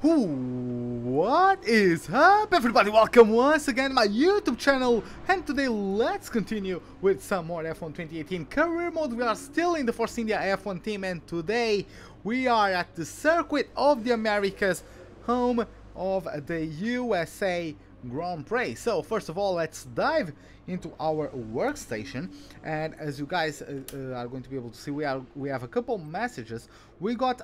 What is up, everybody? Welcome once again to my YouTube channel, and today let's continue with some more F1 2018 career mode. We are still in the Force India F1 team, and today we are at the Circuit of the Americas, home of the USA Grand Prix. So first of all, let's dive into our workstation, and as you guys are going to be able to see, we have a couple messages. We got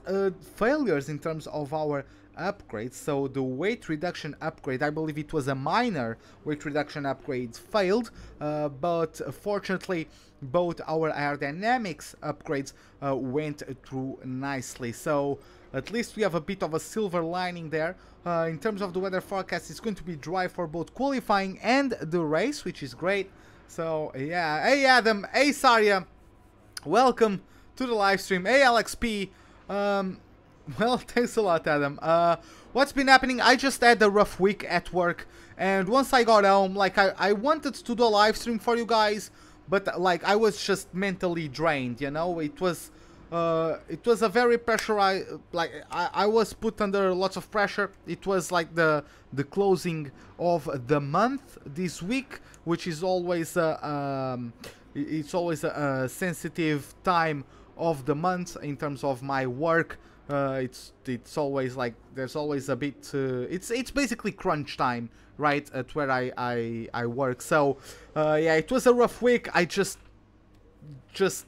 failures in terms of our upgrades. So the weight reduction upgrade, I believe it was a minor weight reduction upgrade, failed, but fortunately both our aerodynamics upgrades went through nicely. So at least we have a bit of a silver lining there. In terms of the weather forecast, it's going to be dry for both qualifying and the race, which is great. So yeah, hey Adam, hey Saria, welcome to the live stream. Hey Alex P, well, thanks a lot, Adam. What's been happening? I just had a rough week at work, and once I got home, like, I wanted to do a live stream for you guys, but like I was just mentally drained, you know. It was a very pressurized, like I was put under lots of pressure. It was like the closing of the month this week, which is always it's always a sensitive time of the month in terms of my work. It's always like there's always a bit. It's basically crunch time, right? At where I work. So yeah, it was a rough week. I just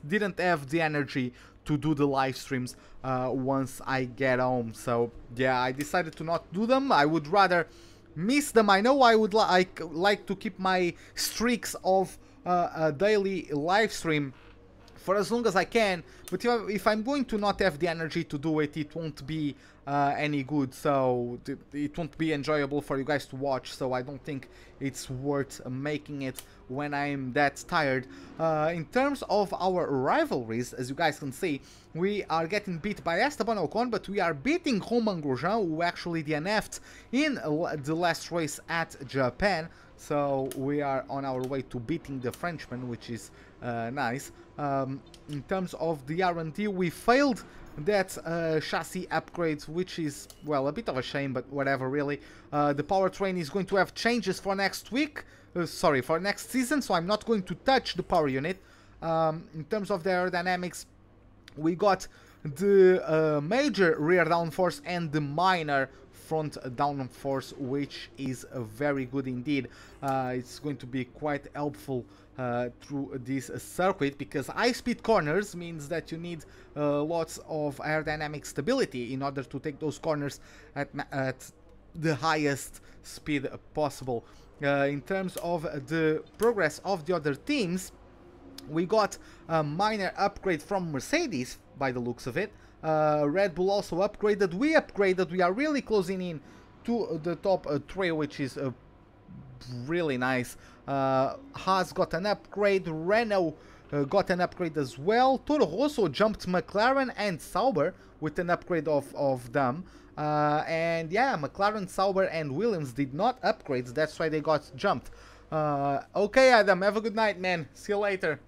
didn't have the energy to do the live streams once I get home. So yeah, I decided to not do them. I would rather miss them. I know I would like to keep my streaks of a daily live stream for as long as I can, but if I'm going to not have the energy to do it, it won't be any good, so it won't be enjoyable for you guys to watch, so I don't think it's worth making it when I'm that tired. In terms of our rivalries, as you guys can see, we are getting beat by Esteban Ocon, but we are beating Romain Grosjean, who actually DNF'd in the last race at Japan. So we are on our way to beating the Frenchman, which is nice. In terms of the R&D, we failed that chassis upgrades, which is, well, a bit of a shame, but whatever, really. The powertrain is going to have changes for next week, sorry, for next season, so I'm not going to touch the power unit. In terms of the aerodynamics, we got the major rear downforce and the minor front downforce, which is very good indeed. It's going to be quite helpful through this circuit, because high-speed corners means that you need lots of aerodynamic stability in order to take those corners at the highest speed possible. In terms of the progress of the other teams, we got a minor upgrade from Mercedes, by the looks of it. Red Bull also upgraded. We upgraded. We are really closing in to the top 3, which is really nice. Haas got an upgrade. Renault got an upgrade as well. Toro Rosso jumped McLaren and Sauber with an upgrade of them. And yeah, McLaren, Sauber and Williams did not upgrade. That's why they got jumped. Okay, Adam, have a good night, man. See you later.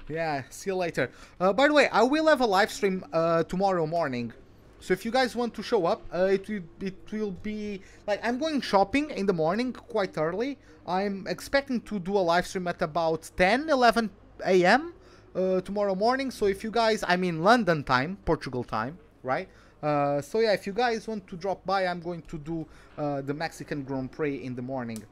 Yeah, see you later. By the way, I will have a live stream tomorrow morning, so if you guys want to show up, it will be like, I'm going shopping in the morning quite early. I'm expecting to do a live stream at about 10-11 a.m. Tomorrow morning. So if you guys, I'm in London time, Portugal time, right? So yeah, if you guys want to drop by, I'm going to do the Mexican Grand Prix in the morning.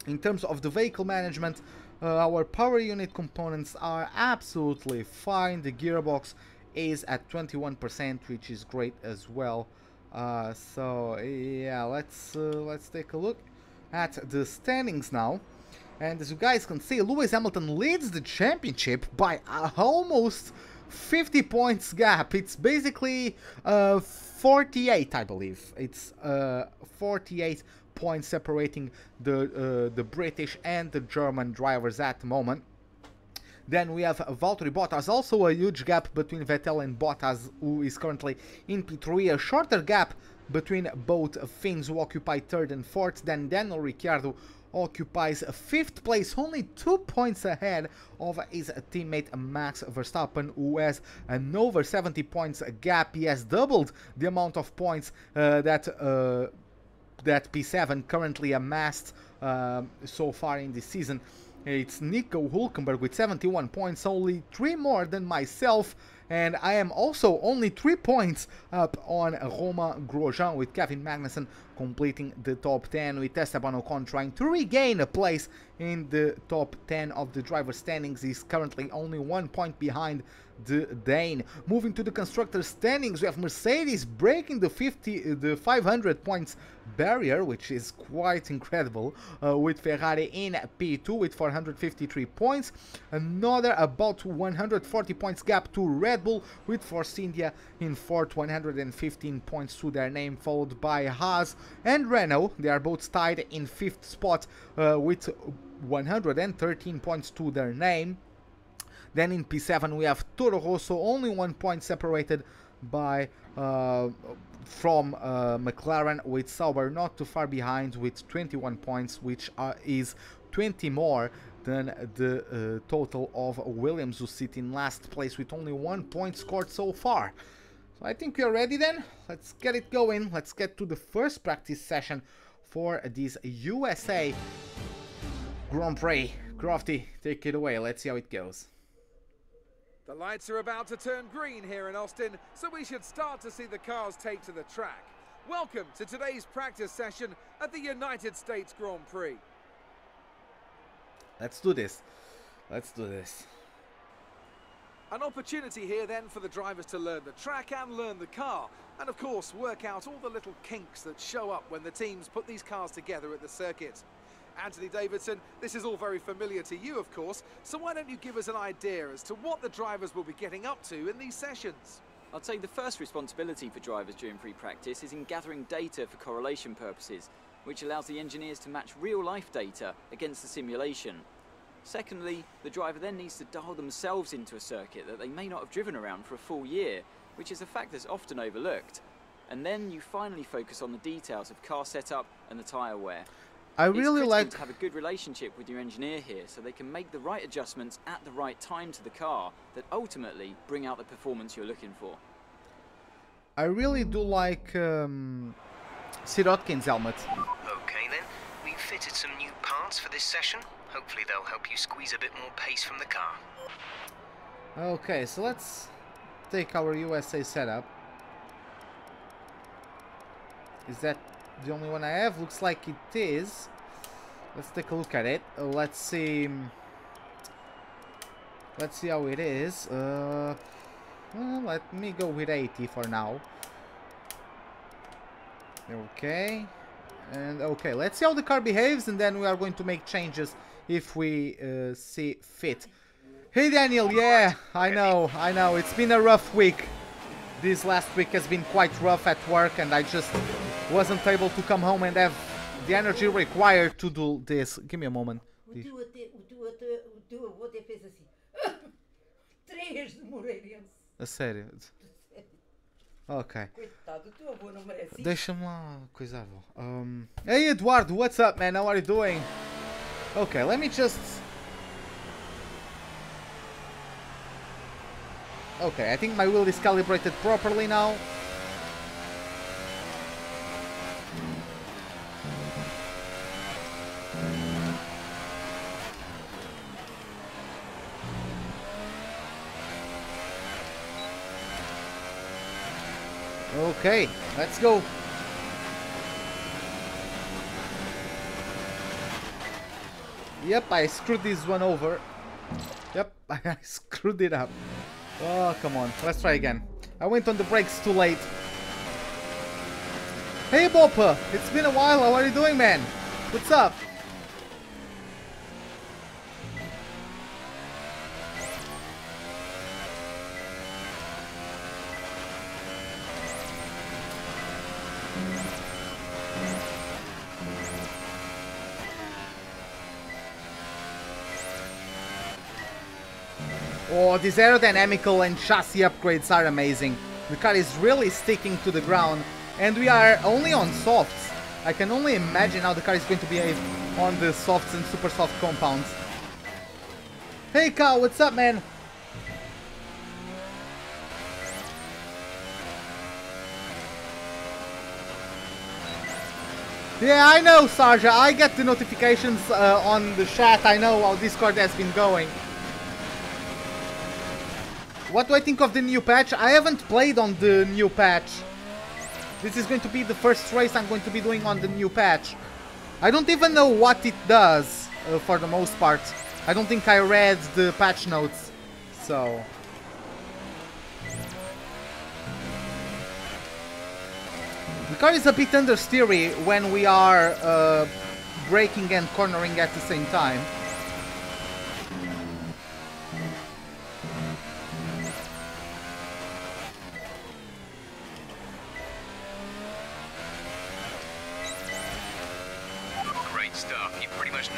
In terms of the vehicle management, our power unit components are absolutely fine. The gearbox is at 21%, which is great as well. So yeah, let's take a look at the standings now. And as you guys can see, Lewis Hamilton leads the championship by almost 50 points gap. It's basically 48, I believe. It's 48 points separating the British and the German drivers at the moment. Then we have Valtteri Bottas, also a huge gap between Vettel and Bottas, who is currently in P3. A shorter gap between both Finns, who occupy 3rd and 4th. Then Daniel Ricciardo occupies 5th place, only 2 points ahead of his teammate Max Verstappen, who has an over 70 points gap. He has doubled the amount of points that P7 currently amassed so far in this season. It's Nico Hulkenberg with 71 points, only 3 more than myself, and I am also only 3 points up on Romain Grosjean, with Kevin Magnussen completing the top 10, with Esteban Ocon trying to regain a place in the top 10 of the driver standings. He's currently only 1 point behind the Dane. Moving to the constructor standings, we have Mercedes breaking the 500 points barrier, which is quite incredible, with Ferrari in P2 with 453 points. Another about 140 points gap to Red Bull, with Force India in 4th, 115 points to their name, followed by Haas and Renault. They are both tied in 5th spot with 113 points to their name. Then in P7 we have Toro Rosso, only 1 point separated by from McLaren, with Sauber not too far behind with 21 points, which is 20 more than the total of Williams, who sit in last place with only 1 point scored so far. So I think we are ready then. Let's get it going. Let's get to the first practice session for this USA Grand Prix. Crofty, take it away. Let's see how it goes. The lights are about to turn green here in Austin, so we should start to see the cars take to the track. Welcome to today's practice session at the United States Grand Prix. Let's do this. Let's do this. An opportunity here then for the drivers to learn the track and learn the car, and of course work out all the little kinks that show up when the teams put these cars together at the circuit. Anthony Davidson, this is all very familiar to you, of course, so why don't you give us an idea as to what the drivers will be getting up to in these sessions? I'd say the first responsibility for drivers during pre-practice is in gathering data for correlation purposes, which allows the engineers to match real-life data against the simulation. Secondly, the driver then needs to dial themselves into a circuit that they may not have driven around for a full year, which is a fact that's often overlooked. And then you finally focus on the details of car setup and the tyre wear. I really like to have a good relationship with your engineer here, so they can make the right adjustments at the right time to the car that ultimately bring out the performance you're looking for. I really do like Sirotkin's helmet. Okay then, we've fitted some new parts for this session. Hopefully they'll help you squeeze a bit more pace from the car. Okay, so let's take our USA setup. Is that the only one I have? Looks like it is. Let's take a look at it. Let's see how it is. Well, let me go with 80 for now. Okay. And okay, let's see how the car behaves, and then we are going to make changes if we see fit. Hey Daniel, yeah, I know, it's been a rough week. This last week has been quite rough at work, and I just wasn't able to come home and have the energy required to do this. Give me a moment. O teu avô fez assim. 3 Moreirense. A sério? Ok. Coitado, o teu avô não merece isso. Deixa-me lá coisar. Hey Eduardo, what's up, man? How are you doing? Okay, let me just... Okay, I think my wheel is calibrated properly now. Okay, let's go. Yep, I screwed this one over. Yep, I screwed it up. Oh, come on. Let's try again. I went on the brakes too late. Hey, Bopa! It's been a while. How are you doing, man? What's up? Oh, these aerodynamical and chassis upgrades are amazing. The car is really sticking to the ground, and we are only on softs. I can only imagine how the car is going to behave on the softs and super soft compounds. Hey Kyle, what's up, man? Yeah, I know, Sarja. I get the notifications on the chat. I know how Discord has been going. What do I think of the new patch? I haven't played on the new patch. This is going to be the first race I'm going to be doing on the new patch. I don't even know what it does, for the most part. I don't think I read the patch notes, so... The car is a bit understeery when we are braking and cornering at the same time.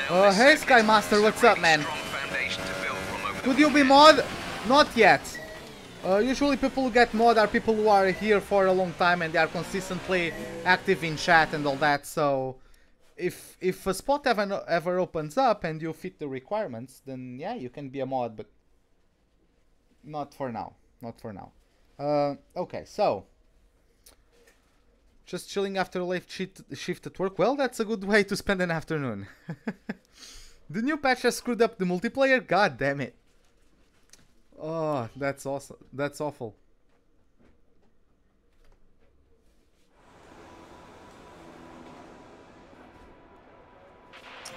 Hey Sky Master, what's up, man? Could you be mod? Not yet. Usually people who get mod are people who are here for a long time and they are consistently active in chat and all that, so if a spot ever opens up and you fit the requirements, then yeah, you can be a mod, but not for now. Not for now. Okay, so just chilling after a late shift at work. Well, that's a good way to spend an afternoon. The new patch has screwed up the multiplayer? God damn it. Oh, that's awesome. That's awful.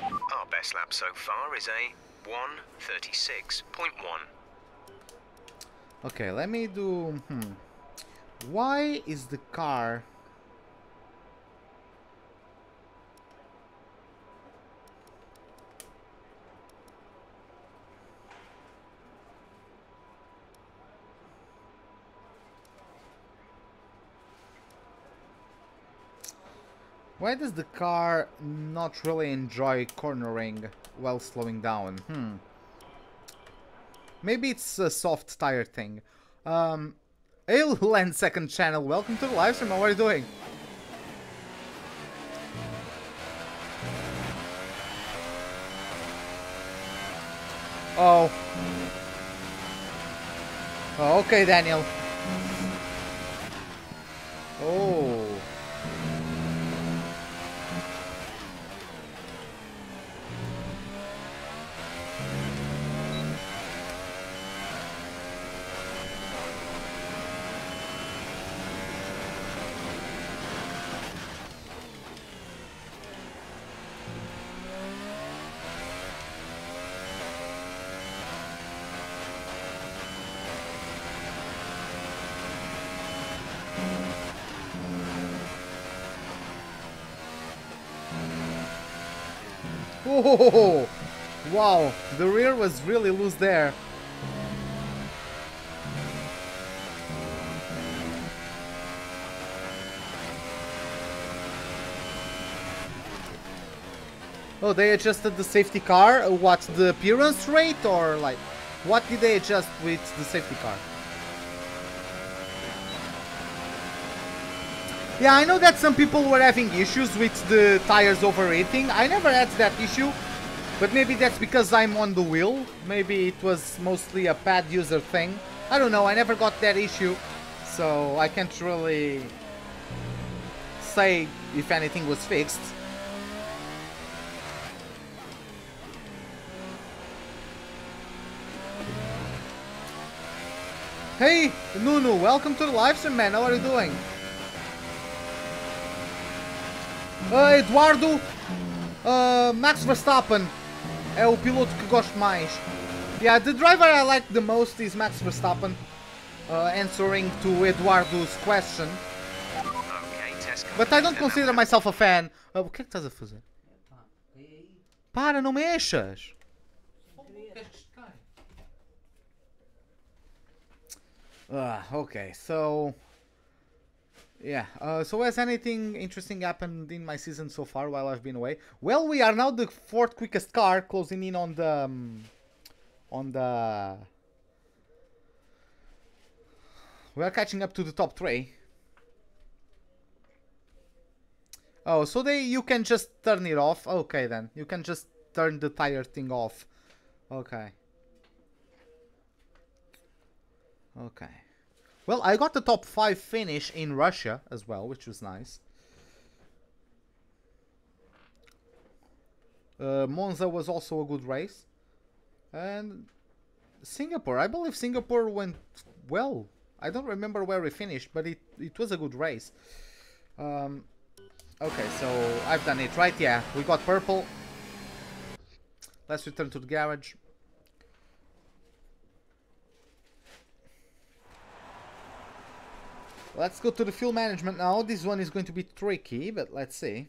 Our best lap so far is a 1:36.1. Okay, let me do... Why is the car... Why does the car not really enjoy cornering while slowing down? Maybe it's a soft tire thing. Hey, Land Second Channel, welcome to the live stream. How are you doing? Oh. Oh, okay, Daniel. Oh. Oh, wow, the rear was really loose there. Oh, they adjusted the safety car? What, the appearance rate, or like, what did they adjust with the safety car? Yeah, I know that some people were having issues with the tires overheating. I never had that issue, but maybe that's because I'm on the wheel. Maybe it was mostly a pad user thing. I don't know, I never got that issue, so I can't really say if anything was fixed. Hey, Nunu, welcome to the live stream, man. How are you doing? Eduardo, Max Verstappen é o piloto que gosto mais. Yeah, the driver I like the most is Max Verstappen, answering to Eduardo's question. But I don't consider myself a fan. O que é que estás a fazer? Para, não mexas! Okay, so... Yeah, so has anything interesting happened in my season so far while I've been away? Well, we are now the 4th quickest car, closing in on the... We are catching up to the top 3. Oh, so you can just turn it off. Okay, then. You can just turn the tire thing off. Okay. Okay. Well, I got the top 5 finish in Russia as well, which was nice. Monza was also a good race. And Singapore, I believe Singapore went well. I don't remember where we finished, but it was a good race. Okay, so I've done it, right? Yeah, we got purple. Let's return to the garage. Let's go to the fuel management now. This one is going to be tricky, but let's see.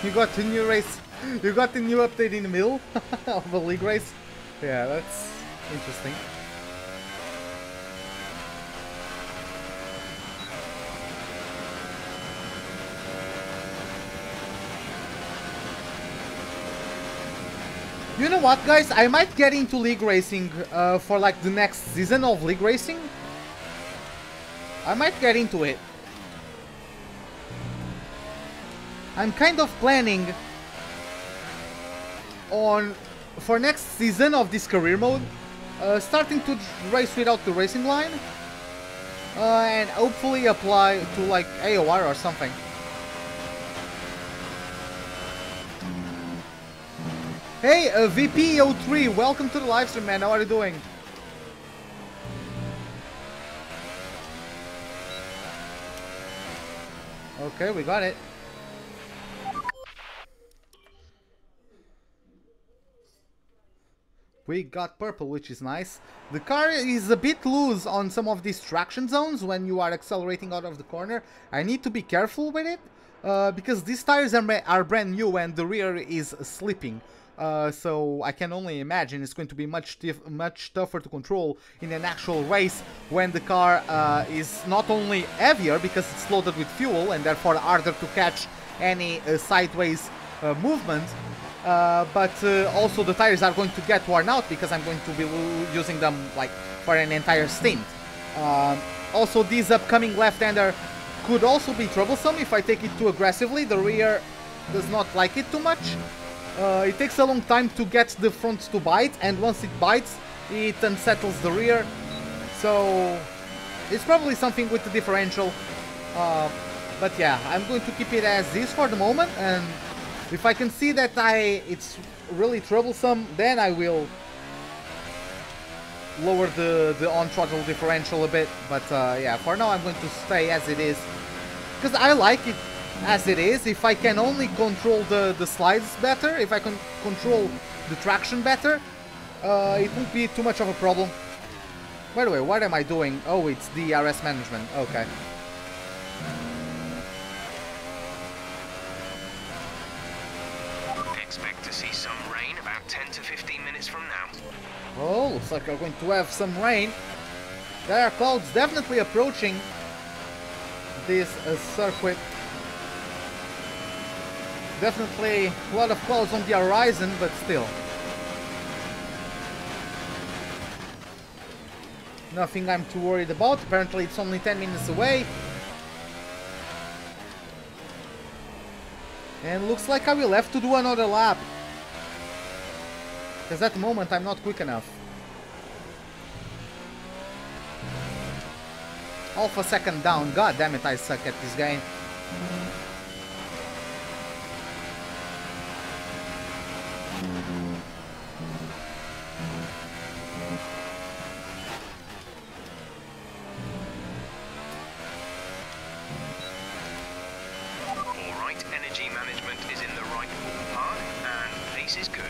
You got the new race. You got the new update in the middle of the league race. Yeah, that's interesting. You know what, guys? I might get into league racing for like the next season of league racing. I might get into it. I'm kind of planning on for next season of this career mode, starting to race without the racing line, and hopefully apply to like AOR or something. Hey, VP03, welcome to the livestream, man. How are you doing? Okay, we got it. We got purple, which is nice. The car is a bit loose on some of these traction zones when you are accelerating out of the corner. I need to be careful with it, because these tires are brand new and the rear is slipping. So I can only imagine it's going to be much tougher to control in an actual race when the car is not only heavier because it's loaded with fuel and therefore harder to catch any sideways movement, but also the tires are going to get worn out because I'm going to be using them like for an entire stint. Also, this upcoming left-hander could also be troublesome if I take it too aggressively. The rear does not like it too much. It takes a long time to get the front to bite, and once it bites, it unsettles the rear. So it's probably something with the differential. But yeah, I'm going to keep it as is for the moment, and if I can see that it's really troublesome, then I will lower the on-throttle differential a bit. But yeah, for now I'm going to stay as it is, because I like it as it is. If I can only control the slides better, if I can control the traction better, it won't be too much of a problem. By the way, what am I doing? Oh, it's the RS management. Okay. Expect to see some rain about 10 to 15 minutes from now. Oh, looks like we're going to have some rain. There are clouds definitely approaching this circuit. Definitely a lot of clouds on the horizon, but still. Nothing I'm too worried about. Apparently it's only 10 minutes away. And looks like I will have to do another lap, because at the moment I'm not quick enough. Half a second down. God damn it, I suck at this game. Alright, energy management is in the right ballpark, and pace is good.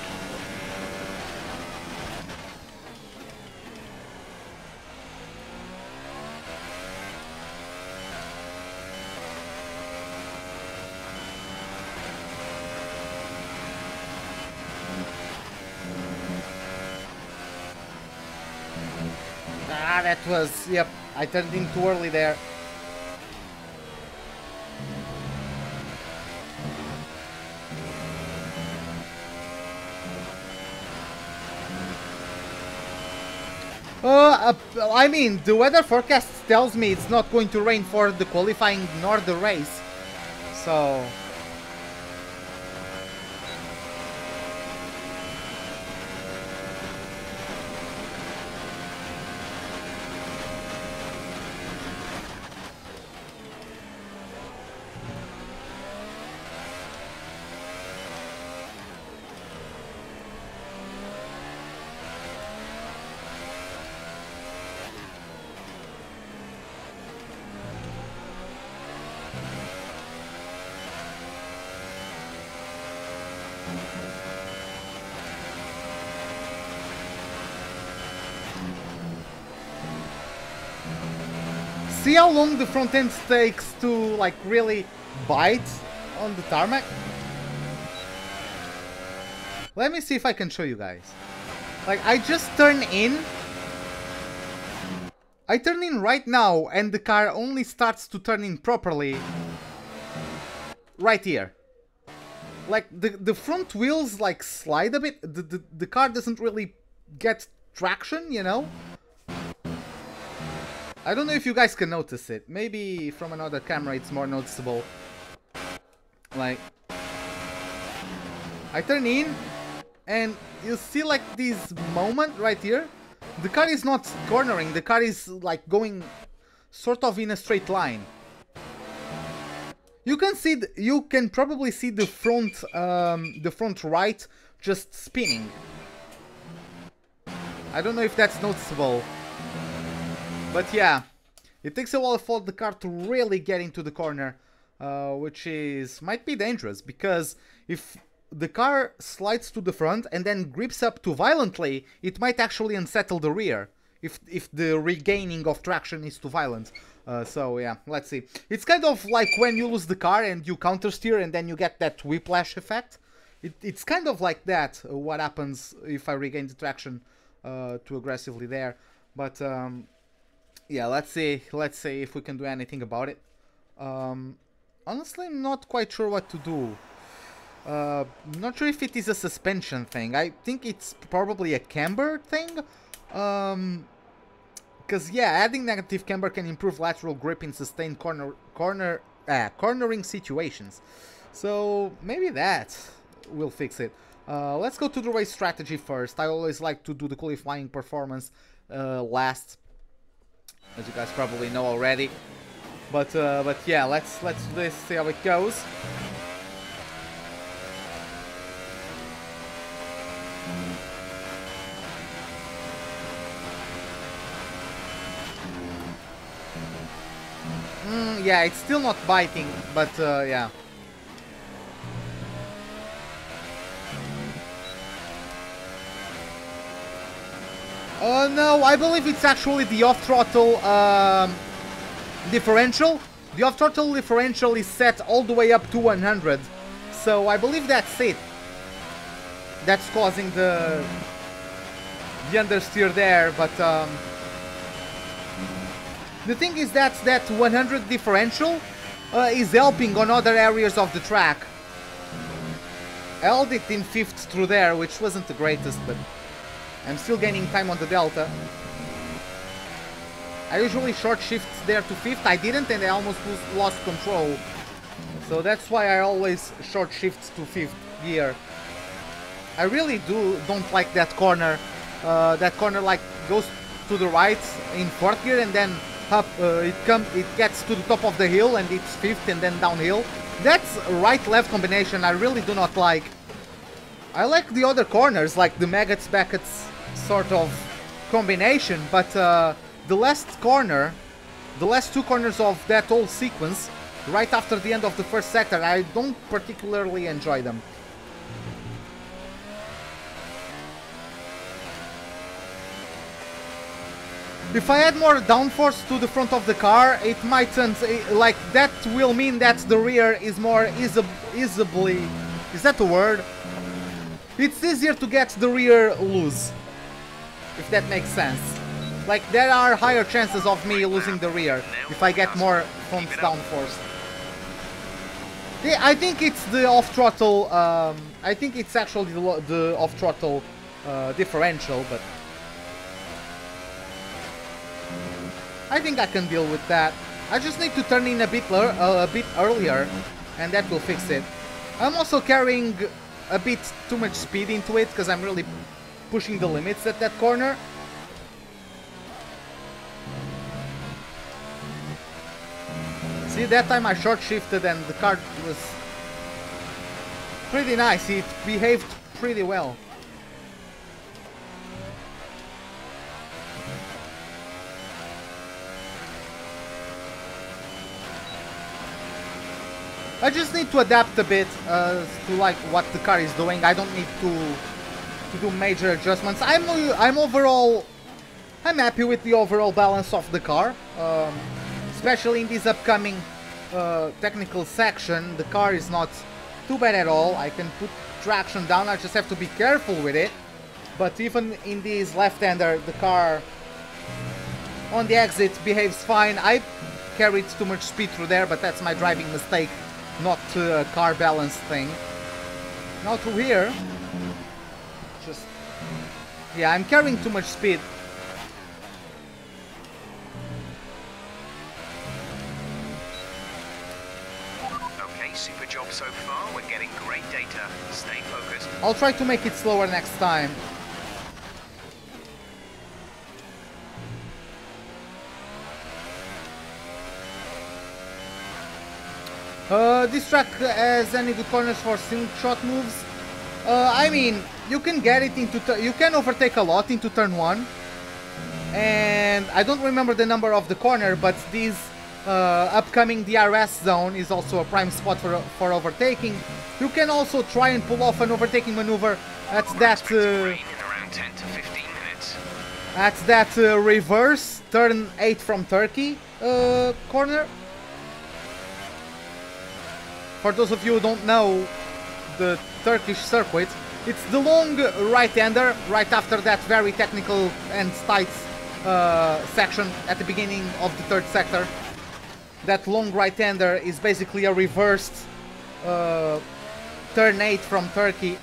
Ah, that was... Yep, I turned in too early there. I mean, the weather forecast tells me it's not going to rain for the qualifying nor the race. So... See how long the front end takes to, like, really bite on the tarmac? Let me see if I can show you guys. Like, I just turn in. I turn in right now, and the car only starts to turn in properly right here. Like, the front wheels, like, slide a bit. The car doesn't really get traction, you know? I don't know if you guys can notice it. Maybe from another camera it's more noticeable. Like, I turn in, and you see, like, this moment right here. The car is not cornering. The car is, like, going sort of in a straight line. You can see, you can probably see the front right just spinning. I don't know if that's noticeable. But yeah, it takes a while for the car to really get into the corner, which might be dangerous, because if the car slides to the front and then grips up too violently, it might actually unsettle the rear, if the regaining of traction is too violent. So yeah, let's see. It's kind of like when you lose the car and you counter steer and then you get that whiplash effect. It's kind of like that, what happens if I regain the traction too aggressively there. But yeah, let's see if we can do anything about it. Honestly, I'm not quite sure what to do. Not sure if it is a suspension thing. I think it's probably a camber thing. Because yeah, adding negative camber can improve lateral grip in sustained cornering situations. So maybe that will fix it. Let's go to the race strategy first. I always like to do the qualifying performance last, as you guys probably know already. But yeah, let's do this, see how it goes. Yeah, it's still not biting, but yeah. No, I believe it's actually the off-throttle differential. The off-throttle differential is set all the way up to 100. So I believe that's it. That's causing the understeer there, but the thing is that 100 differential is helping on other areas of the track. I held it in 5th through there, which wasn't the greatest, but I'm still gaining time on the Delta. I usually short shift there to 5th. I didn't, and I almost lost control. So that's why I always short shift to 5th gear. I really don't like that corner. That corner like goes to the right in 4th gear and then up, it gets to the top of the hill and it's fifth and then downhill. That's a right-left combination I really do not like. I like the other corners, like the Maggots Beckett's sort of combination, but the last two corners of that whole sequence, right after the end of the first sector, I don't particularly enjoy them. If I add more downforce to the front of the car, it might like that will mean that the rear is more easily, is that a word? It's easier to get the rear loose, if that makes sense. Like there are higher chances of me losing the rear if I get more front downforce. Yeah, I think it's the off throttle. I think it's actually the off throttle differential, but I think I can deal with that. I just need to turn in a bit earlier, and that will fix it. I'm also carrying a bit too much speed into it, because I'm really pushing the limits at that corner. See, that time I short shifted and the car was pretty nice. It behaved pretty well. I just need to adapt a bit to like what the car is doing. I don't need to do major adjustments. I'm happy with the overall balance of the car, especially in this upcoming technical section. The car is not too bad at all. I can put traction down. I just have to be careful with it. But even in this left-hander, the car on the exit behaves fine. I carried too much speed through there, but that's my driving mistake, not a car balance thing. Now through here, just, yeah, I'm carrying too much speed. Okay, super job so far. We're getting great data. Stay focused. I'll try to make it slower next time. This track has any good corners for slingshot moves? I mean, you can get it into you can overtake a lot into turn 1, and I don't remember the number of the corner, but this upcoming DRS zone is also a prime spot for overtaking. You can also try and pull off an overtaking maneuver at that reverse turn 8 from Turkey corner. For those of you who don't know the Turkish circuit, it's the long right-hander right after that very technical and tight section at the beginning of the third sector. That long right-hander is basically a reversed turn 8 from Turkey.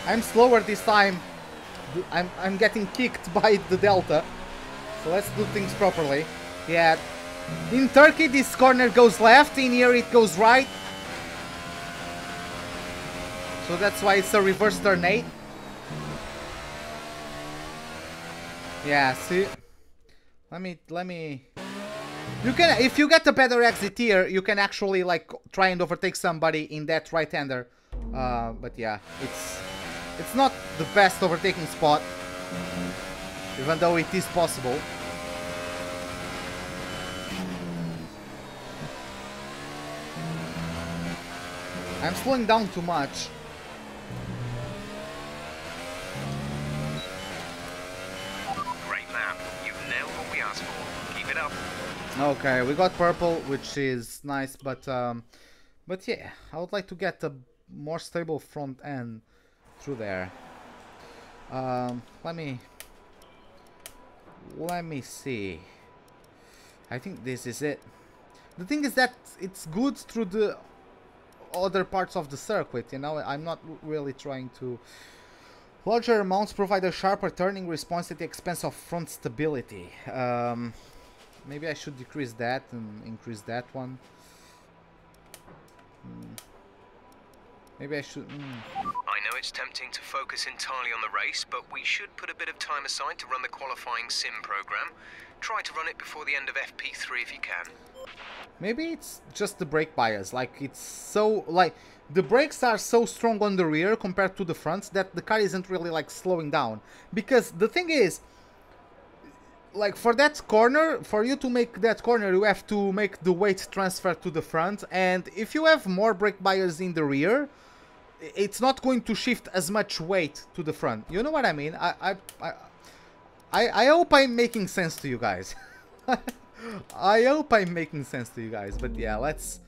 I'm slower this time. I'm getting kicked by the Delta. So let's do things properly. Yeah, in Turkey this corner goes left, in here it goes right. So that's why it's a reverse turn 8. Yeah, see? Let me... You can, if you get a better exit here, you can actually like try and overtake somebody in that right-hander. But yeah, it's not the best overtaking spot, even though it is possible. I'm slowing down too much. Great lap. You've nailed what we asked for. Keep it up. Okay, we got purple, which is nice, but yeah, I would like to get a more stable front end through there. Let me see. I think this is it. The thing is that it's good through the other parts of the circuit, you know. I'm not really trying to... Larger mounts provide a sharper turning response at the expense of front stability. Maybe I should decrease that and increase that one. Maybe I should... I know it's tempting to focus entirely on the race, but we should put a bit of time aside to run the qualifying sim program. Try to run it before the end of FP3 if you can. Maybe it's just the brake bias. Like, it's so... Like, the brakes are so strong on the rear compared to the front that the car isn't really, like, slowing down. Because the thing is... Like, for that corner, for you to make that corner, you have to make the weight transfer to the front. And if you have more brake bias in the rear, it's not going to shift as much weight to the front. You know what I mean? I hope I'm making sense to you guys. I hope I'm making sense to you guys. But yeah, let's...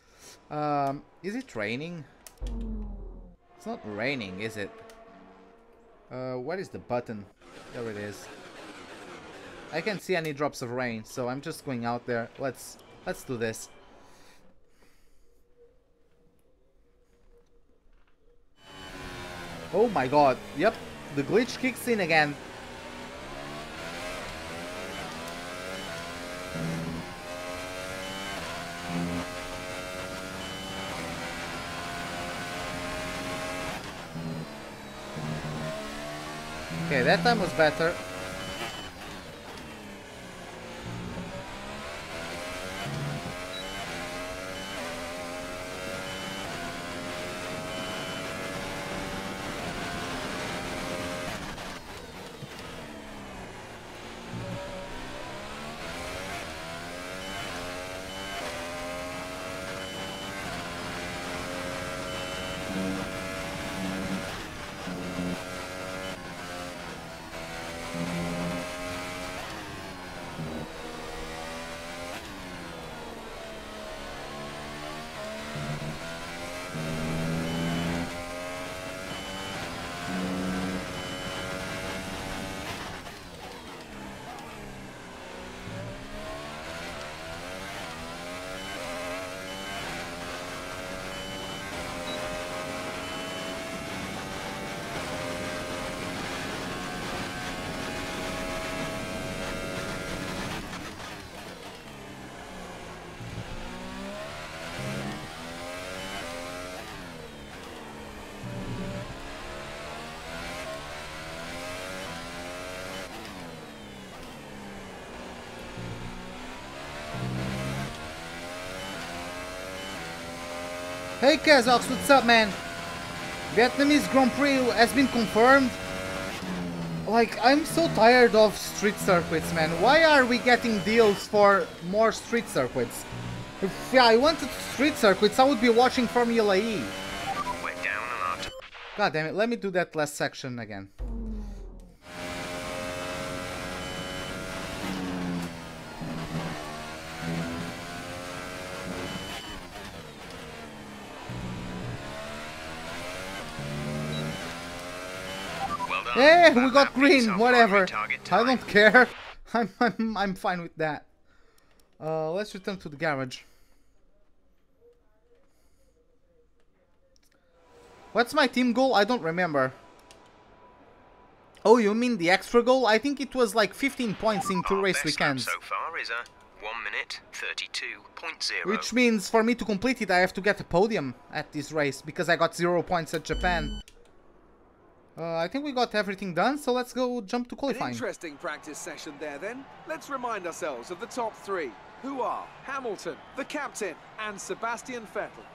is it raining? It's not raining, is it? Where is the button? There it is. I can't see any drops of rain, so I'm just going out there. Let's do this. Oh my god. Yep, the glitch kicks in again. Okay, that time was better. Hey Kazox, what's up, man? Vietnamese Grand Prix has been confirmed. Like, I'm so tired of street circuits, man. Why are we getting deals for more street circuits? If I wanted street circuits, I would be watching Formula E. We're down a lot. God damn it, let me do that last section again. Hey, we got green, whatever. I don't care. I'm fine with that. Let's return to the garage. What's my team goal? I don't remember. Oh, you mean the extra goal? I think it was like 15 points in 2 race weekends. So far is a 1 minute 32.0. Which means for me to complete it, I have to get a podium at this race because I got 0 points at Japan. I think we got everything done, so let's go jump to qualifying. An interesting practice session there then. Let's remind ourselves of the top 3, who are Hamilton, the captain, and Sebastian Vettel.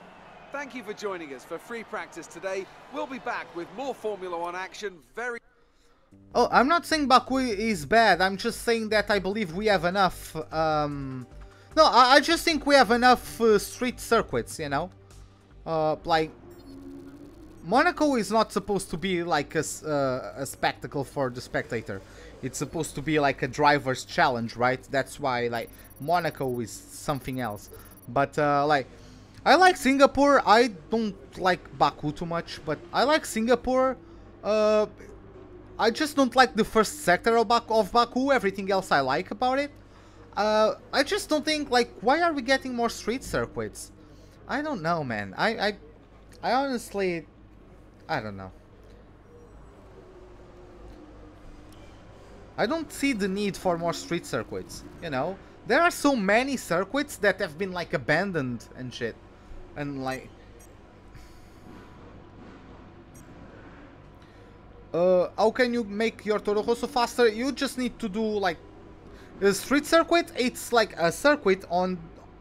Thank you for joining us for free practice today. We'll be back with more Formula 1 action very... Oh, I'm not saying Baku is bad, I'm just saying that I believe we have enough... No, I just think we have enough street circuits, you know? Like... Monaco is not supposed to be like a spectacle for the spectator. It's supposed to be like a driver's challenge, right? That's why, like, Monaco is something else. But, like, I like Singapore. I don't like Baku too much, but I like Singapore. I just don't like the first sector of Baku. Everything else I like about it. I just don't think, like, why are we getting more street circuits? I don't know, man. I honestly... I don't know. I don't see the need for more street circuits, you know? There are so many circuits that have been, like, abandoned and shit. And, like... how can you make your Toro Rosso faster? You just need to do like a street circuit. It's like a circuit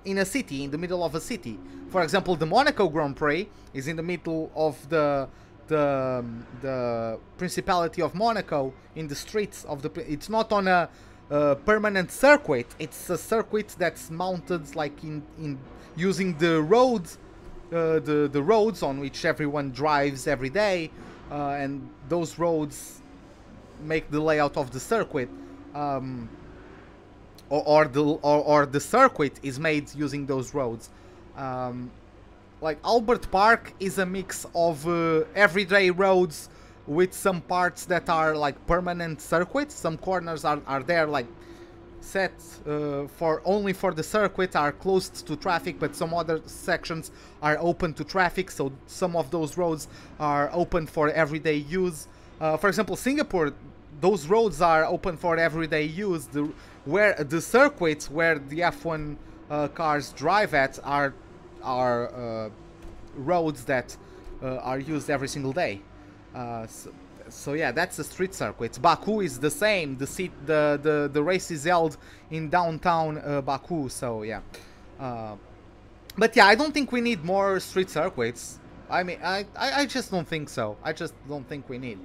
in a city, in the middle of a city. For example, the Monaco Grand Prix is in the middle of the Principality of Monaco, in the streets of the. It's not on a permanent circuit. It's a circuit that's mounted like in using the roads, the roads on which everyone drives every day, and those roads make the layout of the circuit. Or the circuit is made using those roads. Like Albert Park is a mix of everyday roads with some parts that are like permanent circuits. Some corners are there like set only for the circuit, are closed to traffic, but some other sections are open to traffic, so some of those roads are open for everyday use. For example, Singapore, those roads are open for everyday use. Where the circuits where the F1 cars drive at are roads that are used every single day. So yeah, that's the street circuit. Baku is the same. The race is held in downtown Baku. So yeah, but yeah, I don't think we need more street circuits. I mean, I just don't think so. I just don't think we need.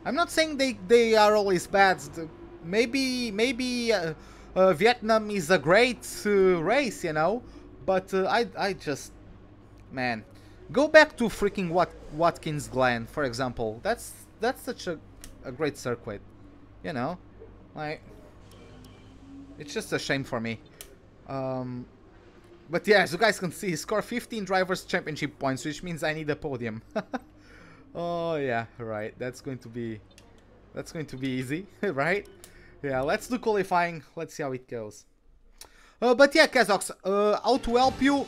I'm not saying they are always bad. Maybe Vietnam is a great race, you know, but I just, man, go back to freaking Watkins Glen, for example. That's such a great circuit, you know, like, it's just a shame for me. But yeah, as you guys can see, score 15 drivers championship points, which means I need a podium. Oh yeah, right. That's going to be easy, right? Yeah, let's do qualifying. Let's see how it goes. But yeah, Kazoks, how to help you?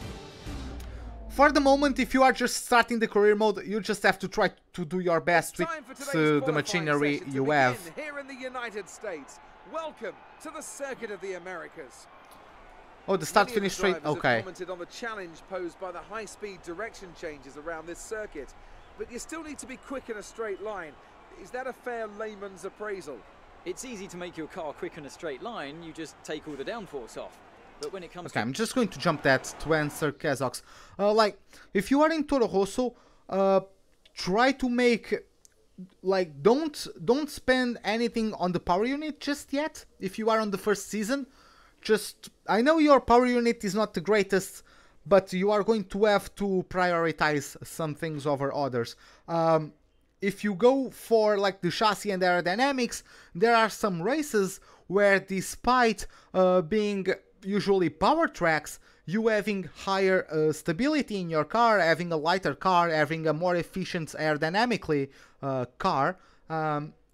For the moment, if you are just starting the career mode, you just have to try to do your best with the machinery you have. Here in the United States, welcome to the Circuit of the Americas. Oh, the start-finish straight. Okay. Commented on the challenge posed by the high-speed direction changes around this circuit, but you still need to be quick in a straight line. Is that a fair layman's appraisal? It's easy to make your car quick in a straight line, you just take all the downforce off. But when it comes I'm just going to jump that to answer Kazoks. Like, if you are in Toro Rosso, try to make, like, don't spend anything on the power unit just yet. If you are on the first season, just, I know your power unit is not the greatest, but you are going to have to prioritize some things over others. If you go for like the chassis and aerodynamics, there are some races where, despite being usually power tracks, you having higher stability in your car, having a lighter car, having a more efficient aerodynamically car,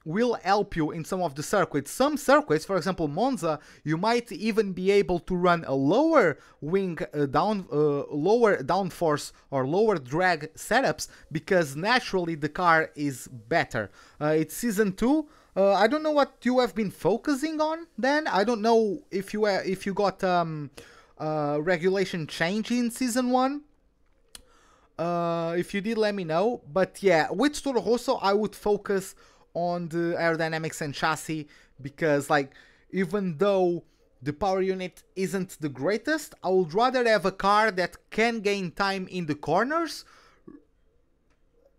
will help you in some of the circuits. Some circuits, for example Monza, you might even be able to run a lower wing lower downforce or lower drag setups, because naturally the car is better. It's season 2. I don't know what you have been focusing on then. I don't know if you got regulation change in season 1. If you did, let me know. But yeah, with Toro Rosso I would focus on the aerodynamics and chassis, because like, even though the power unit isn't the greatest, I would rather have a car that can gain time in the corners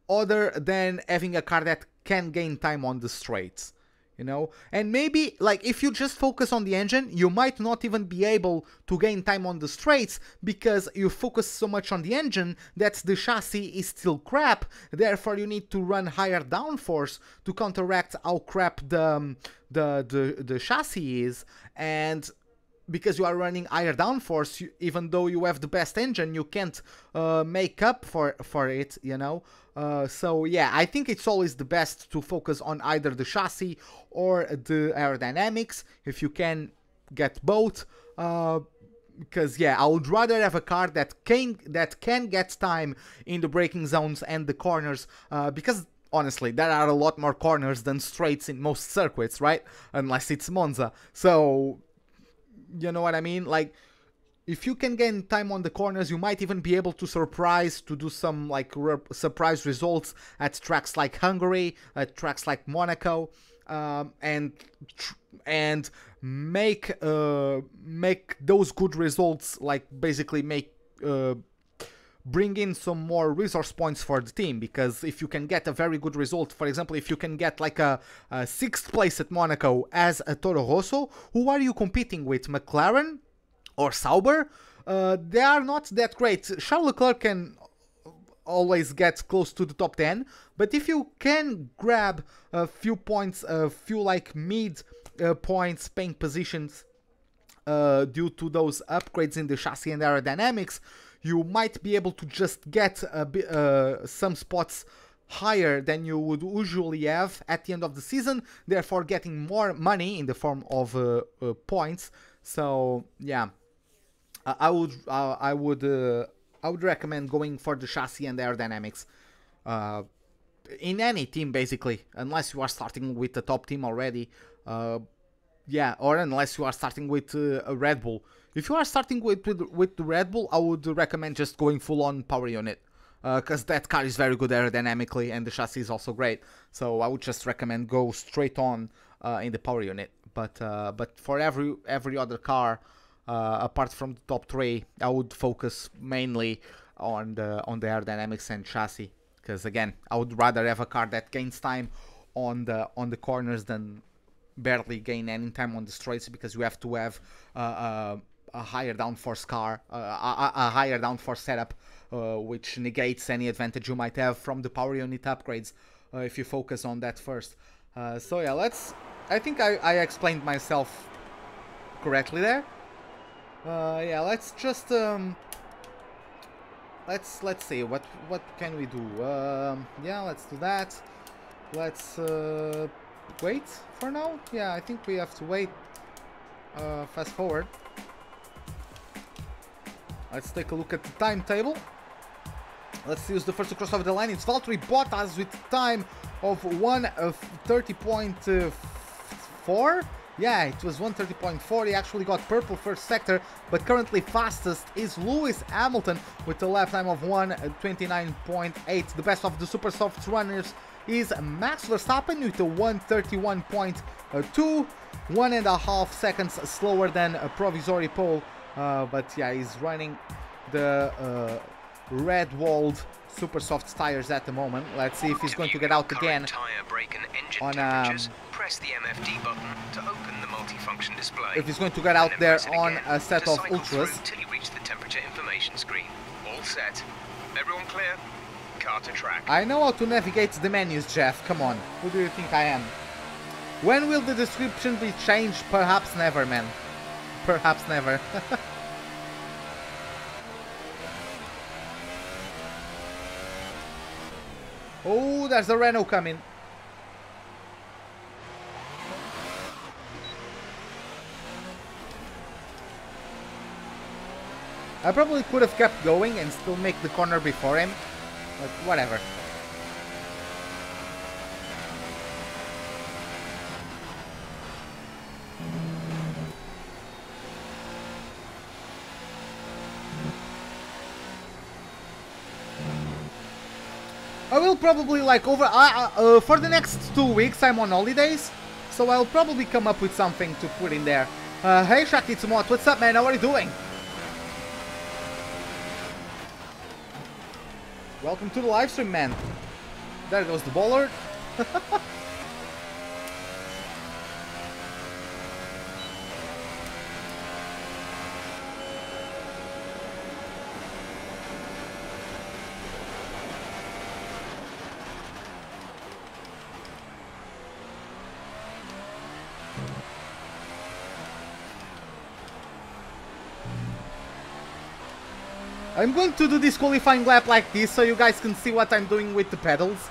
other than having a car that can gain time on the straights, you know. And maybe like, if you just focus on the engine, you might not even be able to gain time on the straights, because you focus so much on the engine that the chassis is still crap. Therefore you need to run higher downforce to counteract how crap the chassis is. And because you are running higher downforce, even though you have the best engine, you can't make up for it, you know. So yeah, I think it's always the best to focus on either the chassis or the aerodynamics, if you can get both. Because yeah, I would rather have a car that can get time in the braking zones and the corners, because honestly, there are a lot more corners than straights in most circuits, right? Unless it's Monza. So, you know what I mean? Like, if you can gain time on the corners, you might even be able to do some like surprise results at tracks like Hungary, at tracks like Monaco, and make those good results, like basically bring in some more resource points for the team. Because if you can get a very good result, for example, if you can get like a 6th place at Monaco as a Toro Rosso, who are you competing with? McLaren or Sauber? They are not that great. Charles Leclerc can always get close to the top 10, but if you can grab a few points, a few like mid points, paying positions due to those upgrades in the chassis and aerodynamics, you might be able to just get some spots higher than you would usually have at the end of the season, therefore getting more money in the form of points. So yeah, I would recommend going for the chassis and aerodynamics in any team basically, unless you are starting with the top team already. Yeah, or unless you are starting with a Red Bull. If you are starting with the Red Bull, I would recommend just going full on power unit, because that car is very good aerodynamically and the chassis is also great. So I would just recommend go straight on in the power unit. But for every other car, apart from the top 3, I would focus mainly on the aerodynamics and chassis. Because again, I would rather have a car that gains time on the corners than barely gain any time on the straights, because you have to have a higher downforce car, a higher downforce setup, which negates any advantage you might have from the power unit upgrades if you focus on that first. So yeah, I think I explained myself correctly there. Yeah, let's just let's see what can we do. Yeah, let's do that. Let's wait for now. Yeah, I think we have to wait. Fast forward. Let's take a look at the timetable. Let's use the first to cross over the line. It's Valtteri Bottas with time of 1:30.4. Yeah, it was 1:30.4. He actually got purple first sector, but currently fastest is Lewis Hamilton with a lap time of 1:29.8. The best of the super soft runners is Max Verstappen with a 1:31.2, 1.5 seconds slower than a provisory pole. But yeah, he's running the red-walled super soft tires at the moment. Let's see if he's going to get out again on press the MFD button to open the multifunction display. If he's going to get out there on a set of ultras. Until you reach the temperature information screen. All set. Everyone clear? Car to track. I know how to navigate the menus, Jeff. Come on. Who do you think I am? When will the description be changed? Perhaps never, man. Perhaps never. Oh, there's a Renault coming. I probably could have kept going and still make the corner before him, but whatever. I will probably like for the next 2 weeks I'm on holidays, so I'll probably come up with something to put in there. Hey Shaki Tzumot, what's up man, how are you doing? Welcome to the live stream, man. There goes the bollard. I'm going to do this qualifying lap like this so you guys can see what I'm doing with the pedals.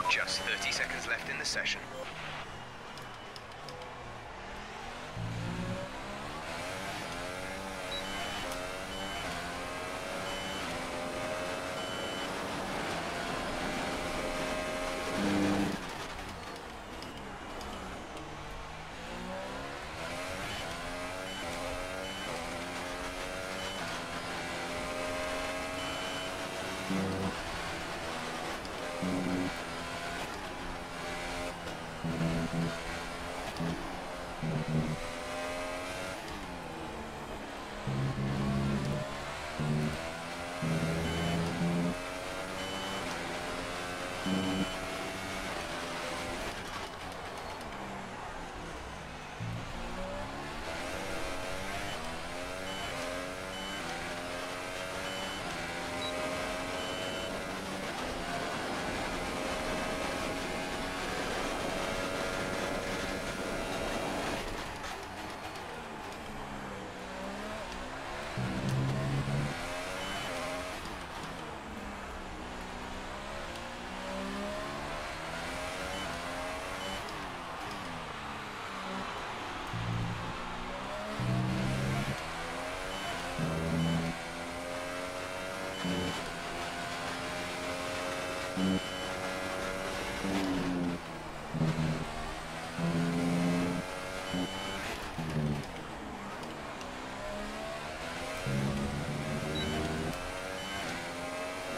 Just 30 seconds left in the session.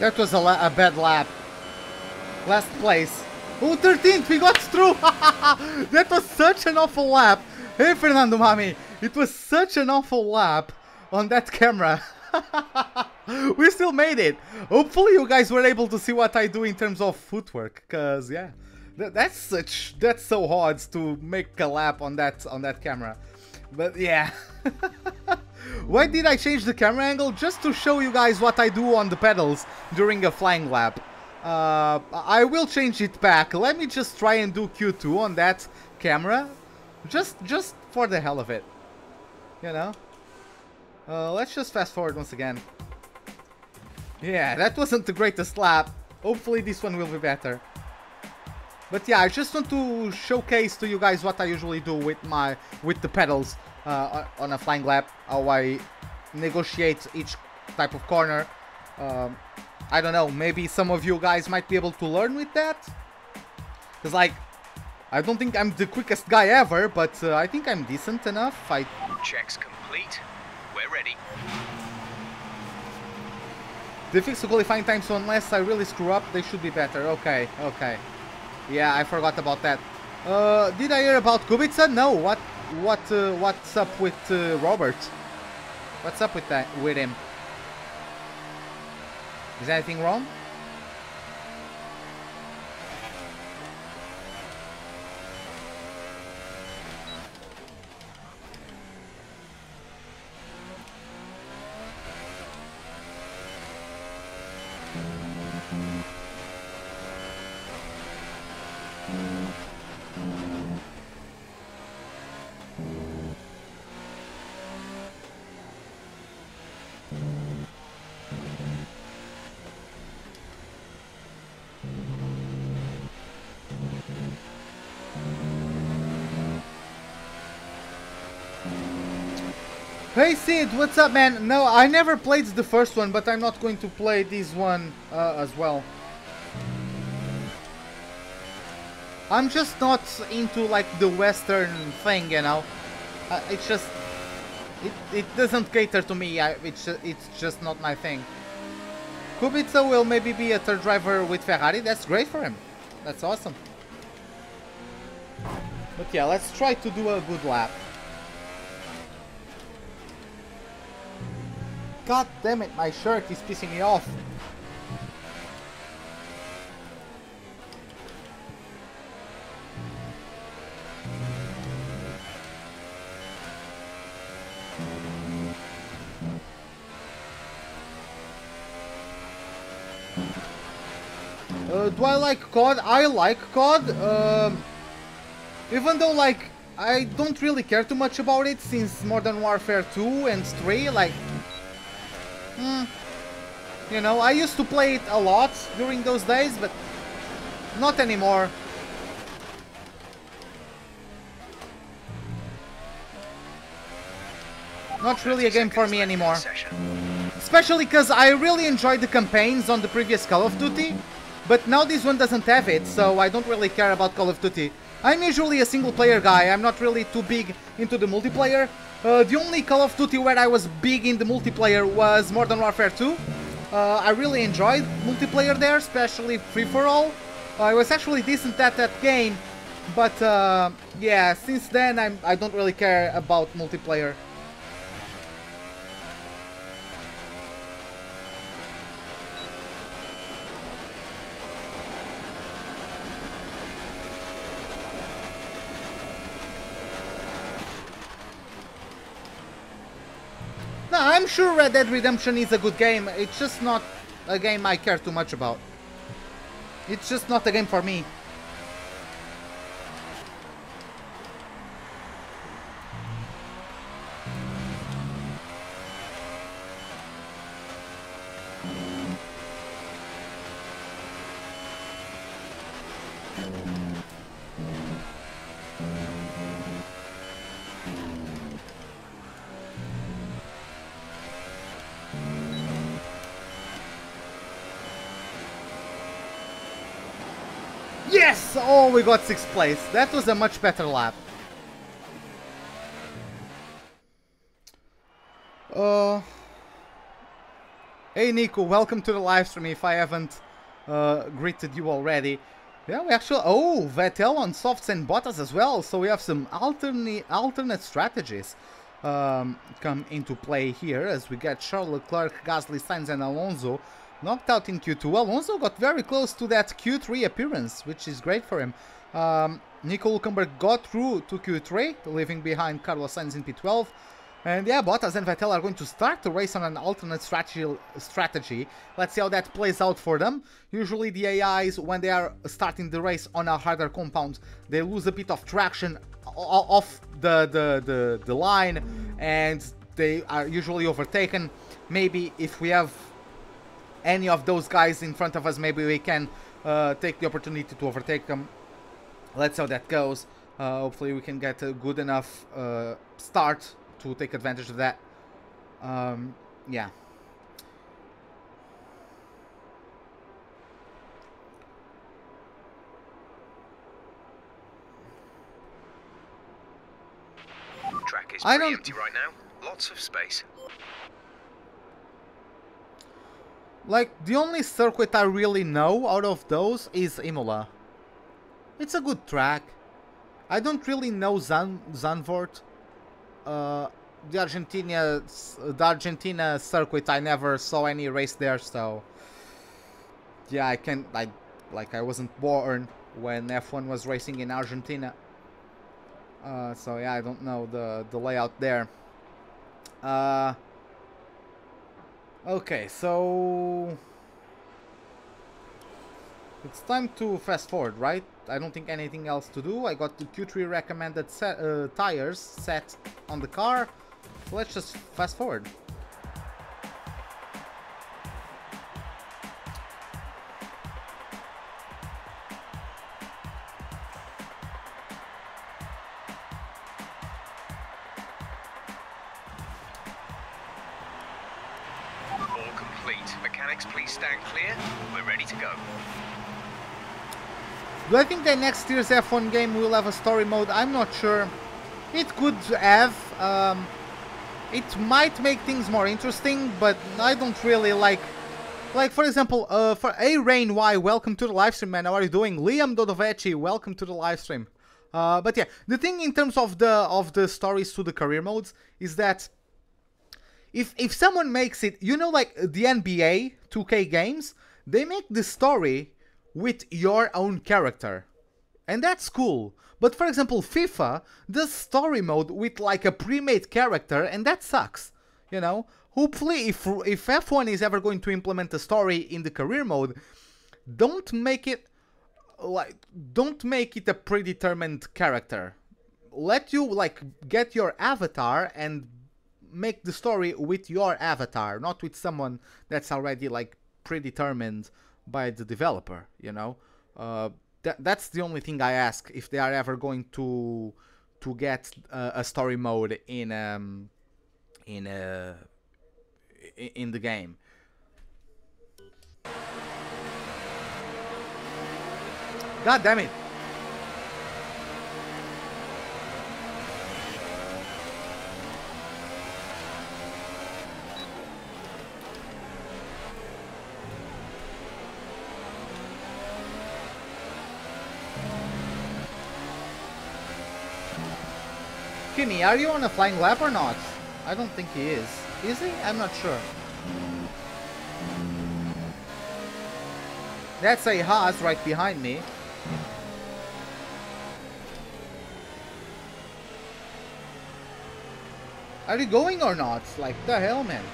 That was a bad lap. Last place. Oh, 13th, we got through! That was such an awful lap. Hey, Fernando Mami, it was such an awful lap on that camera. We still made it. Hopefully you guys were able to see what I do in terms of footwork, cause yeah, that's so hard to make a lap on that camera. But yeah. Why did I change the camera angle? Just to show you guys what I do on the pedals during a flying lap. I will change it back. Let me just try and do Q2 on that camera. Just for the hell of it. You know? Let's just fast forward once again. Yeah, that wasn't the greatest lap. Hopefully this one will be better. But yeah, I just want to showcase to you guys what I usually do with the pedals on a flying lap. How I negotiate each type of corner. I don't know, maybe some of you guys might be able to learn with that. Because like, I don't think I'm the quickest guy ever, but I think I'm decent enough. Checks complete. We're ready. They fixed the qualifying time, so unless I really screw up, they should be better. Okay, okay. Yeah, I forgot about that. Did I hear about Kubica? No. What's up with Robert? What's up with him? Is anything wrong? Hey Sid, what's up, man? No, I never played the first one, but I'm not going to play this one as well. I'm just not into like the Western thing, you know. It's just it doesn't cater to me. It's just not my thing. Kubica will maybe be a third driver with Ferrari. That's great for him. That's awesome. But yeah, let's try to do a good lap. God damn it, my shirt is pissing me off. Do I like COD? I like COD. Even though like I don't really care too much about it since Modern Warfare 2 and 3, like you know, I used to play it a lot during those days, but not anymore. Not really a game for me anymore. Especially because I really enjoyed the campaigns on the previous Call of Duty, but now this one doesn't have it, so I don't really care about Call of Duty. I'm usually a single player guy, I'm not really too big into the multiplayer. The only Call of Duty where I was big in the multiplayer was Modern Warfare 2. I really enjoyed multiplayer there, especially free-for-all. I was actually decent at that game, But yeah, since then I don't really care about multiplayer. No, I'm sure Red Dead Redemption is a good game. It's just not a game I care too much about. It's just not a game for me. Yes! Oh, we got 6th place. That was a much better lap. Hey Nico, welcome to the live stream if I haven't greeted you already. Yeah, we actually... Oh, Vettel on softs and Bottas as well. So we have some alternate strategies come into play here as we get Charles Leclerc, Gasly, Sainz and Alonso knocked out in Q2. Alonso got very close to that Q3 appearance, which is great for him. Nico Hülkenberg got through to Q3, leaving behind Carlos Sainz in P12. And yeah, Bottas and Vettel are going to start the race on an alternate strategy. Let's see how that plays out for them. Usually the AIs, when they are starting the race on a harder compound, they lose a bit of traction off the line, and they are usually overtaken. Maybe if we have any of those guys in front of us, maybe we can take the opportunity to overtake them. Let's see how that goes. Hopefully we can get a good enough start to take advantage of that. Yeah. Track is pretty empty right now. Lots of space. Like, the only circuit I really know out of those is Imola. It's a good track. I don't really know Zandvoort. The Argentina circuit, I never saw any race there, so... Yeah, I wasn't born when F1 was racing in Argentina. So yeah, I don't know the layout there. Okay, so it's time to fast forward, right? I don't think anything else to do. I got the Q3 recommended tires set on the car. So let's just fast forward. Please stand clear. We're ready to go. Do I think that next year's F1 game will have a story mode? I'm not sure. It could have. It might make things more interesting, but I don't really like... Like, for example, for Rain Y, welcome to the livestream, man. How are you doing? Liam Dodoveci, welcome to the livestream. But yeah, the thing in terms of the stories to the career modes is that if someone makes it, you know, like the NBA 2K games, they make the story with your own character, and that's cool. But for example, FIFA does story mode with like a pre-made character, and that sucks, you know. Hopefully, if F1 is ever going to implement a story in the career mode, don't make it a predetermined character. Let you like get your avatar and make the story with your avatar, not with someone that's already like predetermined by the developer, you know. That's the only thing I ask, if they are ever going to get a story mode in the game. God damn it. Kimi, are you on a flying lap or not? I don't think he is. Is he? I'm not sure. That's a Haas right behind me. Are you going or not? Like, the hell, man?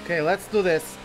Okay, let's do this.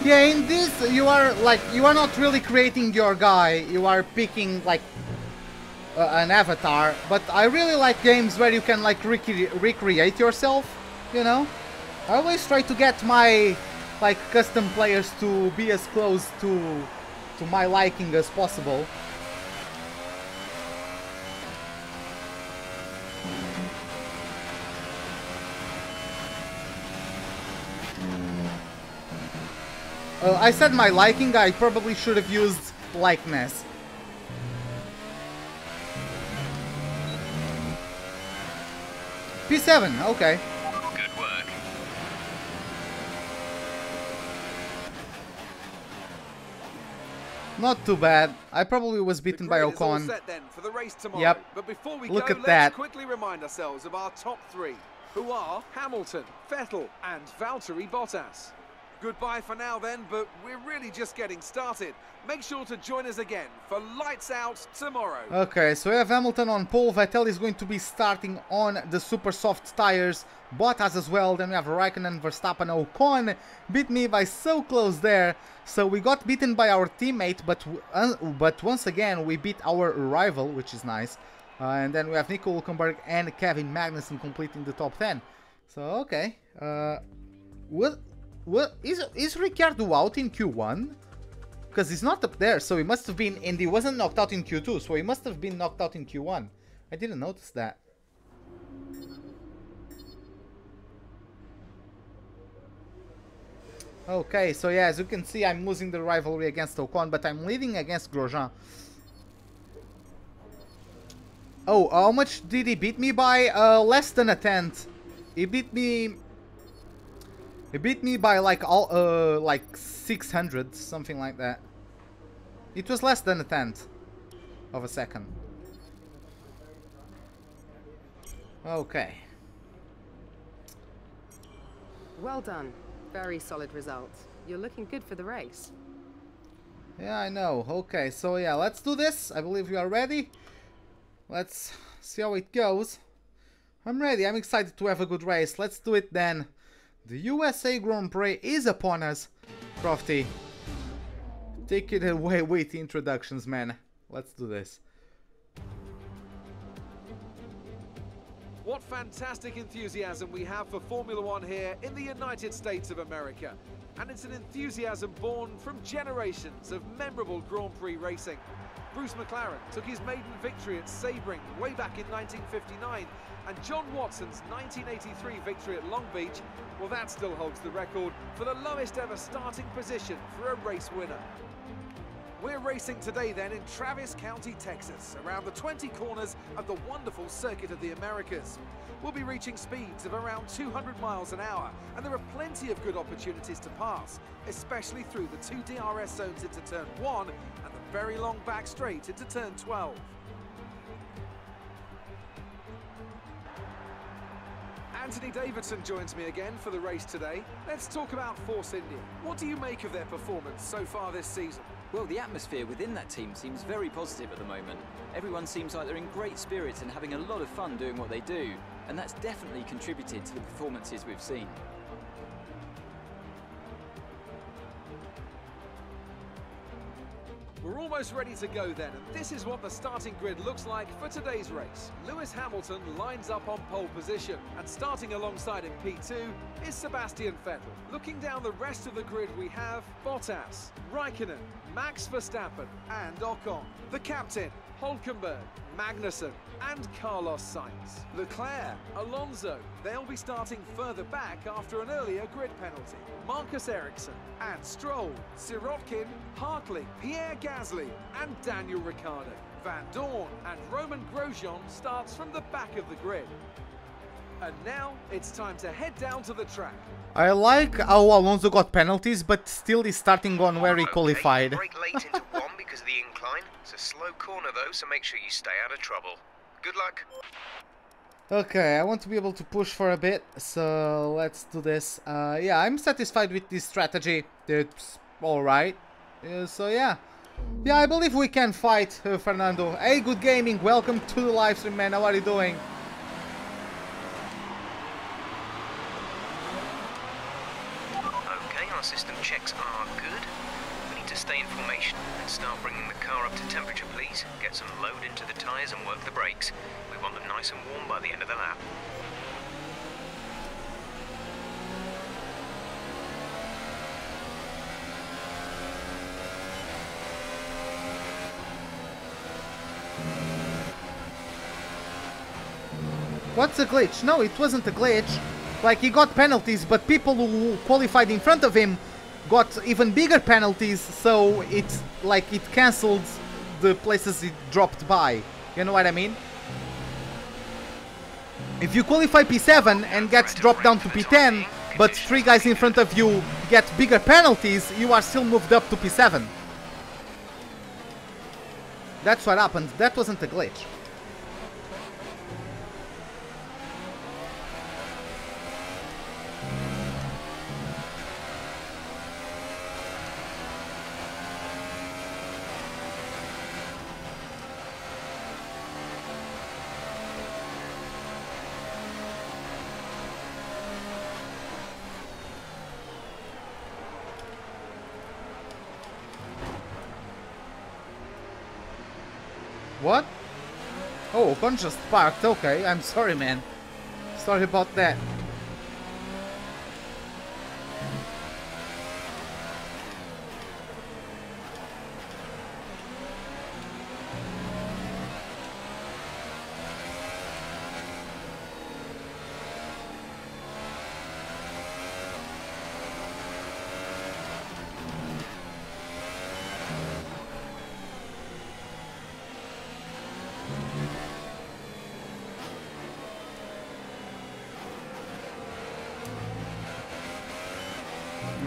Yeah, in this you are not really creating your guy, you are picking like an avatar, but I really like games where you can like recreate yourself, you know? I always try to get my like custom players to be as close to my liking as possible. I said my liking, I probably should have used likeness. P7, okay. Good work. Not too bad. I probably was beaten by Ocon. Set then for the race tomorrow. Yep. But before we Look go, at that. let's quickly remind ourselves of our top three, who are Hamilton, Vettel, and Valtteri Bottas. Goodbye for now then, but we're really just getting started. Make sure to join us again for Lights Out tomorrow. Okay, so we have Hamilton on pole. Vettel is going to be starting on the super soft tires. Bottas as well. Then we have Raikkonen, Verstappen, Ocon. Beat me by so close there. So we got beaten by our teammate, but once again we beat our rival, which is nice. And then we have Nico Hülkenberg and Kevin Magnussen completing the top 10. So okay. What is Ricciardo out in Q1? Because he's not up there, so he must have been, and he wasn't knocked out in Q2, so he must have been knocked out in Q1. I didn't notice that. Okay, so yeah, as you can see, I'm losing the rivalry against Ocon, but I'm leading against Grosjean. Oh, how much did he beat me by? Less than a tenth. He beat me by like like 600, something like that. It was less than a tenth of a second. Okay. Well done. Very solid result. You're looking good for the race. Yeah, I know. Okay, so yeah, let's do this. I believe you are ready. Let's see how it goes. I'm ready. I'm excited to have a good race. Let's do it then. The USA Grand Prix is upon us. Crofty, take it away with the introductions, man. Let's do this. What fantastic enthusiasm we have for Formula One here in the United States of America. And it's an enthusiasm born from generations of memorable Grand Prix racing. Bruce McLaren took his maiden victory at Sebring way back in 1959, and John Watson's 1983 victory at Long Beach, well, that still holds the record for the lowest ever starting position for a race winner. We're racing today then in Travis County, Texas, around the 20 corners of the wonderful Circuit of the Americas. We'll be reaching speeds of around 200 miles an hour, and there are plenty of good opportunities to pass, especially through the 2 DRS zones into turn 1 and the very long back straight into turn 12. Anthony Davidson joins me again for the race today. Let's talk about Force India. What do you make of their performance so far this season? Well, the atmosphere within that team seems very positive at the moment. Everyone seems like they're in great spirits and having a lot of fun doing what they do, and that's definitely contributed to the performances we've seen. We're almost ready to go then, and this is what the starting grid looks like for today's race. Lewis Hamilton lines up on pole position, and starting alongside in P2 is Sebastian Vettel. Looking down the rest of the grid, we have Bottas, Raikkonen, Max Verstappen and Ocon. The captain, Hülkenberg, Magnussen and Carlos Sainz. Leclerc, Alonso, they'll be starting further back after an earlier grid penalty. Marcus Ericsson and Stroll, Sirotkin, Hartley, Pierre Gasly and Daniel Ricciardo. Van Dorn and Roman Grosjean starts from the back of the grid. And now it's time to head down to the track. I like how Alonso got penalties, but still is starting on where he qualified. Brake late into one because of the incline. It's a slow corner though, so make sure you stay out of trouble. Good luck. Okay, I want to be able to push for a bit, so let's do this. Yeah, I'm satisfied with this strategy. It's alright. So yeah. Yeah, I believe we can fight, Fernando. Hey, good gaming. Welcome to the live stream, man. How are you doing? Okay, our system checks are good. We need to stay in formation and start bringing the car up to temperature, please. Get some load into the tyres and work the brakes. We want them nice and warm by the end of the lap. What's a glitch? No, it wasn't a glitch. Like, he got penalties, but people who qualified in front of him got even bigger penalties, so it's like it cancelled the places it dropped by. You know what I mean? If you qualify P7 and get dropped down to P10, but 3 guys in front of you get bigger penalties, you are still moved up to P7. That's what happened. That wasn't a glitch. What? Oh, Ocon just parked. Okay, I'm sorry, man. Sorry about that.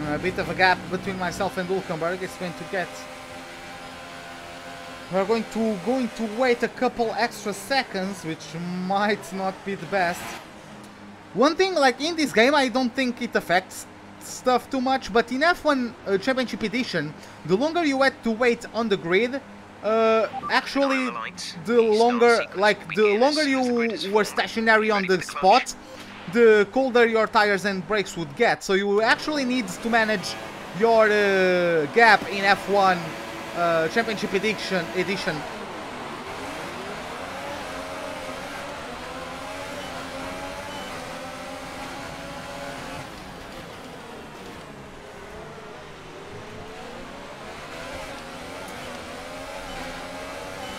A bit of a gap between myself and Hülkenberg is going to get. We're going to wait a couple extra seconds, which might not be the best. One thing, like in this game, I don't think it affects stuff too much, but in F1 Championship Edition, the longer you had to wait on the grid, actually, the longer you were stationary on the spot, the colder your tires and brakes would get. So you actually need to manage your gap in F1 Championship Edition.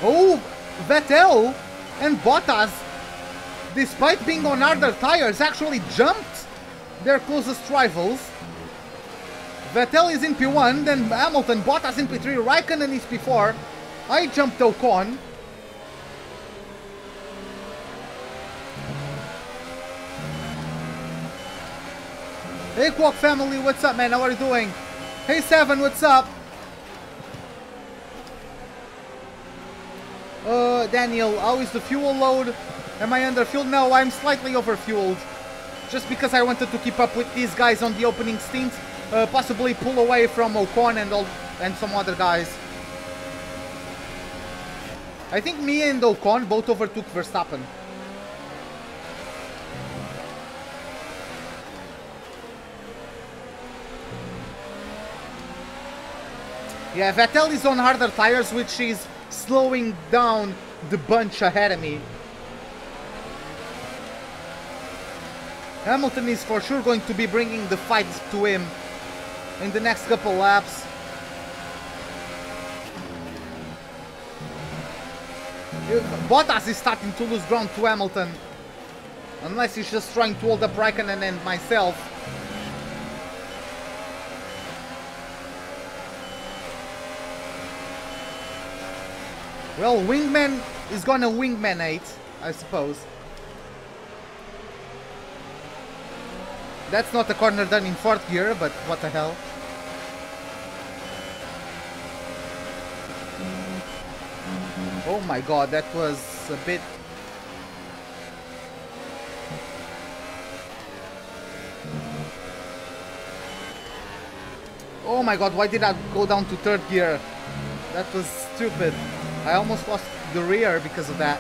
Oh, Vettel and Bottas, despite being on harder tires, actually jumped their closest rivals. Vettel is in P1, then Hamilton, Bottas in P3, Raikkonen is P4. I jumped Ocon. Hey Quack family, what's up man, how are you doing? Hey Seven, what's up? Daniel, how is the fuel load? Am I under fueled? No, I'm slightly over fueled. Just because I wanted to keep up with these guys on the opening stint. Possibly pull away from Ocon and some other guys. I think me and Ocon both overtook Verstappen. Yeah, Vettel is on harder tires, which is slowing down the bunch ahead of me. Hamilton is for sure going to be bringing the fight to him in the next couple laps. Bottas is starting to lose ground to Hamilton. Unless he's just trying to hold up Raikkonen and myself. Well, Wingman is gonna Wingman-ate, I suppose. That's not a corner done in 4th gear, but what the hell. Oh my god, that was a bit... Oh my god, why did I go down to 3rd gear? That was stupid. I almost lost the rear because of that.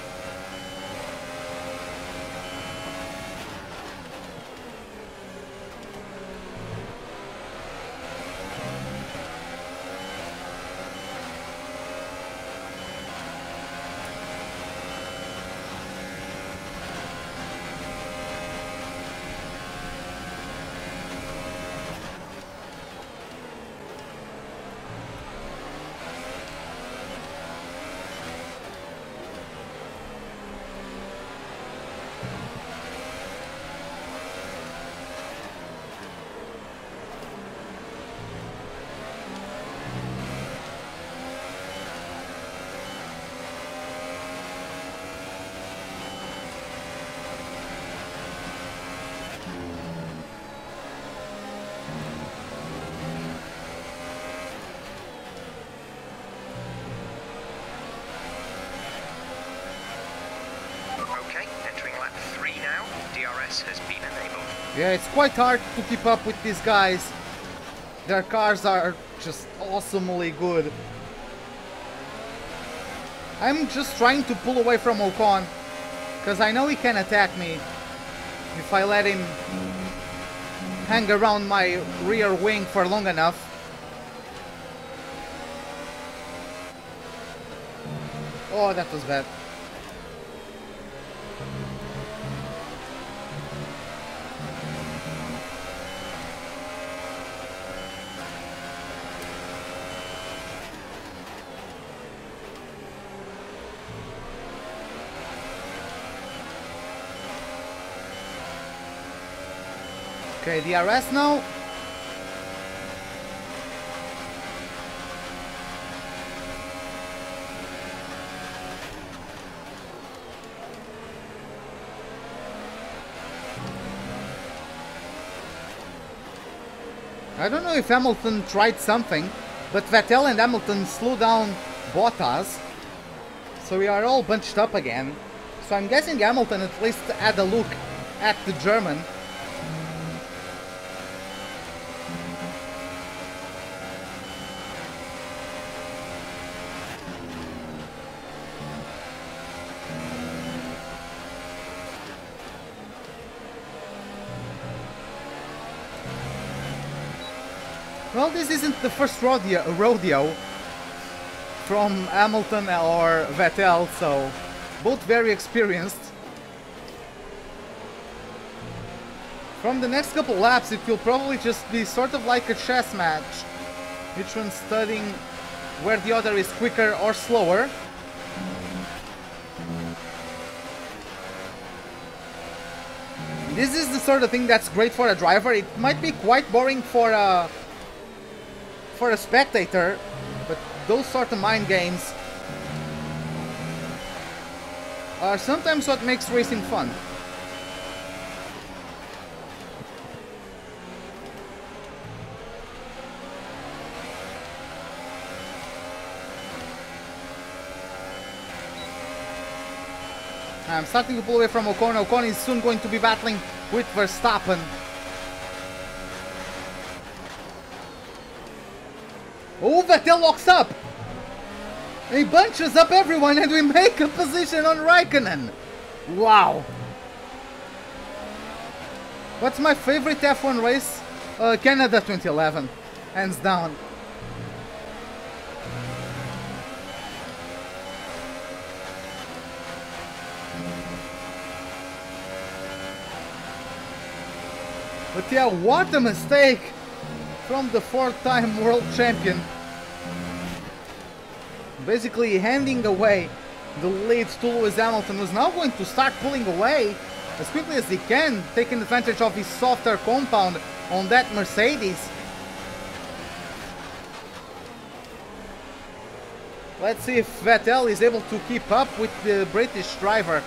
Yeah, it's quite hard to keep up with these guys. Their cars are just awesomely good. I'm just trying to pull away from Ocon, because I know he can attack me if I let him hang around my rear wing for long enough. Oh, that was bad. Okay, DRS now. I don't know if Hamilton tried something, but Vettel and Hamilton slowed down Bottas. So we are all bunched up again. So I'm guessing Hamilton at least had a look at the German. Well, this isn't the first rodeo from Hamilton or Vettel, so both very experienced. From the next couple laps, it will probably just be sort of like a chess match. Each one studying where the other is quicker or slower. This is the sort of thing that's great for a driver. It might be quite boring for a spectator, but those sort of mind games are sometimes what makes racing fun. I'm starting to pull away from Ocon. Ocon is soon going to be battling with Verstappen. Oh, Vettel locks up! He bunches up everyone and we make a position on Raikkonen. Wow. What's my favorite F1 race? Canada 2011. Hands down. But yeah, what a mistake from the four-time world champion. Basically handing away the lead to Lewis Hamilton, who's now going to start pulling away as quickly as he can, taking advantage of his softer compound on that Mercedes. Let's see if Vettel is able to keep up with the British driver.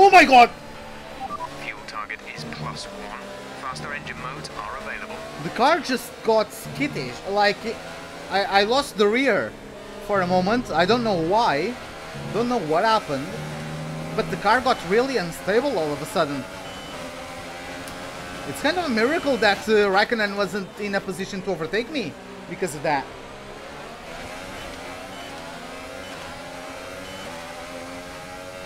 Oh my god! Fuel target is +1. Faster engine modes are available. The car just got skittish. Like, I lost the rear for a moment. I don't know why. Don't know what happened. But the car got really unstable all of a sudden. It's kind of a miracle that Raikkonen wasn't in a position to overtake me because of that.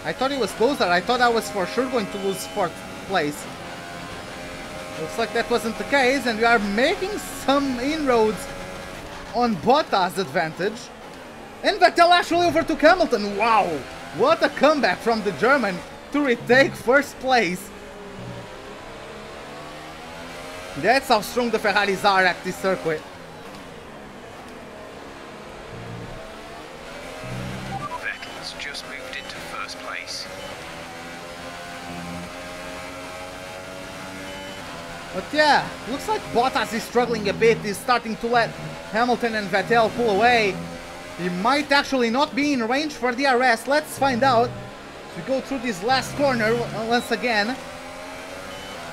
I thought it was closer. I thought I was for sure going to lose 4th place. Looks like that wasn't the case, and we are making some inroads on Bottas' advantage. And Vettel actually overtook Hamilton. Wow! What a comeback from the German to retake 1st place. That's how strong the Ferraris are at this circuit. Vettel's just moved into 1st place. But yeah, looks like Bottas is struggling a bit. He's starting to let Hamilton and Vettel pull away. He might actually not be in range for DRS. Let's find out. We go through this last corner once again.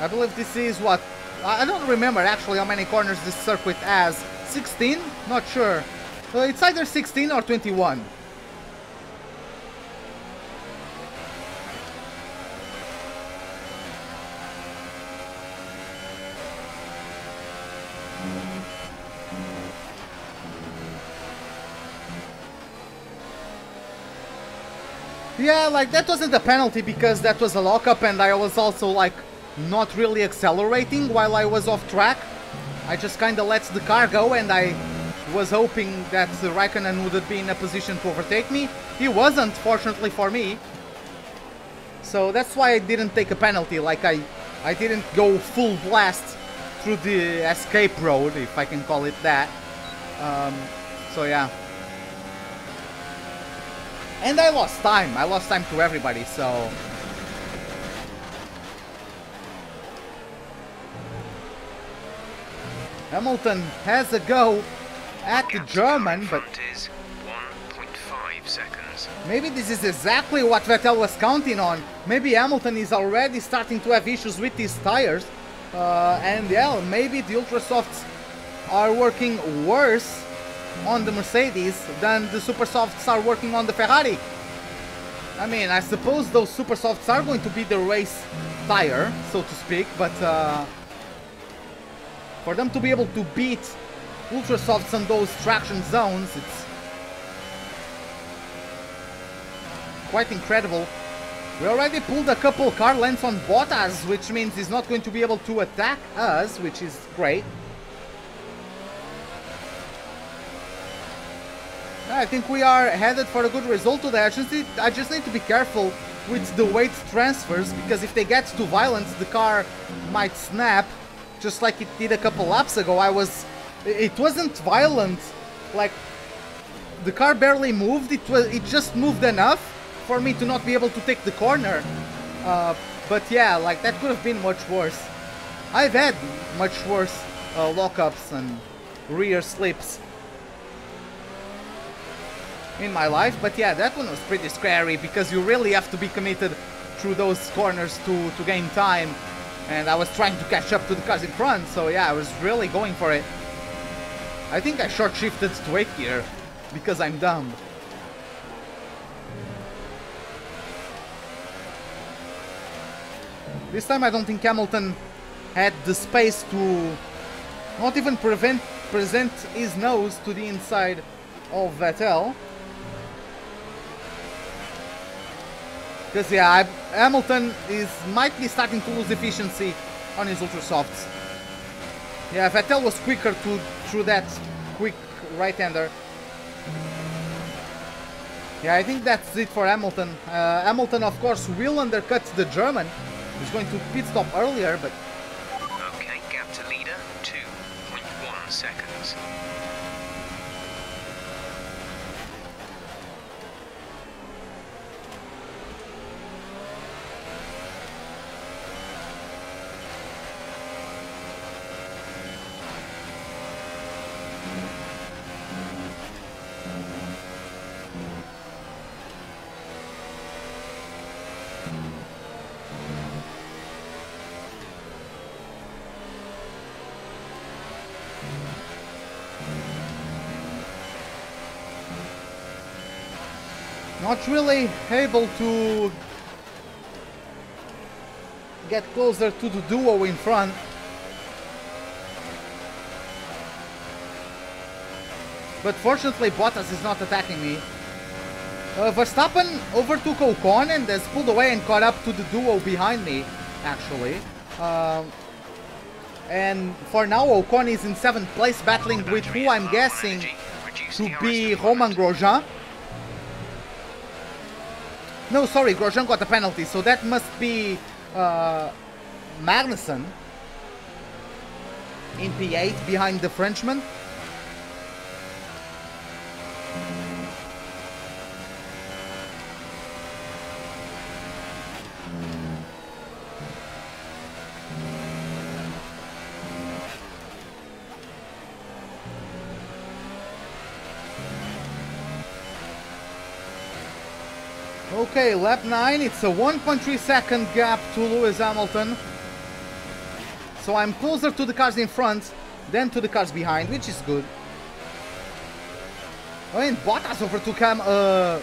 I believe this is what? I don't remember actually how many corners this circuit has. 16? Not sure. It's either 16 or 21. Yeah, like that wasn't a penalty because that was a lockup and I was also like not really accelerating while I was off track. I just kinda let the car go and I was hoping that Raikkonen would be in a position to overtake me. He wasn't, fortunately for me. So that's why I didn't take a penalty, like I didn't go full blast through the escape road, if I can call it that. So yeah. And I lost time to everybody, so... Hamilton has a go at the German, but... is 1.5 seconds. Maybe this is exactly what Vettel was counting on. Maybe Hamilton is already starting to have issues with his tires. And yeah, maybe the Ultrasofts are working worse on the Mercedes than the Super Softs are working on the Ferrari. I mean, I suppose those Super Softs are going to be the race tire, so to speak, but for them to be able to beat Ultra Softs on those traction zones, it's quite incredible. We already pulled a couple car lengths on Bottas, which means he's not going to be able to attack us, which is great. I think we are headed for a good result today. I just need to be careful with the weight transfers, because if they get too violent, the car might snap, just like it did a couple laps ago. It wasn't violent, like the car barely moved. It just moved enough for me to not be able to take the corner. But yeah, like that could have been much worse. I've had much worse lockups and rear slips in my life, but yeah, that one was pretty scary because you really have to be committed through those corners to gain time, and I was trying to catch up to the cars in front, so yeah, I was really going for it. I think I short shifted to 8th gear because I'm dumb. This time I don't think Hamilton had the space to not even present his nose to the inside of Vettel. Because yeah, Hamilton might be starting to lose efficiency on his ultra softs. Yeah, Vettel was quicker through that quick right-hander. Yeah, I think that's it for Hamilton. Hamilton, of course, will undercut the German. He's going to pit stop earlier, but... Okay, gap to leader, 2.1 seconds. Not really able to get closer to the duo in front. But fortunately Bottas is not attacking me. Verstappen overtook Ocon and has pulled away and caught up to the duo behind me, actually. And for now Ocon is in 7th place, battling with who I'm guessing to be Romain Grosjean. No, sorry, Grosjean got a penalty, so that must be Magnussen in P8 behind the Frenchman. Okay, lap 9, it's a 1.3 second gap to Lewis Hamilton. So I'm closer to the cars in front than to the cars behind, which is good. I mean, Bottas overtook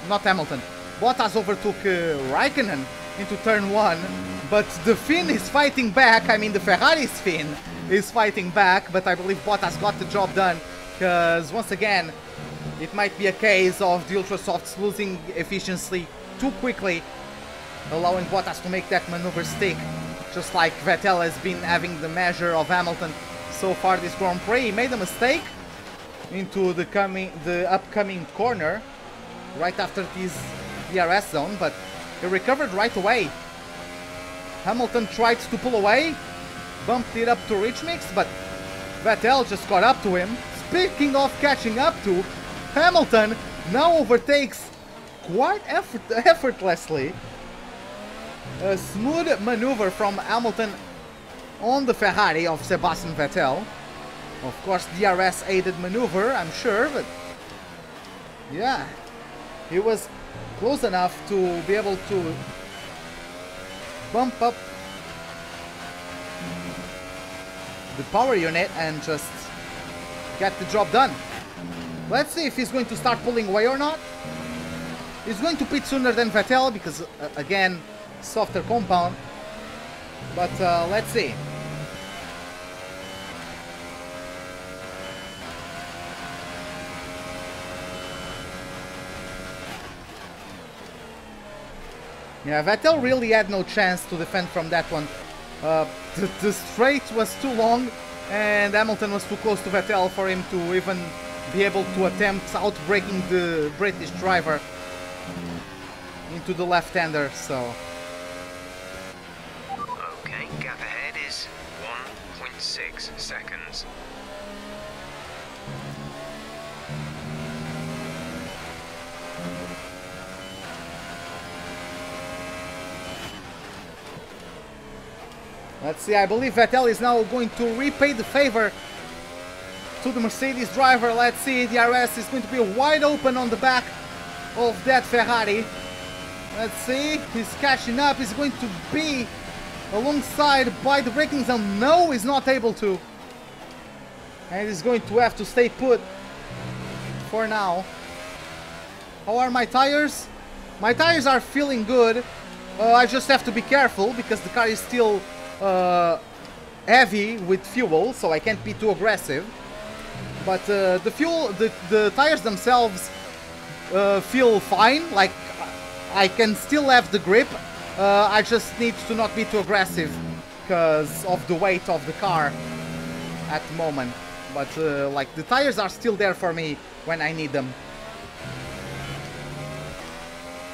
not Hamilton. Bottas overtook Raikkonen into turn 1, but the Finn is fighting back. I mean, the Ferrari's Finn is fighting back, but I believe Bottas got the job done, because once again, it might be a case of the Ultra Softs losing efficiency too quickly, allowing Bottas to make that maneuver stick, just like Vettel has been having the measure of Hamilton so far this Grand Prix. He made a mistake into the upcoming corner right after this DRS zone, but he recovered right away. Hamilton tried to pull away, bumped it up to Rich Mix, but Vettel just caught up to him. Speaking of catching up to, Hamilton now overtakes quite effortlessly. A smooth maneuver from Hamilton on the Ferrari of Sebastian Vettel. Of course, DRS aided maneuver, I'm sure, but yeah, he was close enough to be able to bump up the power unit and just get the job done. Let's see if he's going to start pulling away or not. He's going to pit sooner than Vettel because, again, softer compound. But let's see. Yeah, Vettel really had no chance to defend from that one. The straight was too long and Hamilton was too close to Vettel for him to even be able to attempt outbraking the British driver into the left-hander, so... Okay, gap ahead is 1.6 seconds. Let's see, I believe Vettel is now going to repay the favor to the Mercedes driver. Let's see, the RS is going to be wide open on the back of that Ferrari. Let's see, he's catching up. He's going to be alongside by the braking zone. No, he's not able to. And he's going to have to stay put for now. How are my tires? My tires are feeling good. I just have to be careful because the car is still heavy with fuel, so I can't be too aggressive. But the tires themselves feel fine. Like I can still have the grip. I just need to not be too aggressive because of the weight of the car at the moment. But like the tires are still there for me when I need them.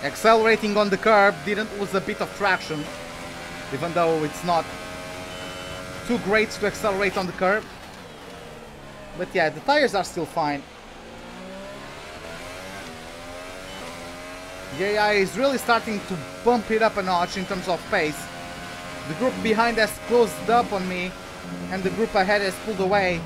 Accelerating on the curb, didn't lose a bit of traction, even though it's not too great to accelerate on the curb. But yeah, the tires are still fine. The AI is really starting to bump it up a notch in terms of pace. The group behind has closed up on me, and the group ahead has pulled away.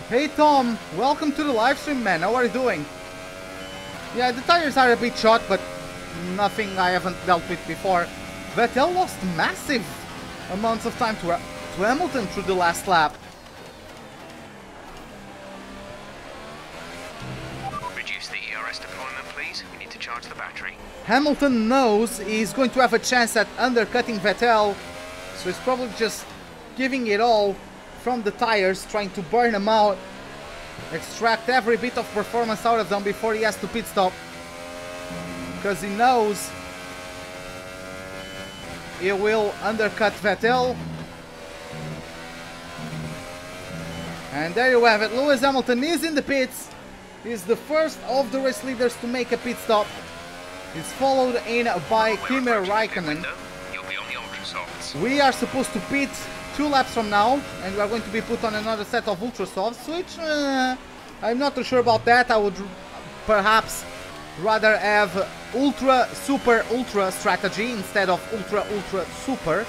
Hey Tom, welcome to the live stream, man. How are you doing? Yeah, the tires are a bit short, but nothing I haven't dealt with before. Vettel lost massive amounts of time to Hamilton through the last lap. Reduce the ERS deployment, please. We need to charge the battery. Hamilton knows he's going to have a chance at undercutting Vettel, so he's probably just giving it all from the tires, trying to burn them out, extract every bit of performance out of them before he has to pit stop, because he knows he will undercut Vettel. And there you have it, Lewis Hamilton is in the pits. He's the first of the race leaders to make a pit stop. He's followed in by Kimi Raikkonen. We are supposed to pit 2 laps from now, and we are going to be put on another set of ultra softs, which I'm not too sure about that. I would perhaps rather have ultra super ultra strategy instead of ultra ultra super,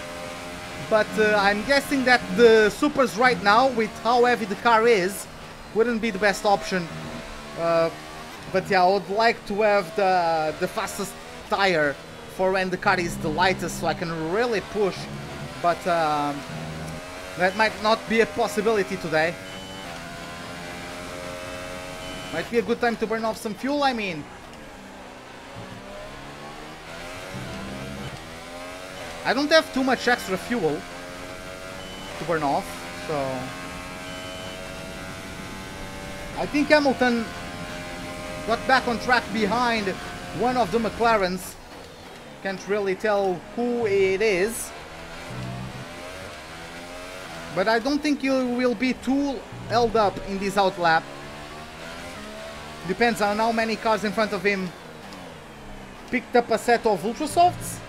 but I'm guessing that the supers right now, with how heavy the car is, wouldn't be the best option. But yeah, I would like to have the fastest tire for when the car is the lightest, so I can really push, but that might not be a possibility today. Might be a good time to burn off some fuel, I mean. I don't have too much extra fuel to burn off, so I think Hamilton got back on track behind one of the McLarens. Can't really tell who it is, but I don't think he will be too held up in this outlap. Depends on how many cars in front of him picked up a set of ultra softs.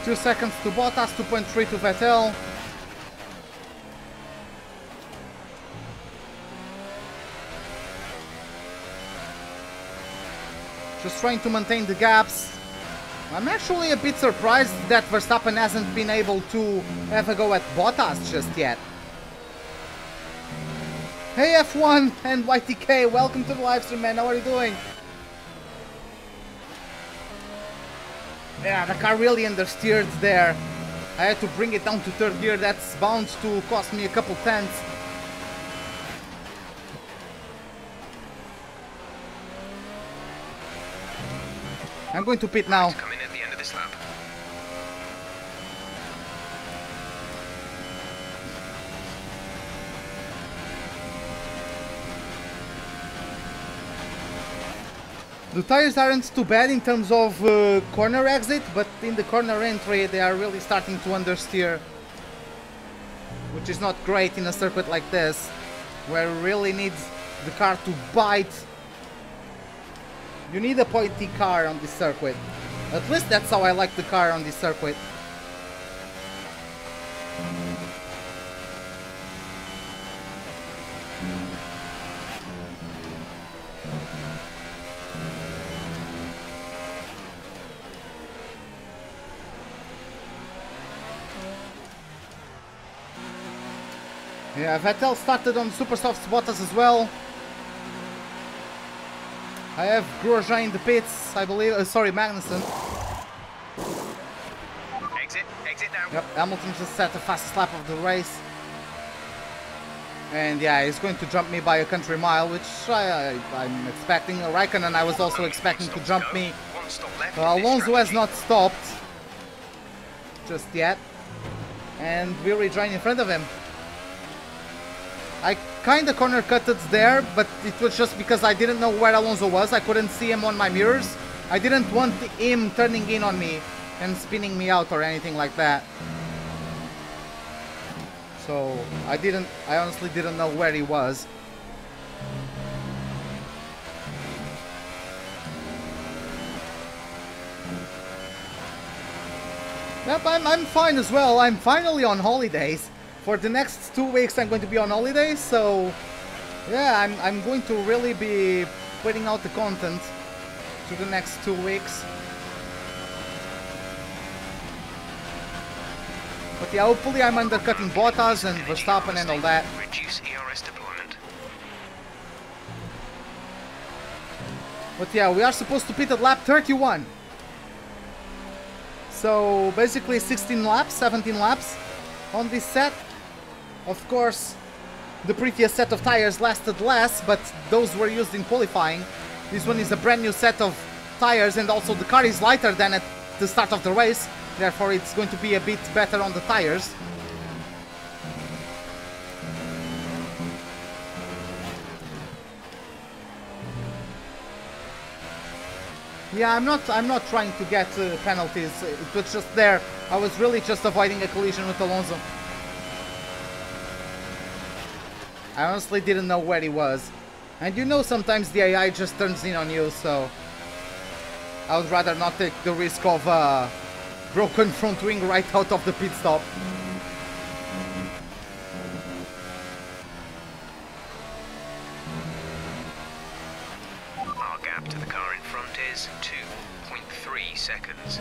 Two seconds to Bottas, 2.3 to Vettel. Just trying to maintain the gaps. I'm actually a bit surprised that Verstappen hasn't been able to have a go at Bottas just yet. Hey F1 and YTK, welcome to the livestream, man. How are you doing? Yeah, the car really understeered there. I had to bring it down to third gear. That's bound to cost me a couple tenths. I'm going to pit now. Come in at the end of this lap. The tires aren't too bad in terms of corner exit, but in the corner entry they are really starting to understeer, which is not great in a circuit like this, where it really needs the car to bite. You need a pointy car on this circuit. At least that's how I like the car on this circuit. Yeah, Vettel started on super soft Bottas as well. I have Grosjean in the pits, I believe. Sorry, Magnussen. Exit now. Yep, Hamilton just set the fastest lap of the race. And yeah, he's going to jump me by a country mile, which I'm expecting. Raikkonen, I was also expecting to jump me. One stop left. Alonso has not stopped just yet. And we rejoin in front of him. I kinda corner cutted there, but it was just because I didn't know where Alonso was. I couldn't see him on my mirrors. I didn't want him turning in on me and spinning me out or anything like that. So I honestly didn't know where he was. Yep, I'm fine as well. I'm finally on holidays. For the next 2 weeks I'm going to be on holidays, so yeah, I'm going to really be putting out the content to the next 2 weeks. But yeah, hopefully I'm undercutting Bottas and Verstappen and all that. Reduce ERS deployment. But yeah, we are supposed to pit at lap 31. So basically 16 laps, 17 laps on this set. Of course, the previous set of tires lasted less, but those were used in qualifying. This one is a brand new set of tires, and also the car is lighter than at the start of the race. Therefore, it's going to be a bit better on the tires. Yeah, I'm not trying to get penalties. It was just there. I was really just avoiding a collision with Alonso. I honestly didn't know where he was. And you know, sometimes the AI just turns in on you, so I would rather not take the risk of broken front wing right out of the pit stop. Our gap to the car in front is 2.3 seconds.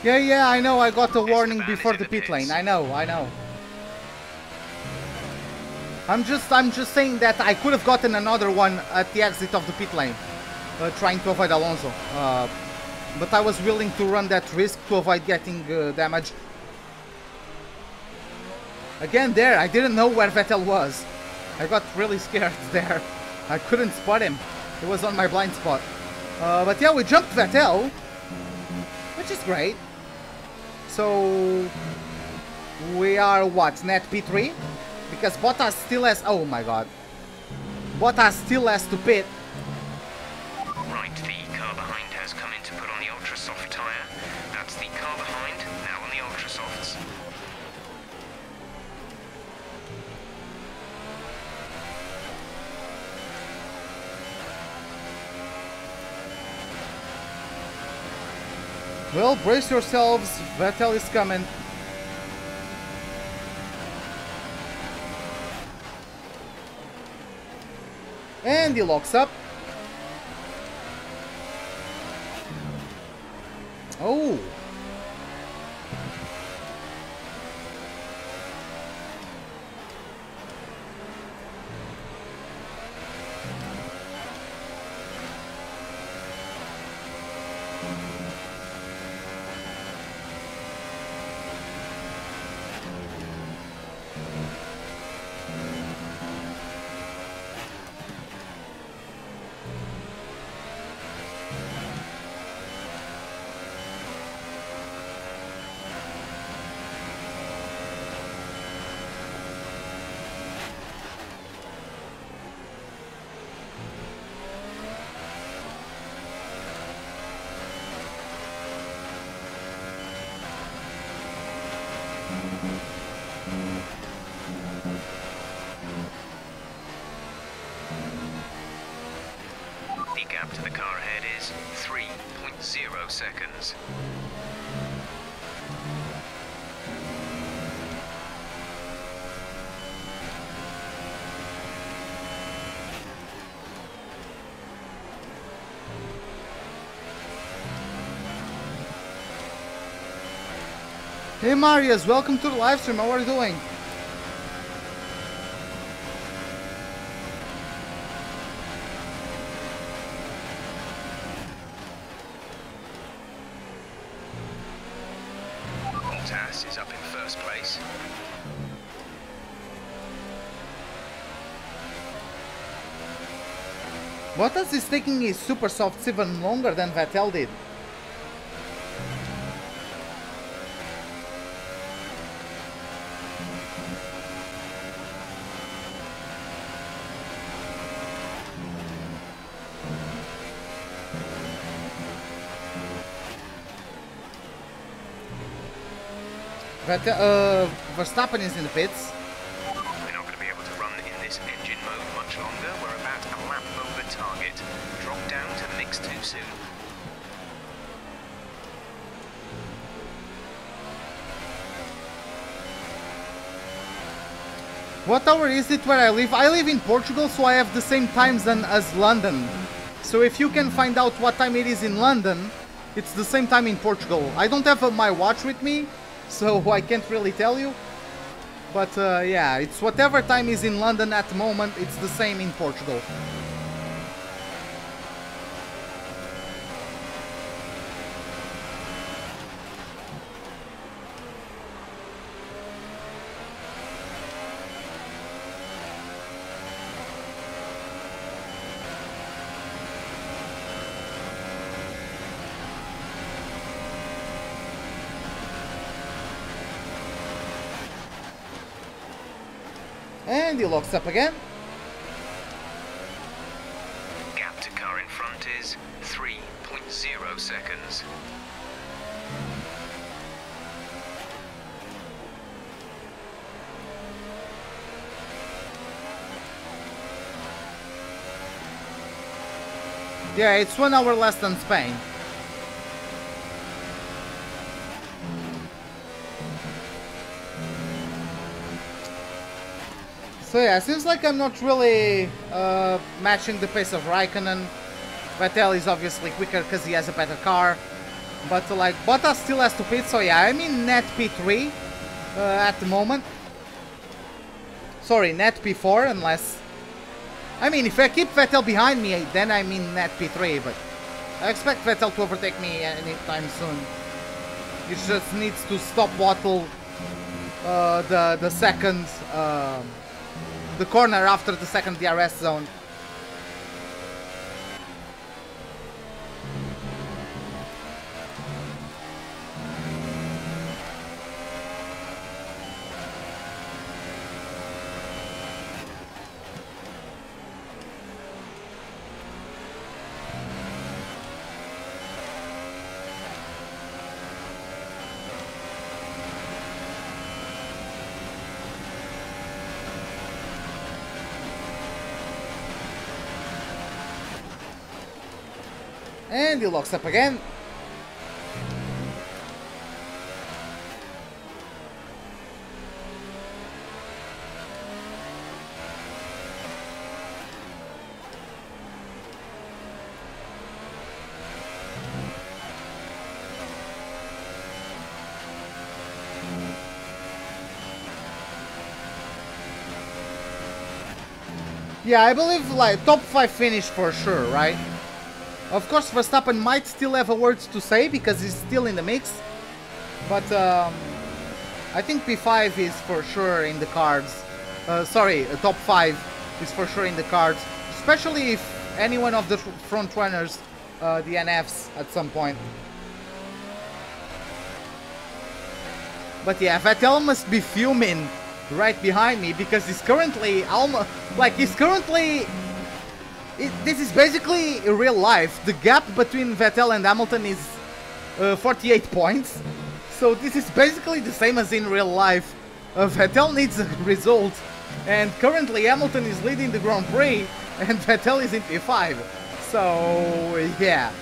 Yeah, I know, I got a warning before the pit lane. I know. I'm just saying that I could have gotten another one at the exit of the pit lane, trying to avoid Alonso. But I was willing to run that risk to avoid getting damage. Again there, I didn't know where Vettel was. I got really scared there. I couldn't spot him. He was on my blind spot. But yeah, we jumped Vettel, which is great. So we are what, net P3? Because Bottas still has, oh my god, Bottas still has to pit. Right, the car behind has come in to put on the ultra soft tyre. That's the car behind, now on the ultra softs. Well, brace yourselves. Vettel is coming. And he locks up. Oh. The gap to the car ahead is 3.0 seconds. Hey Marius, welcome to the live stream. How are you doing? Bottas is up in first place. Bottas is taking his super softs even longer than Vettel did. Verstappen is in the pits. We're not going to be able to run in this engine mode much longer. We're about a lap over target. Drop down to mix too soon. What hour is it where I live? I live in Portugal, so I have the same time zone as London. So if you can find out what time it is in London, it's the same time in Portugal. I don't have my watch with me, so I can't really tell you. But yeah, it's whatever time is in London at the moment, it's the same in Portugal. And he locks up again. Gap to car in front is 3.0 seconds. Yeah, it's 1 hour less than Spain. So yeah, seems like I'm not really matching the pace of Raikkonen. Vettel is obviously quicker because he has a better car. But like, Bottas still has to pit, so yeah, I'm in net P3 at the moment. Sorry, net P4 unless... I mean, if I keep Vettel behind me, then I'm in net P3, but I expect Vettel to overtake me anytime soon. He just needs to stop bottle the second... the corner after the second DRS zone. And he locks up again. Yeah, I believe like top 5 finish for sure, right? Of course, Verstappen might still have a word to say because he's still in the mix. But I think P5 is for sure in the cards. Sorry, top 5 is for sure in the cards. Especially if any one of the front runners, the NFs at some point. But yeah, Vettel must be fuming right behind me because he's currently almost like this is basically real life. The gap between Vettel and Hamilton is 48 points. So this is basically the same as in real life. Vettel needs a result, and currently Hamilton is leading the Grand Prix and Vettel is in P5. So yeah.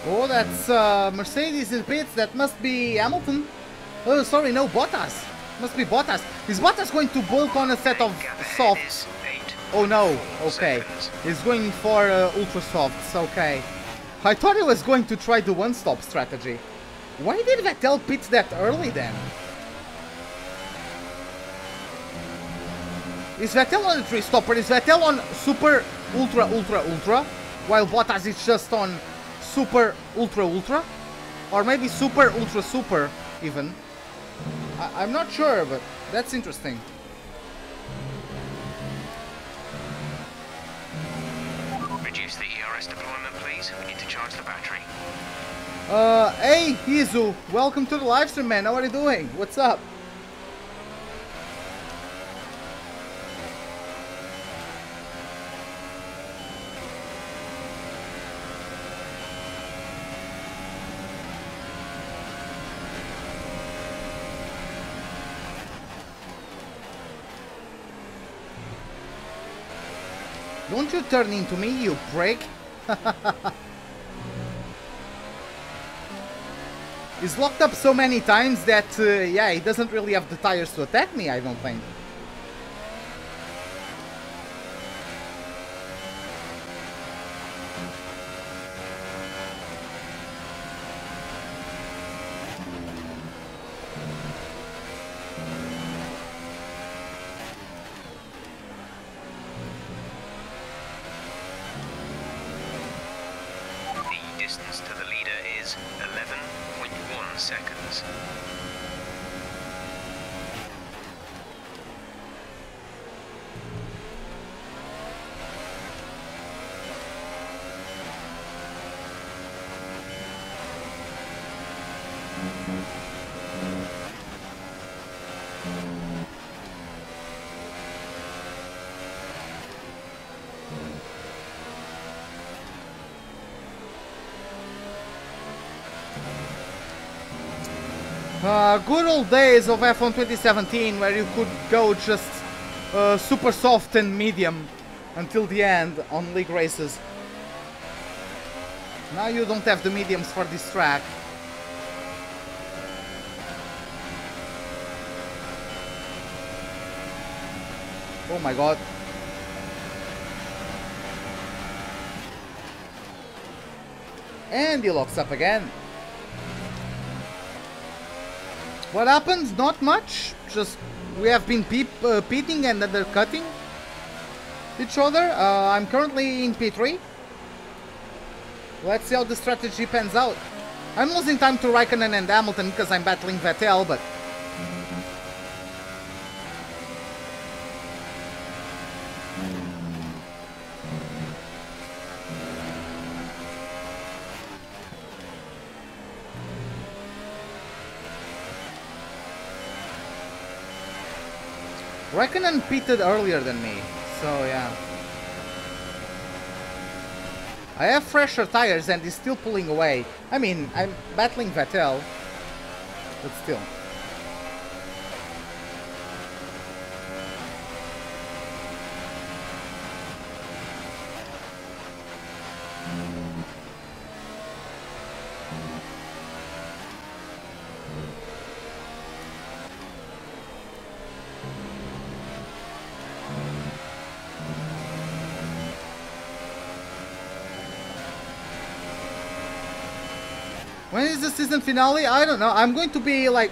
Oh, that's Mercedes in pits. That must be Hamilton. Oh, sorry, no, Bottas. Must be Bottas. Is Bottas going to bulk on a set of softs? Oh no, okay. He's going for ultra softs, okay. I thought he was going to try the one-stop strategy. Why did Vettel pit that early then? Is Vettel on a 3-stopper? Is Vettel on super, ultra? While Bottas is just on super, ultra? Or maybe super, super, even. I'm not sure, but that's interesting. Reduce the ERS deployment, please. We need to charge the battery. Hey, Izu. Welcome to the live stream, man. How are you doing? What's up? Don't you turn into me, you prick! He's locked up so many times that, yeah, he doesn't really have the tires to attack me, I don't think. Distance to the leader is 11.1 seconds. Good old days of F1 2017 where you could go just super soft and medium until the end on league races. Now you don't have the mediums for this track. Oh my god. And he locks up again. What happens? Not much. Just we have been pitting and undercutting each other. I'm currently in P3. Let's see how the strategy pans out. I'm losing time to Raikkonen and Hamilton because I'm battling Vettel, but Raikkonen pitted earlier than me, so yeah. I have fresher tires and he's still pulling away. I mean, I'm battling Vettel, but still. When is the season finale? I don't know. I'm going to be like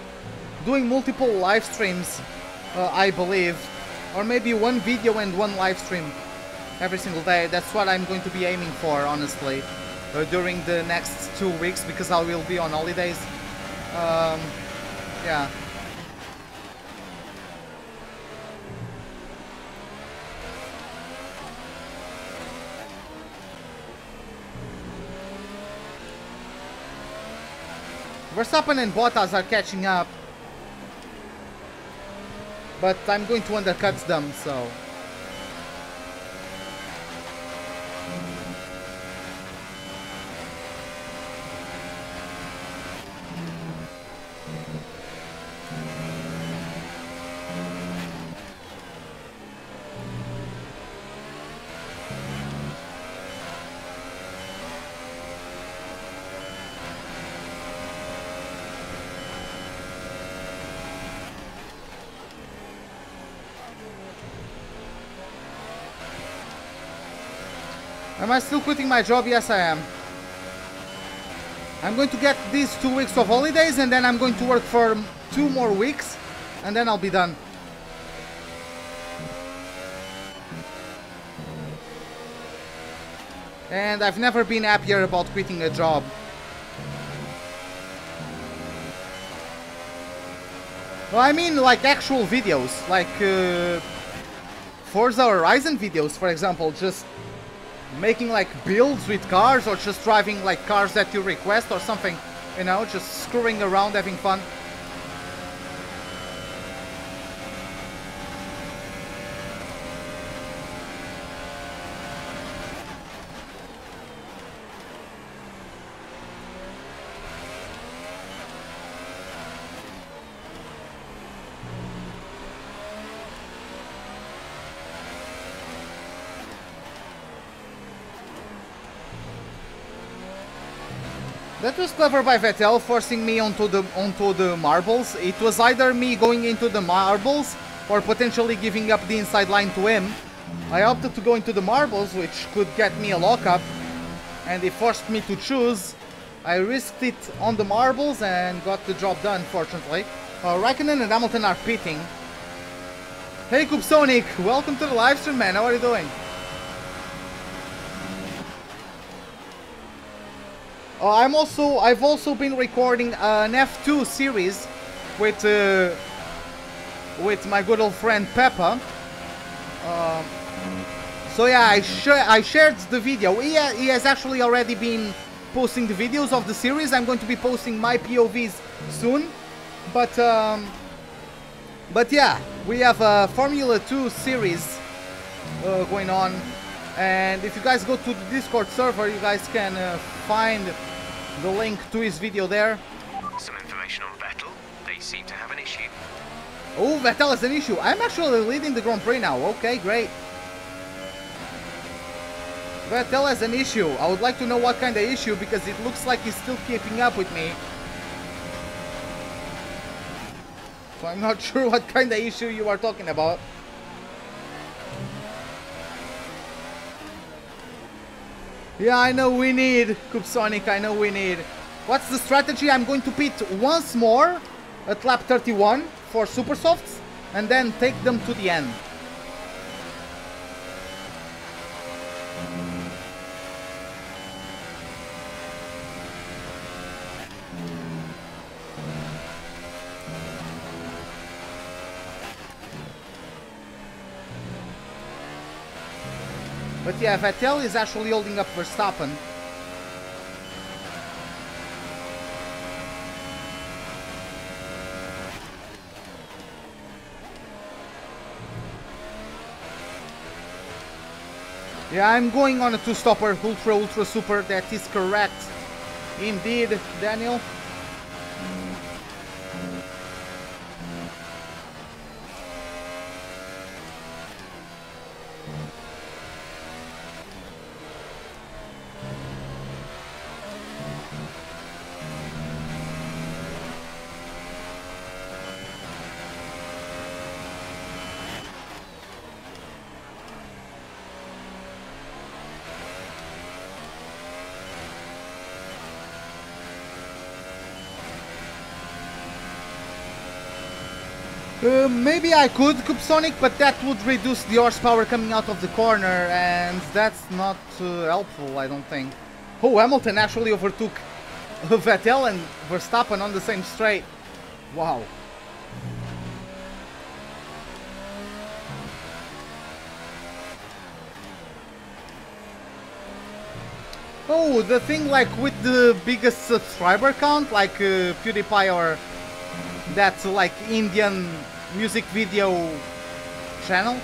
doing multiple live streams, I believe, or maybe one video and one live stream every single day. That's what I'm going to be aiming for, honestly, during the next 2 weeks, because I will be on holidays. Yeah. Verstappen and Bottas are catching up, but I'm going to undercut them, so... Am I still quitting my job? Yes, I am. I'm going to get these 2 weeks of holidays and then I'm going to work for 2 more weeks and then I'll be done. And I've never been happier about quitting a job. Well, I mean like actual videos, like Forza Horizon videos, for example, just making like builds with cars or just driving like cars that you request or something, you know, just screwing around, having fun. That was clever by Vettel, forcing me onto the marbles. It was either me going into the marbles or potentially giving up the inside line to him. I opted to go into the marbles, which could get me a lockup, and he forced me to choose. I risked it on the marbles and got the job done, fortunately. Raikkonen and Hamilton are pitting. Hey Kubsonic, welcome to the live stream, man. How are you doing? I've also been recording an F2 series with my good old friend Peppa. So yeah, I shared the video. He has actually already been posting the videos of the series. I'm going to be posting my POVs soon, but yeah, we have a Formula 2 series going on, and if you guys go to the Discord server, you guys can find the link to his video there. Some information on Vettel. They seem to have an issue. Oh, Vettel has an issue. I'm actually leading the Grand Prix now. Okay, great. Vettel has an issue. I would like to know what kind of issue, because it looks like he's still keeping up with me. So I'm not sure what kind of issue you are talking about. Yeah, I know we need, Kubsonic, I know we need. What's the strategy? I'm going to pit once more at lap 31 for super softs and then take them to the end. But yeah, Vettel is actually holding up Verstappen. Yeah, I'm going on a two-stopper, ultra super. That is correct. Indeed, Daniel. Maybe I could Sonic, but that would reduce the horsepower coming out of the corner, and that's not helpful, I don't think. Oh, Hamilton actually overtook Vettel and Verstappen on the same straight. Wow. Oh, the thing like with the biggest subscriber count, like PewDiePie or that like Indian music video channel.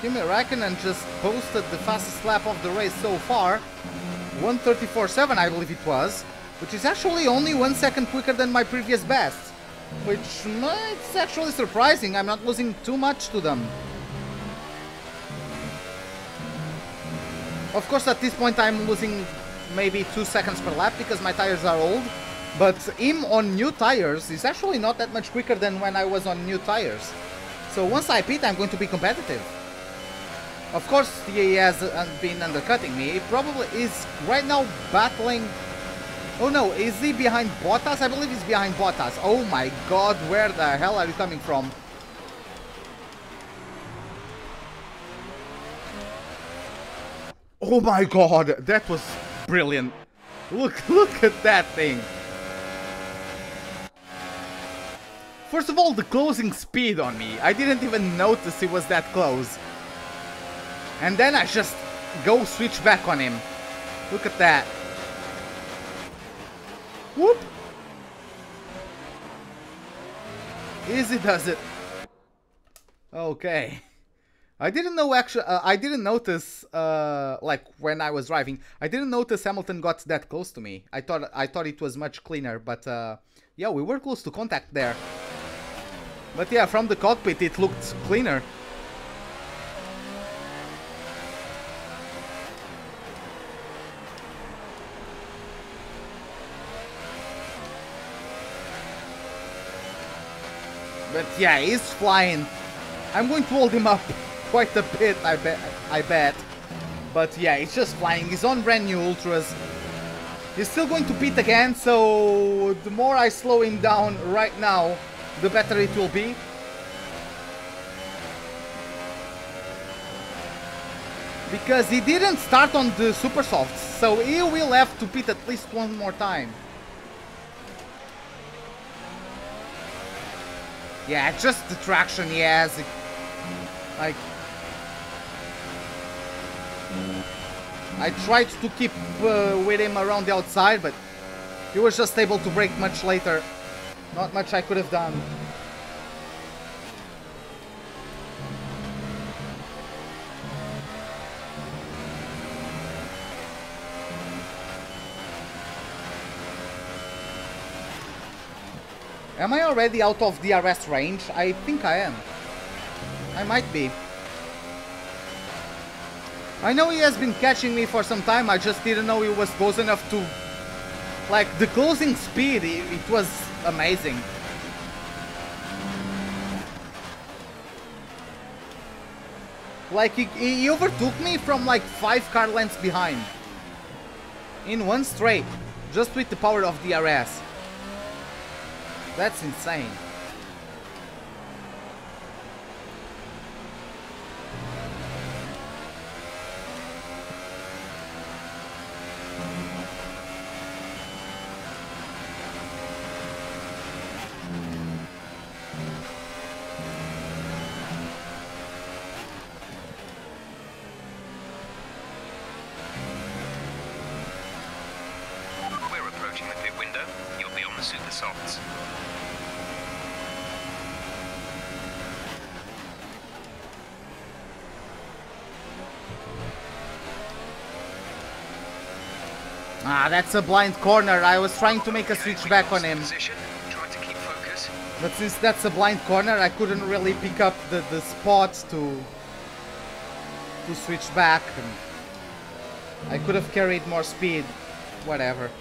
Kimi Räikkönen just posted the fastest lap of the race so far, 1:34.7 I believe it was, which is actually only 1 second quicker than my previous best, which it's actually surprising. I'm not losing too much to them. Of course at this point I'm losing maybe 2 seconds per lap because my tires are old, but him on new tires is actually not that much quicker than when I was on new tires. So once I pit I'm going to be competitive. Of course, he has been undercutting me. He probably is right now battling... Oh no, is he behind Bottas? I believe he's behind Bottas. Oh my god, where the hell are you coming from? Oh my god, that was brilliant. Look at that thing. First of all, the closing speed on me. I didn't even notice he was that close. And then I just go switch back on him. Look at that. Whoop. Easy does it. Okay. I didn't know actually, I didn't notice, like when I was driving, I didn't notice Hamilton got that close to me. I thought it was much cleaner, but yeah, we were close to contact there. But yeah, from the cockpit it looked cleaner. But yeah, he's flying. I'm going to hold him up quite a bit, I bet. But yeah, he's just flying. He's on brand new Ultras. He's still going to pit again, so the more I slow him down right now, the better it will be. Because he didn't start on the super softs, so he will have to pit at least one more time. Yeah, just the traction he has. Like, I tried to keep with him around the outside, but he was just able to brake much later. Not much I could have done. Am I already out of DRS range? I think I am. I might be. I know he has been catching me for some time, I just didn't know he was close enough to... Like, the closing speed, it was amazing. Like, he overtook me from like 5 car lengths behind. In one straight. Just with the power of DRS. That's insane. on the super softs. Ah, that's a blind corner. I was trying to make a switch back on him. Trying to keep focus. But since that's a blind corner, I couldn't really pick up the spots to switch back. And I could have carried more speed. Whatever.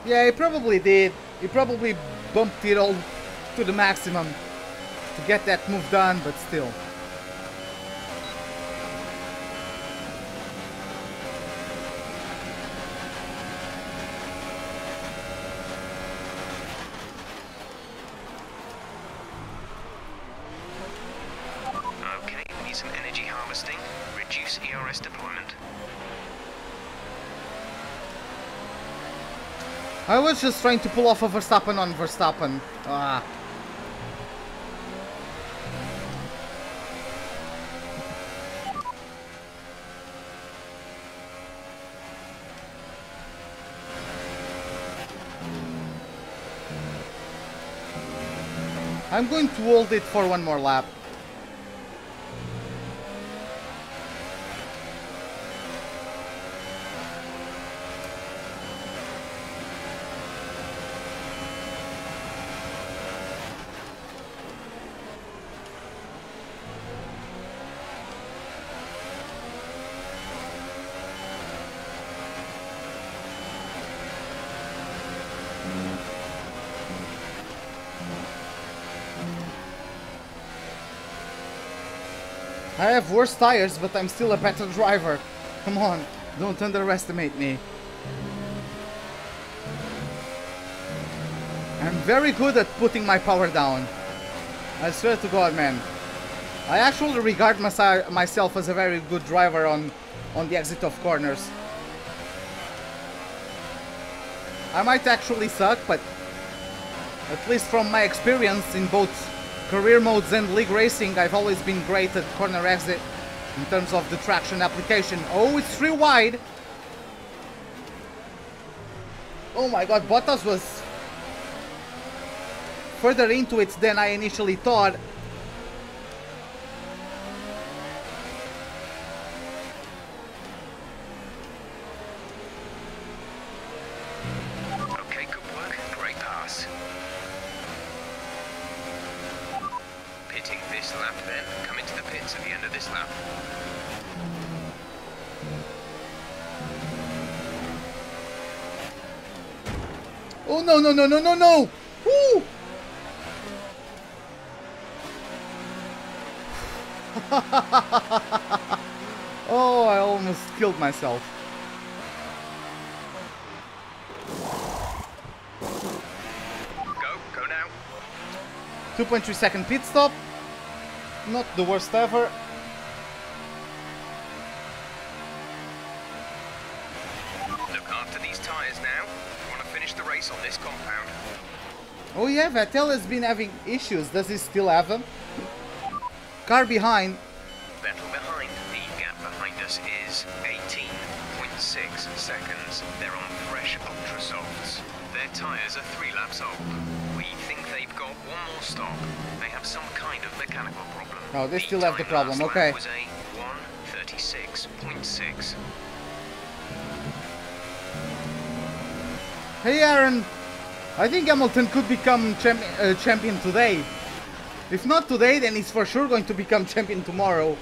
Yeah, he probably did. He probably bumped it all to the maximum to get that move done, but still. Okay, we need some energy harvesting. Reduce ERS deployment. I was just trying to pull off a Verstappen on Verstappen. Ah. I'm going to hold it for one more lap. I have worse tires, but I'm still a better driver. Come on, don't underestimate me. I'm very good at putting my power down. I swear to God, man. I actually regard myself as a very good driver on the exit of corners. I might actually suck, but at least from my experience in both career modes and league racing, I've always been great at corner exit in terms of the traction application. Oh, it's 3 wide. Oh my God, Bottas was further into it than I initially thought. Okay, good work. Great pass. Pitting this lap then. Come into the pits at the end of this lap. Oh no, no, no, no, no, no! Woo! Oh, I almost killed myself. Go now. 2.3 second pit stop. Not the worst ever. Look after these tyres now. We want to finish the race on this compound. Oh yeah, Vettel has been having issues. Does he still have them? Car behind. Vettel behind. The gap behind us is 18.6 seconds. They're on fresh ultra softs. Their tyres are 3 laps old. We think they've got one more stop. They have some kind of mechanical problem. Oh, they still have the problem. Okay. Was a 1:36.6. Hey Aaron, I think Hamilton could become champion today. If not today, then he's for sure going to become champion tomorrow.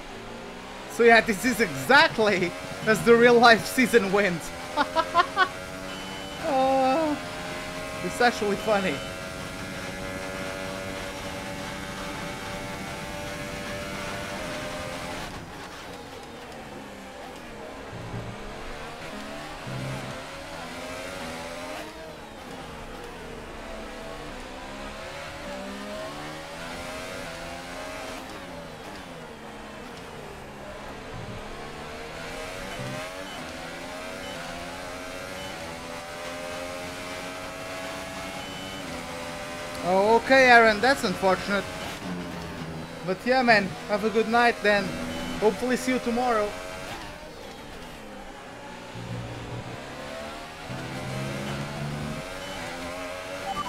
So yeah, this is exactly as the real life season went. It's actually funny. Okay, Aaron, that's unfortunate. But yeah, man, have a good night then. Hopefully see you tomorrow.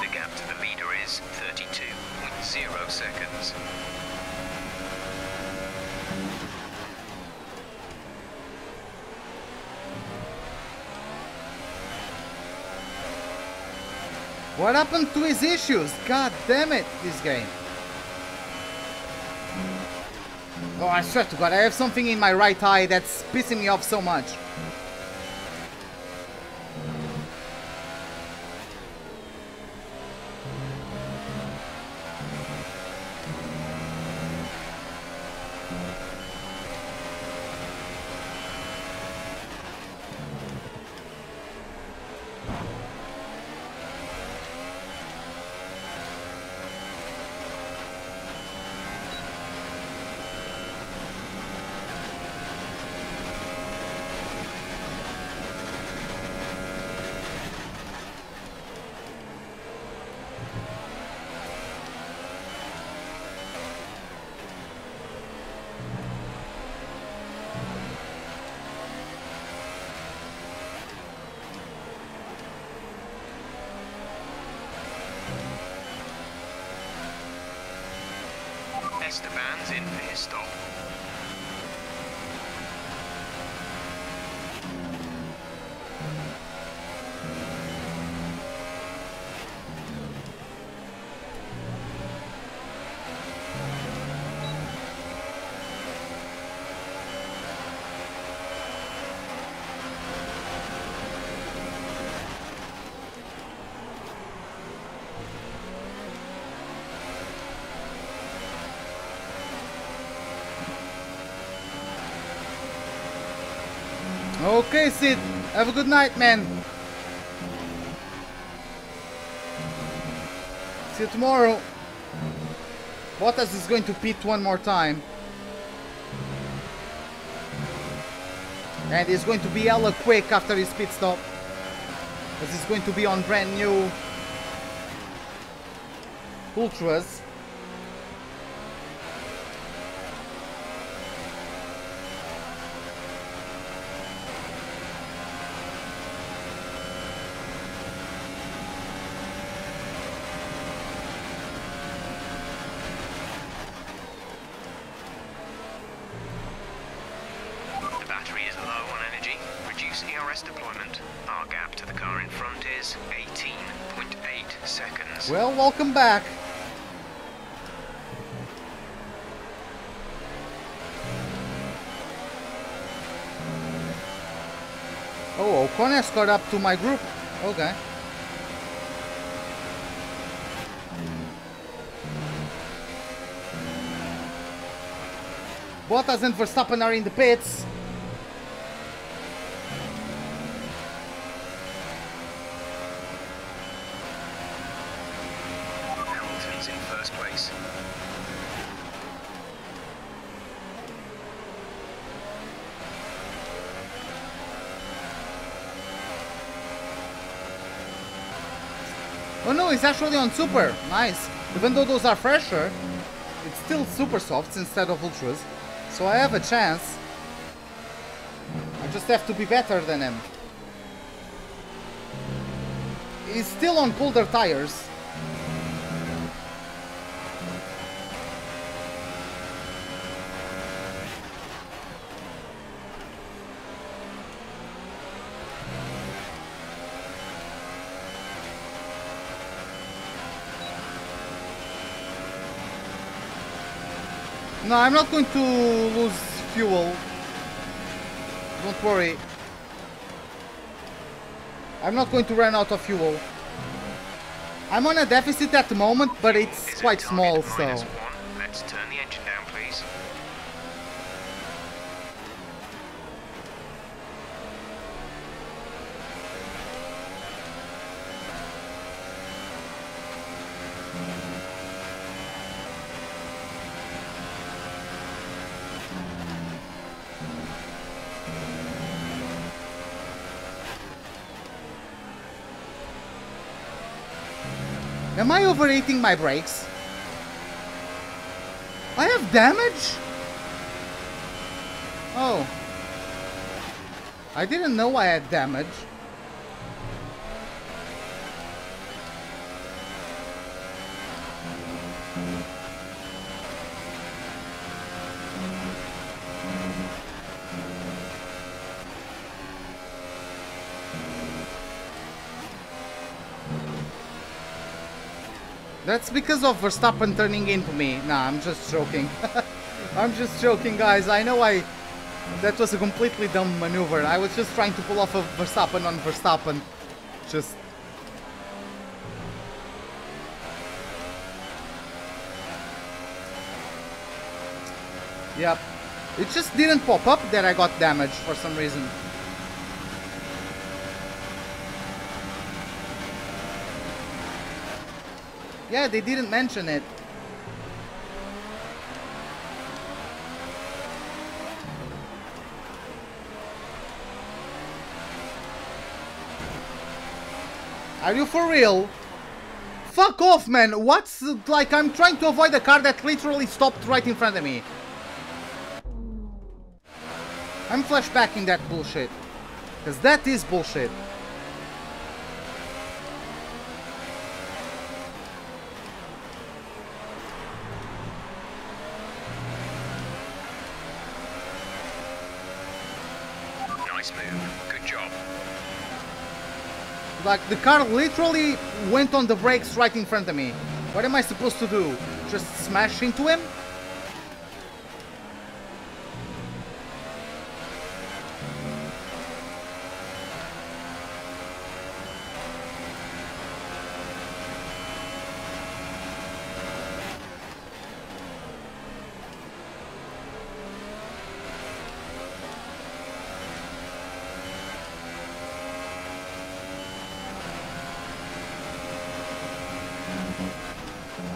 The gap to the leader is 32.0 seconds. What happened to his issues? God damn it, this game. Oh, I swear to God, I have something in my right eye that's pissing me off so much. Esteban's in for his stop. Okay, Sid. Have a good night, man. See you tomorrow. Bottas is going to pit one more time. And he's going to be hella quick after his pit stop. Because he's going to be on brand new Ultras. Deployment. Our gap to the car in front is 18.8 seconds. Well, welcome back. Oh, Ocon has caught up to my group. Okay. Bottas and Verstappen are in the pits. In first place. Oh no, it's actually on super. Nice. Even though those are fresher, it's still super softs instead of ultras. So I have a chance. I just have to be better than him. He's still on colder tires. No, I'm not going to lose fuel. Don't worry. I'm not going to run out of fuel. I'm on a deficit at the moment, but it's quite small, so... Let's turn the engine down, please. Am I overrating my brakes? I have damage? Oh. I didn't know I had damage. That's because of Verstappen turning into me. Nah, I'm just joking. I'm just joking, guys. I know that was a completely dumb maneuver. I was just trying to pull off a Verstappen on Verstappen. Just... Yep. It just didn't pop up that I got damaged for some reason. Yeah, they didn't mention it. Are you for real? Fuck off, man. What's like I'm trying to avoid a car that literally stopped right in front of me. I'm flashbacking that bullshit. Because that is bullshit. Nice move. Good job. Like, the car literally went on the brakes right in front of me. What am I supposed to do? Just smash into him?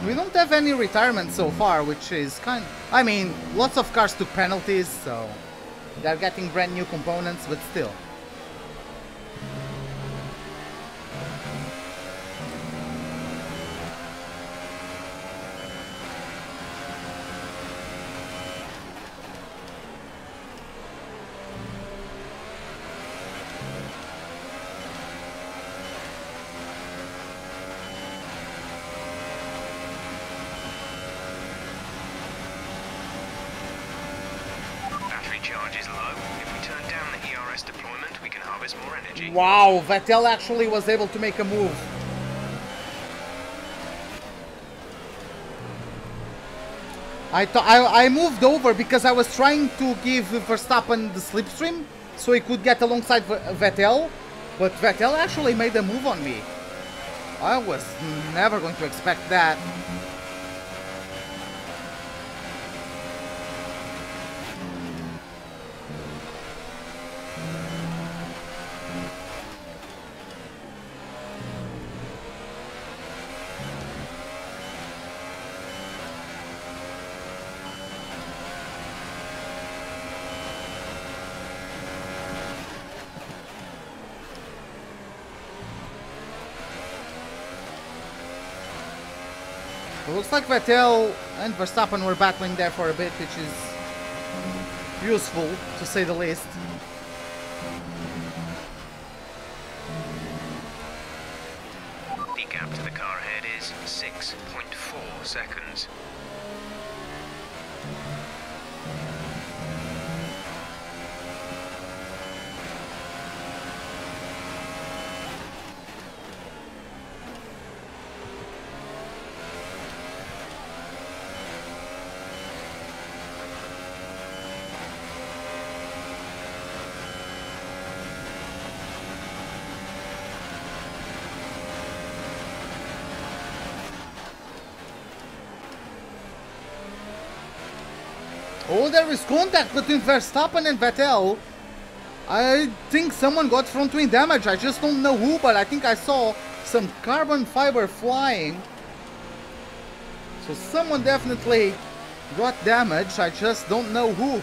We don't have any retirement so far, which is kind of... I mean, lots of cars took penalties, so they're getting brand new components, but still. Charge is low. If we turn down the ERS deployment, we can harvest more energy. Wow, Vettel actually was able to make a move. I moved over because I was trying to give Verstappen the slipstream so he could get alongside Vettel, but Vettel actually made a move on me. I was never going to expect that. It looks like Vettel and Verstappen were battling there for a bit, which is useful, to say the least. The gap to the car ahead is 6.4 seconds. Oh, there is contact between Verstappen and Vettel. I think someone got front wing damage. I just don't know who, but I think I saw some carbon fiber flying. So someone definitely got damage. I just don't know who.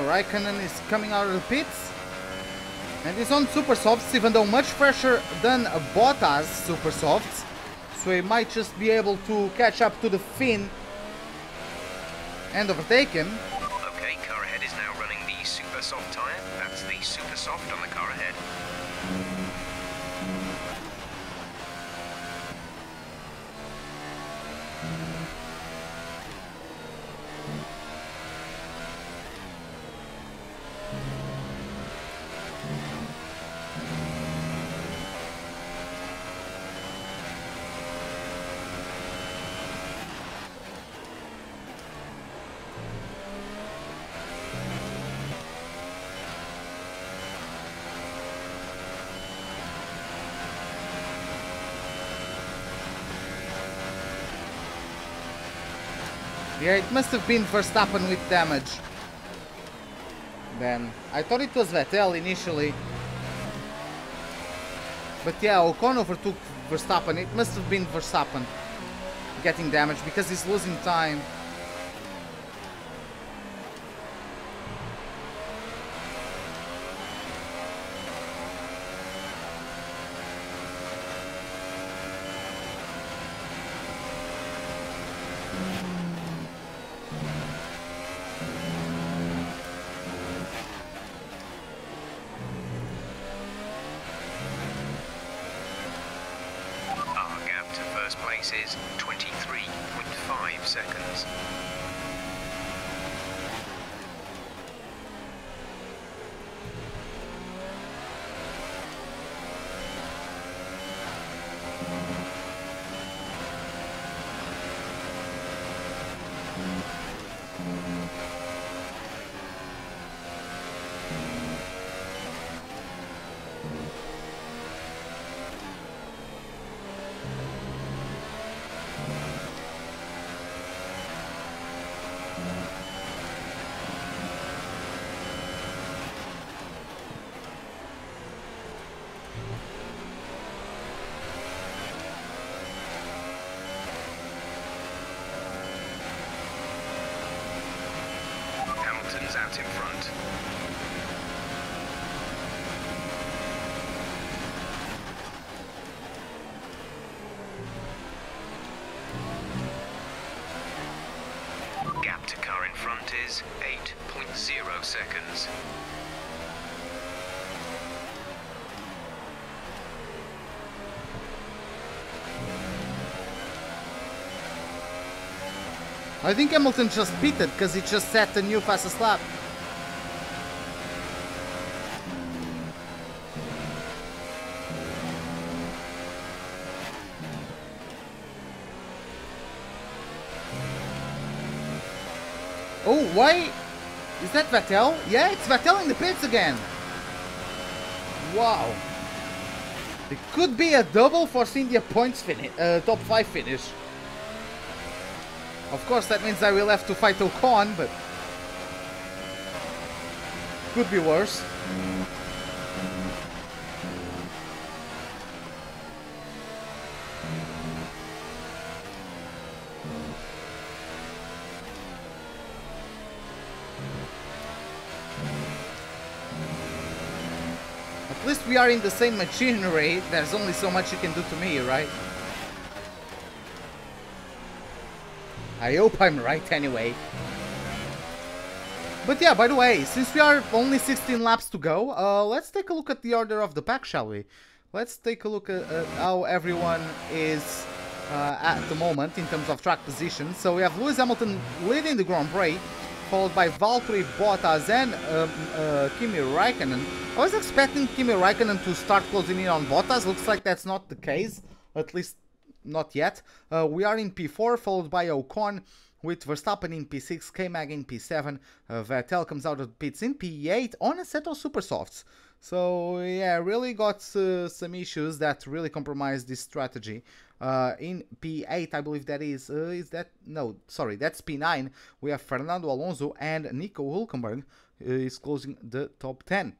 Raikkonen is coming out of the pits. And he's on super softs, even though much fresher than Bottas super softs. So he might just be able to catch up to the Finn and overtake him. Okay, car ahead is now running the super soft tyre. That's the super soft on the car ahead. Yeah, it must have been Verstappen with damage. Then I thought it was Vettel initially. But yeah, Ocon overtook Verstappen. It must have been Verstappen getting damage because he's losing time. Is 23.5 seconds. Out in front. Gap to car in front is 8.0 seconds. I think Hamilton just pitted because he just set the new fastest lap. Oh, why? Is that Vettel? Yeah, it's Vettel in the pits again. Wow. It could be a double Force India points finish, top 5 finish. Of course, that means I will have to fight Ocon, but could be worse. At least we are in the same machinery. There's only so much you can do to me, right? I hope I'm right anyway. But yeah, by the way, since we are only 16 laps to go, let's take a look at the order of the pack, shall we? Let's take a look at how everyone is at the moment in terms of track position. So we have Lewis Hamilton leading the Grand Prix, followed by Valtteri Bottas and Kimi Raikkonen. I was expecting Kimi Raikkonen to start closing in on Bottas. Looks like that's not the case, at least not yet. We are in P4, followed by Ocon, with Verstappen in P6, K-Mag in P7. Vettel comes out of the pits in P8 on a set of super softs. So yeah, really got some issues that really compromised this strategy. In P8, I believe that is that? No, sorry, that's P9. We have Fernando Alonso and Nico Hülkenberg is closing the top 10.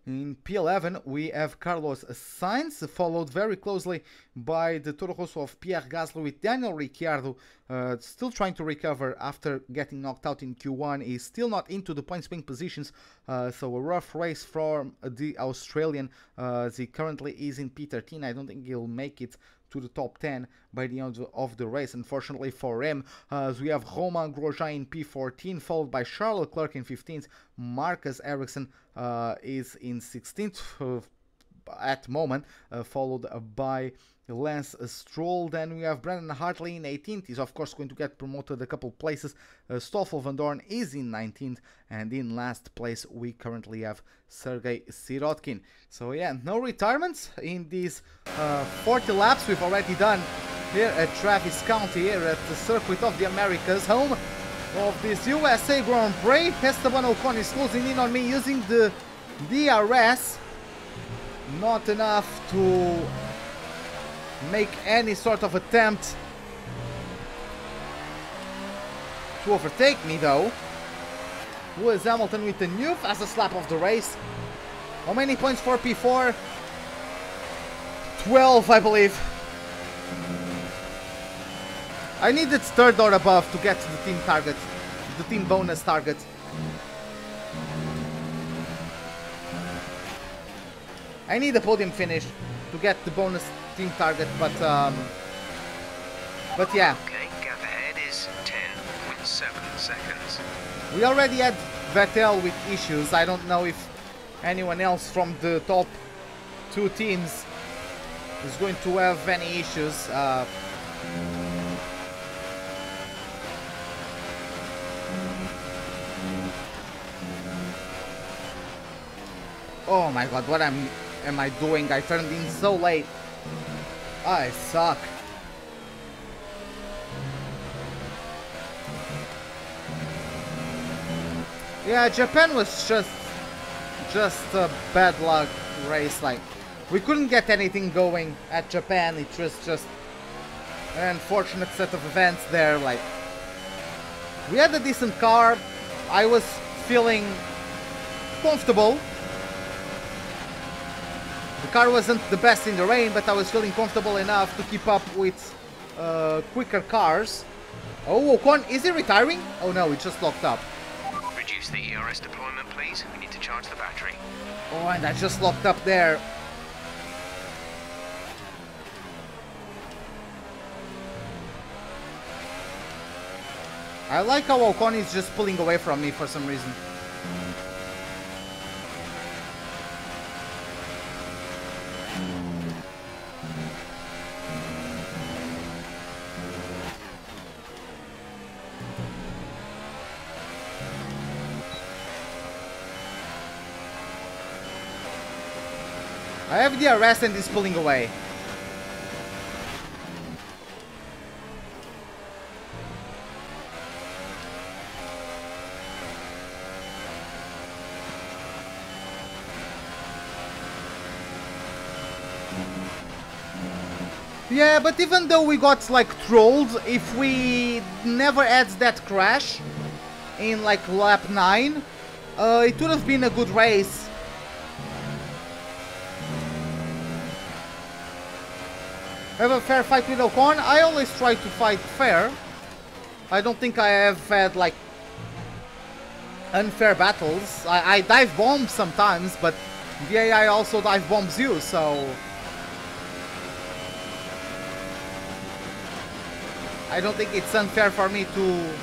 In P11 we have Carlos Sainz, followed very closely by the Toro Rosso of Pierre Gasly with Daniel Ricciardo still trying to recover after getting knocked out in Q1. He's still not into the point swing positions, so a rough race from the Australian as he currently is in P13. I don't think he'll make it to the top 10 by the end of the race, unfortunately for him, as we have Romain Grosjean in P14, followed by Charles Leclerc in 15th. Marcus Ericsson is in 16th at the moment, followed by Lance Stroll. Then we have Brandon Hartley in 18th. He's of course going to get promoted a couple places. Stoffel Van Dorn is in 19th, and in last place we currently have Sergei Sirotkin. So yeah, no retirements in these 40 laps we've already done here at Travis County, here at the Circuit of the Americas, home of this USA Grand Prix. Esteban Ocon is closing in on me using the DRS. Not enough to make any sort of attempt to overtake me though. Lewis Hamilton with the new fastest lap of the race. How many points for P4? 12, I believe. I needed third or above to get to the team target, the team bonus target. I need a podium finish to get the bonus team target, but yeah. Okay, gap ahead is 10.7 seconds. We already had Vettel with issues. I don't know if anyone else from the top two teams is going to have any issues. Oh my god, what am I doing? I turned in so late. I suck. Yeah, Japan was just a bad luck race. Like, we couldn't get anything going at Japan. It was just an unfortunate set of events there. Like, we had a decent car. I was feeling comfortable. The car wasn't the best in the rain, but I was feeling comfortable enough to keep up with quicker cars. Oh, Ocon, is he retiring? Oh no, he just locked up. Reduce the ERS deployment, please. We need to charge the battery. Oh, and I just locked up there. I like how Ocon is just pulling away from me for some reason. I have the arrest and he's pulling away. Yeah, but even though we got like trolled, if we never had that crash in like lap 9, it would have been a good race. Have a fair fight with Ocon. I always try to fight fair. I don't think I have had like unfair battles. I dive bomb sometimes, but the AI also dive bombs you, so I don't think it's unfair for me to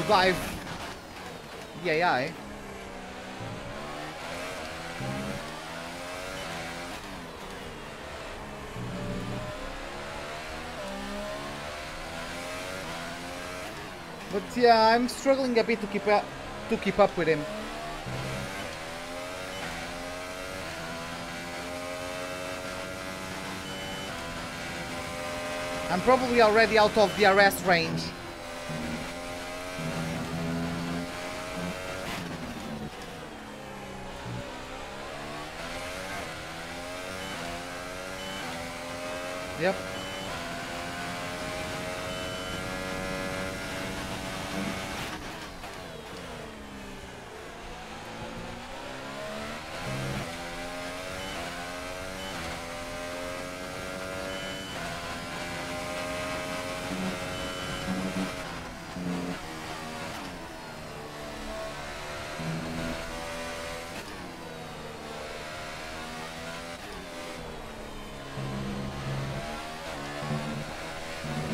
dive the AI. But yeah, I'm struggling a bit to keep up with him. I'm probably already out of the arrest range. Yep.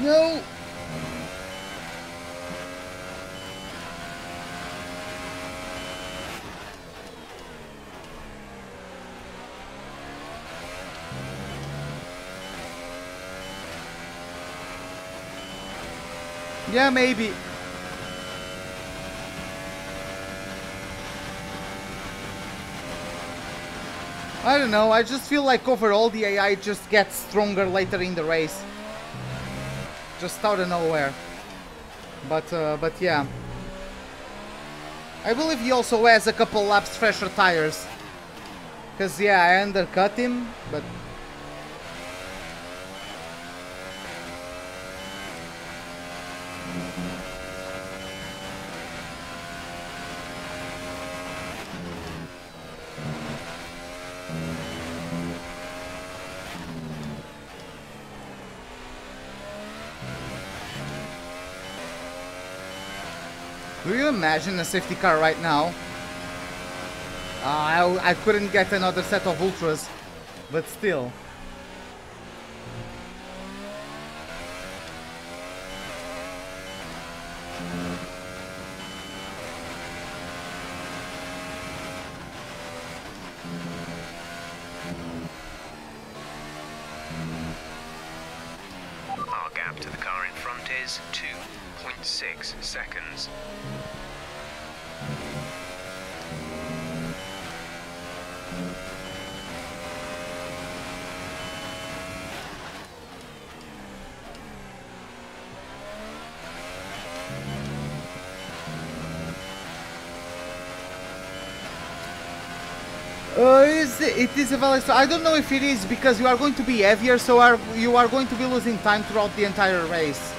No! Yeah, maybe. I don't know, I just feel like overall the AI just gets stronger later in the race. Just out of nowhere. But yeah. I believe he also has a couple laps fresher tires. Cause yeah, I undercut him, but... Do you imagine a safety car right now? I couldn't get another set of ultras, but still. Our gap to the car in front is 2.6 seconds. It is a valid... I don't know if it is, because you are going to be heavier, so you are going to be losing time throughout the entire race.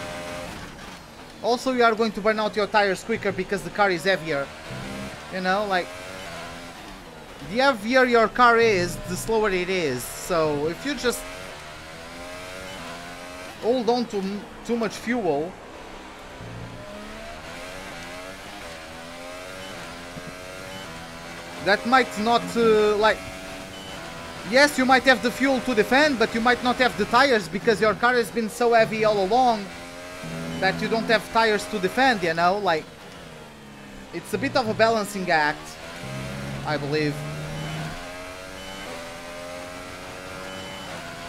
Also, you are going to burn out your tires quicker because the car is heavier. You know, like... The heavier your car is, the slower it is. So, if you just hold on to too much fuel... That might not, like... Yes, you might have the fuel to defend, but you might not have the tires because your car has been so heavy all along that you don't have tires to defend, you know? Like, it's a bit of a balancing act, I believe.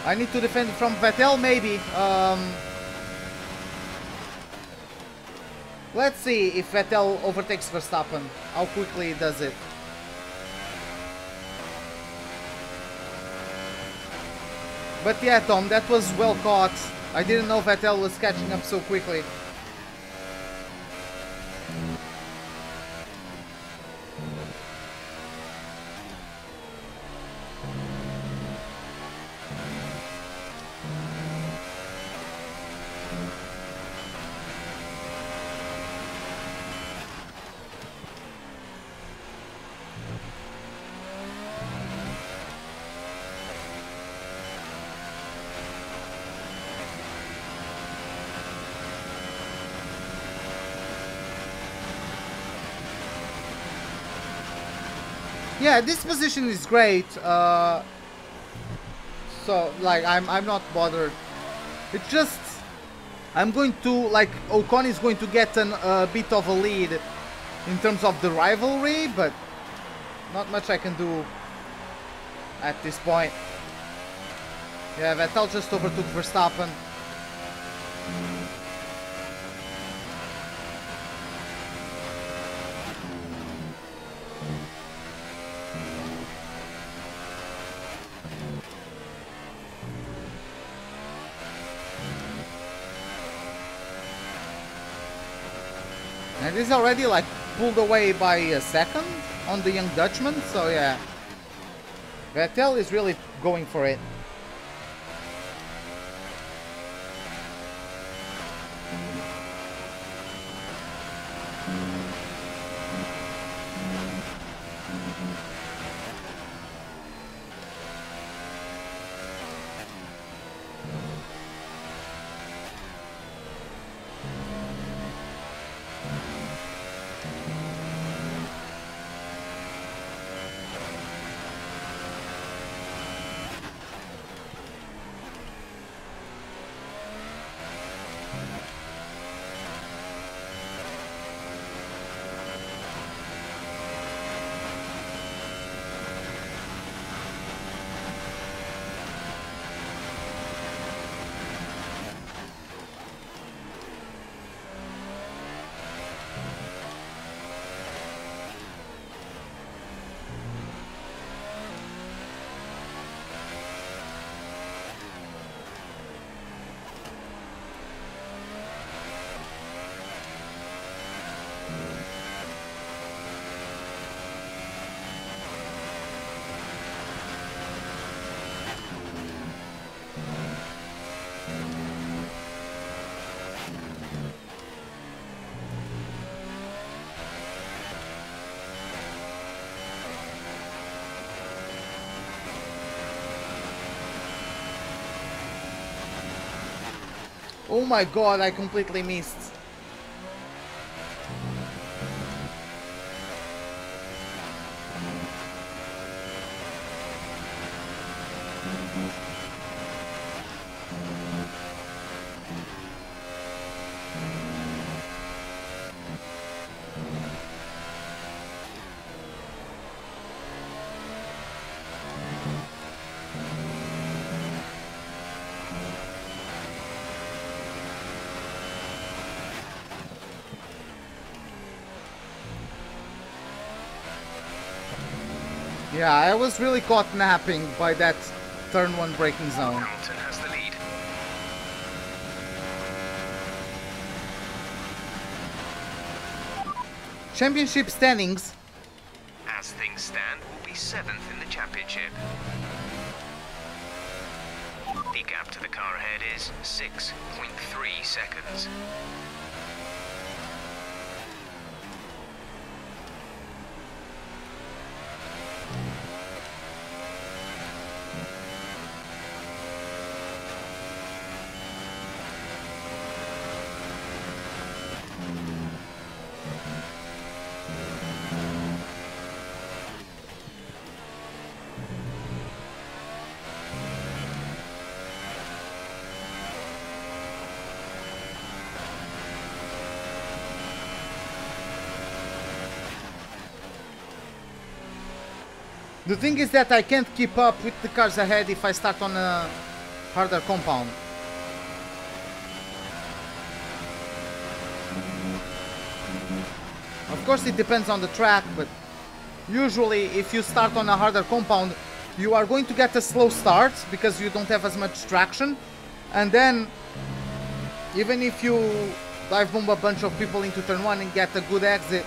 I need to defend from Vettel, maybe. Let's see if Vettel overtakes Verstappen. How quickly he does it. But yeah, Tom, that was well caught. I didn't know Vettel was catching up so quickly. Yeah, this position is great. So like I'm not bothered. It's just I'm going to like Ocon is going to get a bit of a lead in terms of the rivalry, but not much I can do at this point. Yeah, Vettel just overtook Verstappen. And he's already like pulled away by a second on the young Dutchman, so yeah. Vettel is really going for it. Oh my god, I completely missed. Yeah, I was really caught napping by that turn 1 braking zone. Hamilton has the lead. Championship standings. As things stand, will be 7th in the championship. The gap to the car ahead is 6.3 seconds. The thing is that I can't keep up with the cars ahead if I start on a harder compound. Of course it depends on the track, but usually if you start on a harder compound, you are going to get a slow start because you don't have as much traction, and then even if you dive bomb a bunch of people into turn 1 and get a good exit,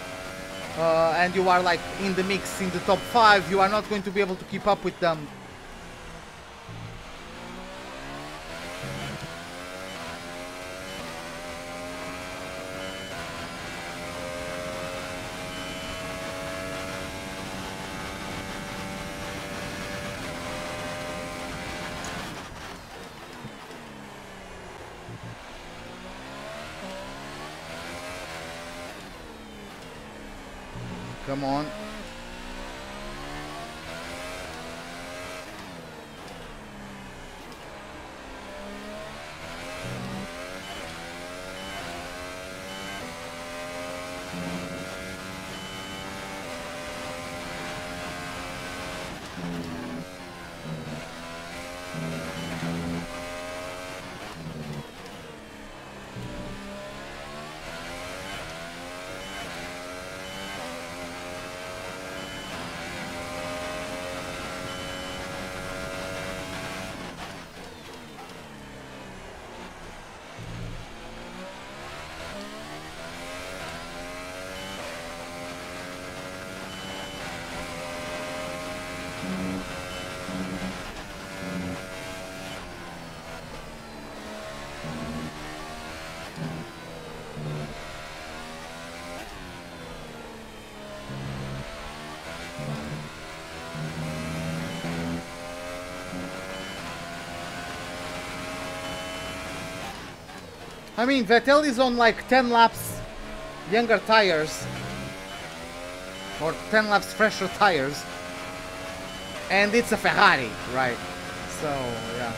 and you are like in the mix in the top 5, you are not going to be able to keep up with them. Come on. I mean, Vettel is on like 10 laps younger tires, or 10 laps fresher tires, and it's a Ferrari, right? So, yeah.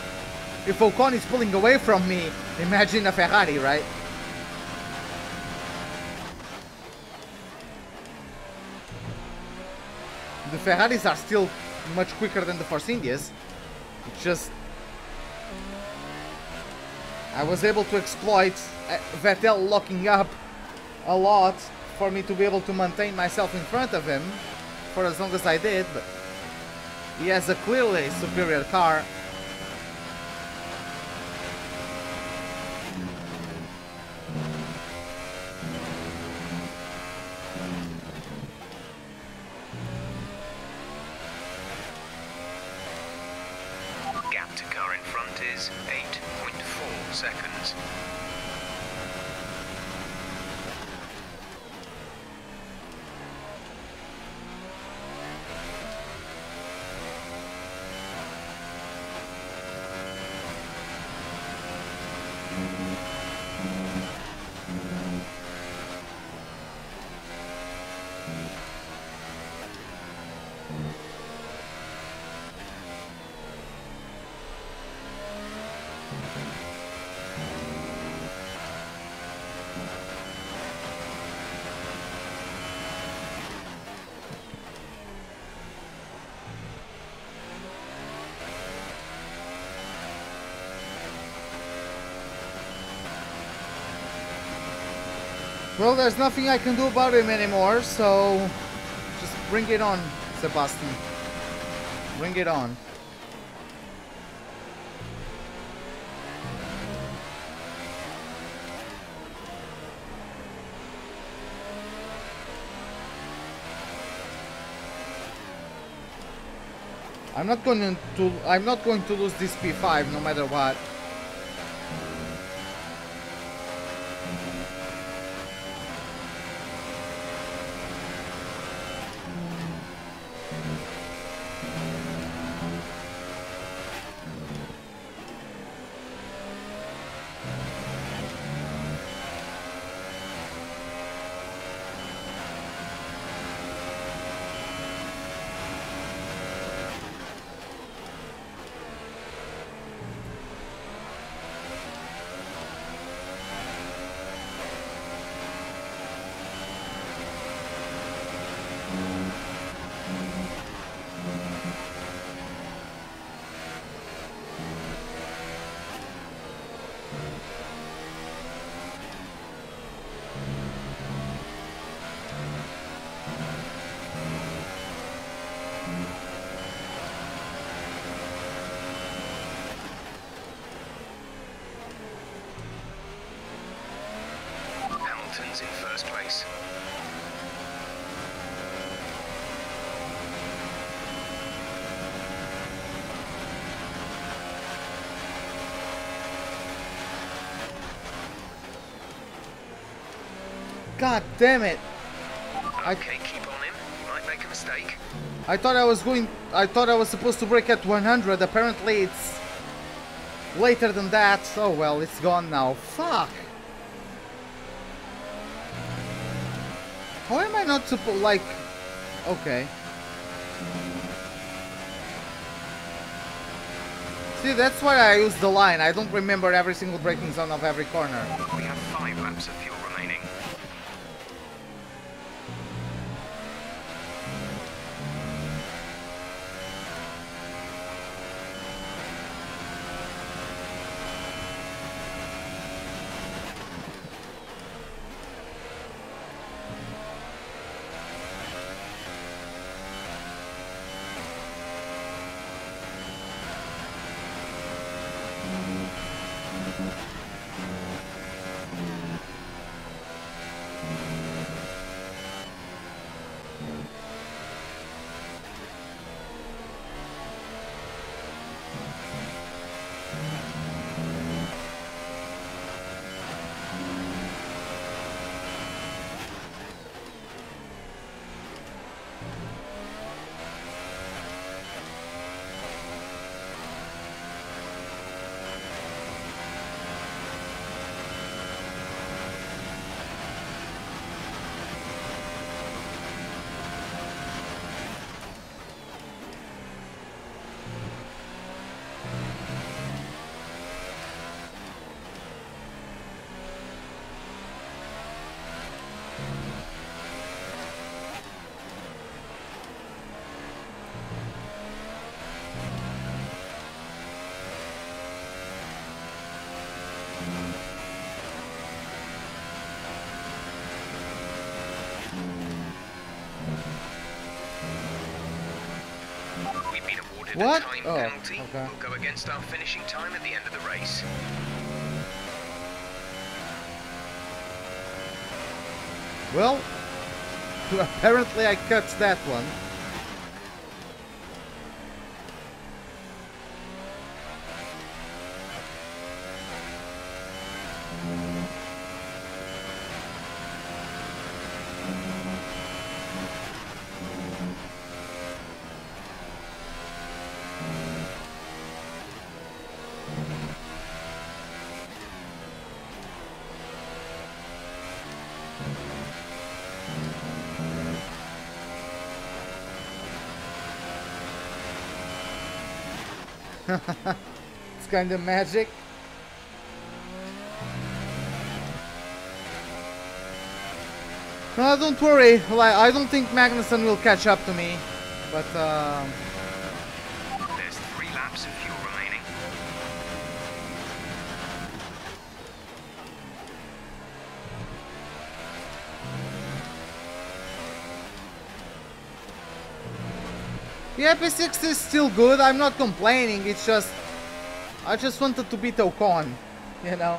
If Ocon is pulling away from me, imagine a Ferrari, right? The Ferraris are still much quicker than the Force Indias. It's just I was able to exploit Vettel locking up a lot for me to be able to maintain myself in front of him for as long as I did, but he has a clearly superior car. Gap to car in front is 8.4 seconds. Well, there's nothing I can do about him anymore, so just bring it on, Sebastian. Bring it on. I'm not going to lose this P5 no matter what. Hamilton's in first place. God damn it! Okay, keep on him. You might make a mistake. I thought I was supposed to break at 100. Apparently it's later than that. Oh well, it's gone now. Fuck! How am I not supposed, like... Okay. See, that's why I use the line. I don't remember every single braking zone of every corner. We have 5 laps of fuel remaining. We've been awarded What? a time Oh, penalty. okay. We'll go against our finishing time at the end of the race. Well, apparently I cut that one. It's kind of magic. No, don't worry. Like, I don't think Magnussen will catch up to me, but There's 3 laps of fuel remaining. Yeah, P6 is still good. I'm not complaining. It's just I just wanted to beat Ocon, you know.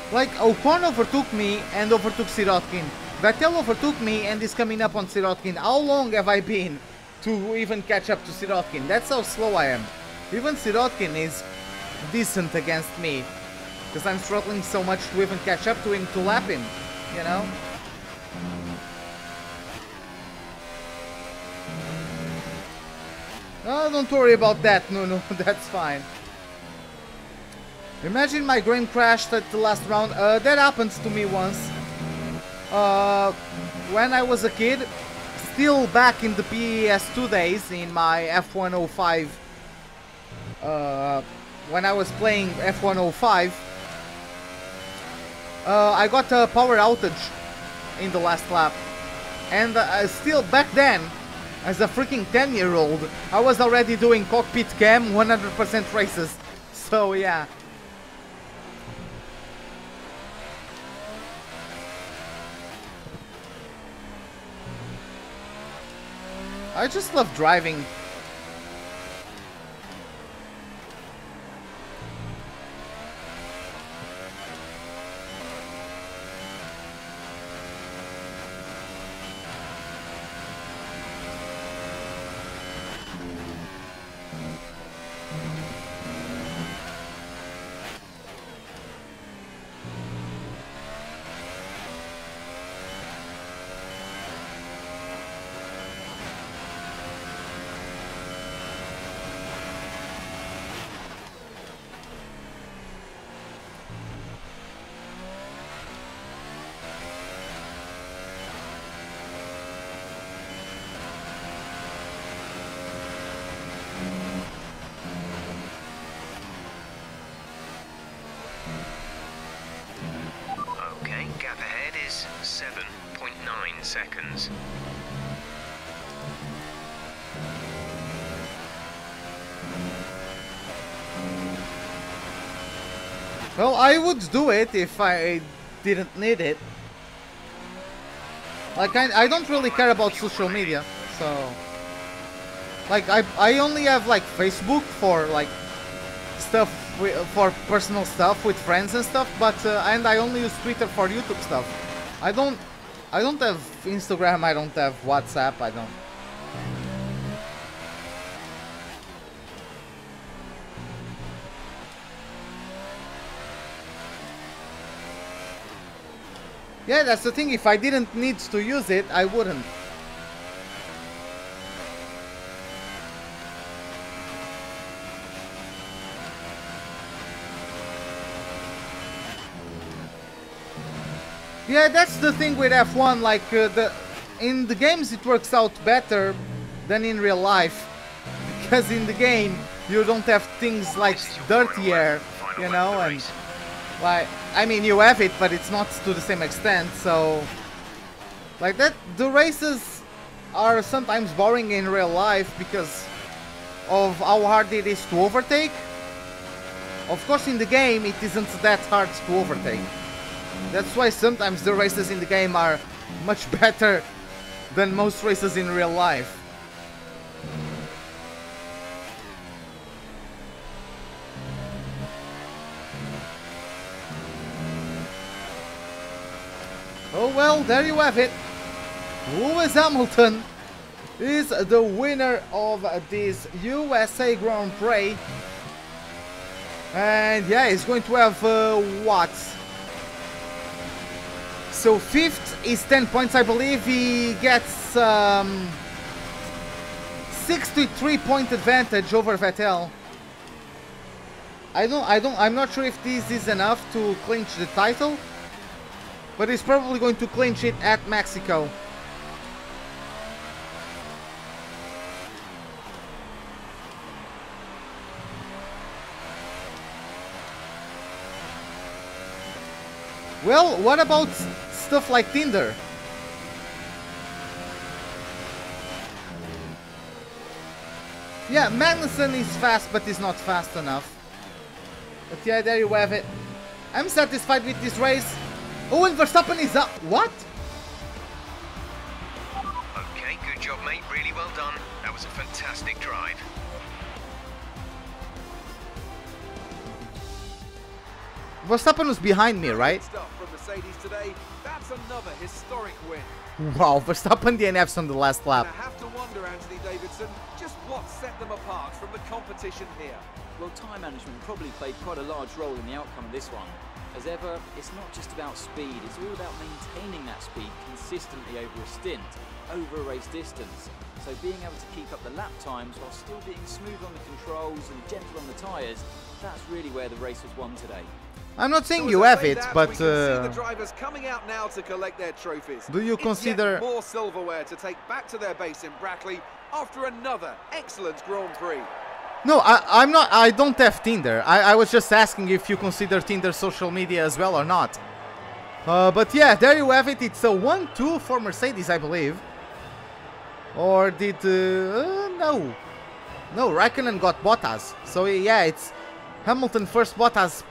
Like, Ocon overtook me and overtook Sirotkin. Vettel overtook me and is coming up on Sirotkin. How long have I been to even catch up to Sirotkin? That's how slow I am. Even Sirotkin is decent against me, because I'm struggling so much to even catch up to him, to lap him, you know? Oh, don't worry about that, no, that's fine. Imagine my grain crashed at the last round. That happened to me once. When I was a kid, still back in the PS2 days, in my F105. When I was playing F105, I got a power outage in the last lap. And still back then, as a freaking 10-year-old, I was already doing cockpit cam 100% races. So yeah. I just love driving. Gap ahead is 7.9 seconds. Well, I would do it if I didn't need it. Like, I don't really care about social media, so... Like, I only have, like, Facebook for, like, stuff, for personal stuff with friends and stuff, but, and I only use Twitter for YouTube stuff. I don't have Instagram, I don't have WhatsApp, I don't... Yeah, that's the thing, if I didn't need to use it, I wouldn't. Yeah, that's the thing with F1, like, in the games it works out better than in real life. Because in the game, you don't have things like dirty air, you know, and... Like, I mean, you have it, but it's not to the same extent, so... Like that, the races are sometimes boring in real life because of how hard it is to overtake. Of course, in the game, it isn't that hard to overtake. That's why sometimes the races in the game are much better than most races in real life. Oh well, there you have it. Lewis Hamilton is the winner of this USA Grand Prix. And yeah, he's going to have what? So 5th is 10 points, I believe. He gets 63 point advantage over Vettel. I'm not sure if this is enough to clinch the title, but he's probably going to clinch it at Mexico. Well, what about stuff like Tinder? Yeah, Magnussen is fast, but he's not fast enough. But yeah, there you have it. I'm satisfied with this race. Oh, and Verstappen is up. What? Okay, good job, mate. Really well done. That was a fantastic drive. Verstappen was behind me, right? Stuff from Mercedes today. That's another historic win. Wow, Verstappen DNFs on the last And I lap. have to wonder, Anthony Davidson, just what set them apart from the competition here. Well, time management probably played quite a large role in the outcome of this one. As ever, it's not just about speed, it's all about maintaining that speed consistently over a stint, over a race distance. So being able to keep up the lap times while still being smooth on the controls and gentle on the tyres, that's really where the race was won today. I'm not saying So you as I have say it, that, but we can see the drivers coming out now to collect their trophies. do you It's consider... yet more silverware to take back to their base in Brackley after another excellent Grand Prix? No, I'm not. I don't have Tinder. I was just asking if you consider Tinder social media as well or not. But yeah, there you have it. It's a 1-2 for Mercedes, I believe. Or did... no. No, Raikkonen got Bottas. So yeah, it's Hamilton first, Bottas,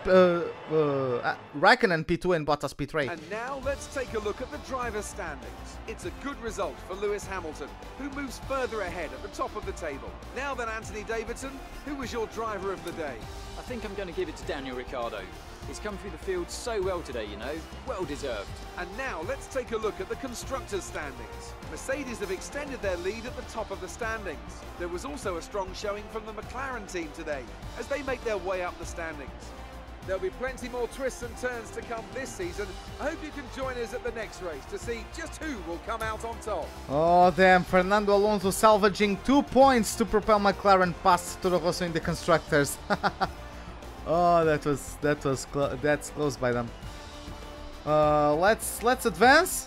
Raikkonen P2 and Bottas P3. And now let's take a look at the driver's standings. It's a good result for Lewis Hamilton, who moves further ahead at the top of the table. Now then, Anthony Davidson, who was your driver of the day? I think I'm going to give it to Daniel Ricciardo. He's come through the field so well today, you know, well deserved. And now let's take a look at the constructors' standings. Mercedes have extended their lead at the top of the standings. There was also a strong showing from the McLaren team today as they make their way up the standings. There'll be plenty more twists and turns to come this season. I hope you can join us at the next race to see just who will come out on top. Oh damn, Fernando Alonso salvaging 2 points to propel McLaren past Toro Rosso in the constructors. Oh, that's close by them. Let's advance.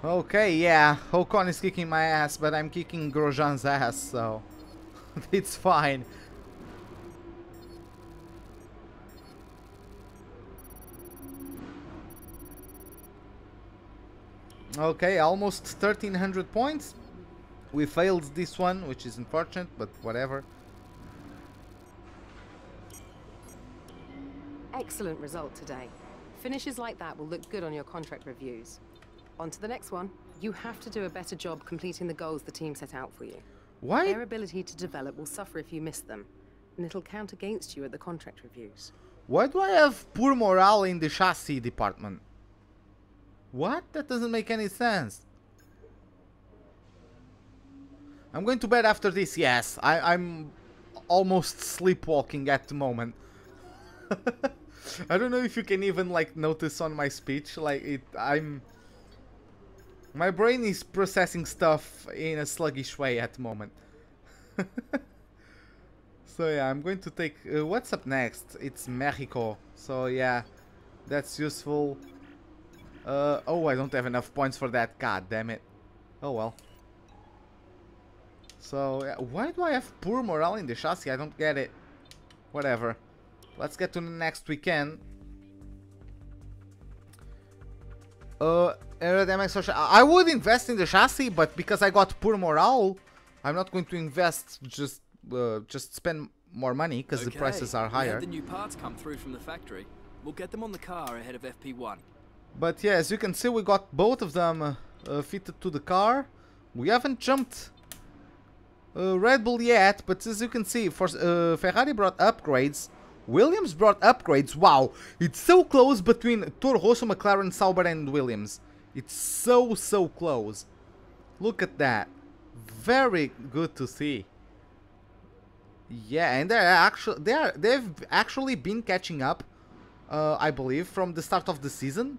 Okay, yeah, Ocon is kicking my ass, but I'm kicking Grosjean's ass, so it's fine. Okay, almost 1300 points. We failed this one, which is unfortunate, but whatever. Excellent result today. Finishes like that will look good on your contract reviews. On to the next one. You have to do a better job completing the goals the team set out for you. Why? Their ability to develop will suffer if you miss them, and it'll count against you at the contract reviews. Why do I have poor morale in the chassis department? What? That doesn't make any sense. I'm going to bed after this, yes. I'm almost sleepwalking at the moment. I don't know if you can even like notice on my speech, like my brain is processing stuff in a sluggish way at the moment. So yeah, I'm going to take what's up next? It's Mexico. So yeah, that's useful. Oh, I don't have enough points for that. God damn it. Oh well. So yeah, why do I have poor morale in the chassis? I don't get it. Whatever. Let's get to the next weekend. Aerodynamics. I would invest in the chassis, but because I got poor morale, I'm not going to invest. Just spend more money because the prices are higher. We had the new parts come through from the factory. We'll get them on the car ahead of FP1. But yeah, as you can see, we got both of them fitted to the car. We haven't jumped Red Bull yet, but as you can see, for Ferrari brought upgrades. Williams brought upgrades. Wow, it's so close between Toro Rosso, McLaren, Sauber and Williams. It's so close. Look at that. Very good to see. Yeah, and they've actually been catching up, I believe, from the start of the season.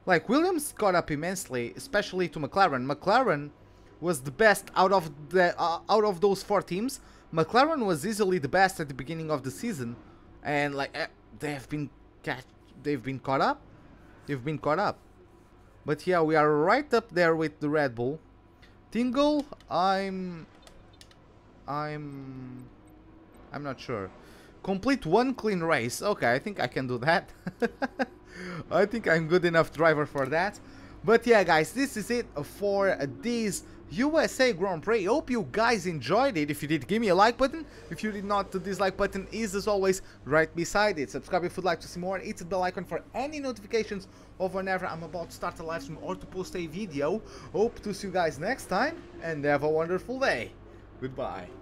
Like, Williams caught up immensely, especially to McLaren. McLaren was the best out of those 4 teams. McLaren was easily the best at the beginning of the season, and like they've been caught up. They've been caught up. But yeah, we are right up there with the Red Bull. Tingle, I'm not sure. Complete one clean race. Okay, I think I can do that. I think I'm good enough driver for that. But yeah, guys, this is it for this USA Grand Prix. Hope you guys enjoyed it. If you did, give me a like button. If you did not, the dislike button is as always right beside it. Subscribe if you'd like to see more. Hit the bell icon for any notifications of whenever I'm about to start a live stream or to post a video. Hope to see you guys next time and have a wonderful day. Goodbye.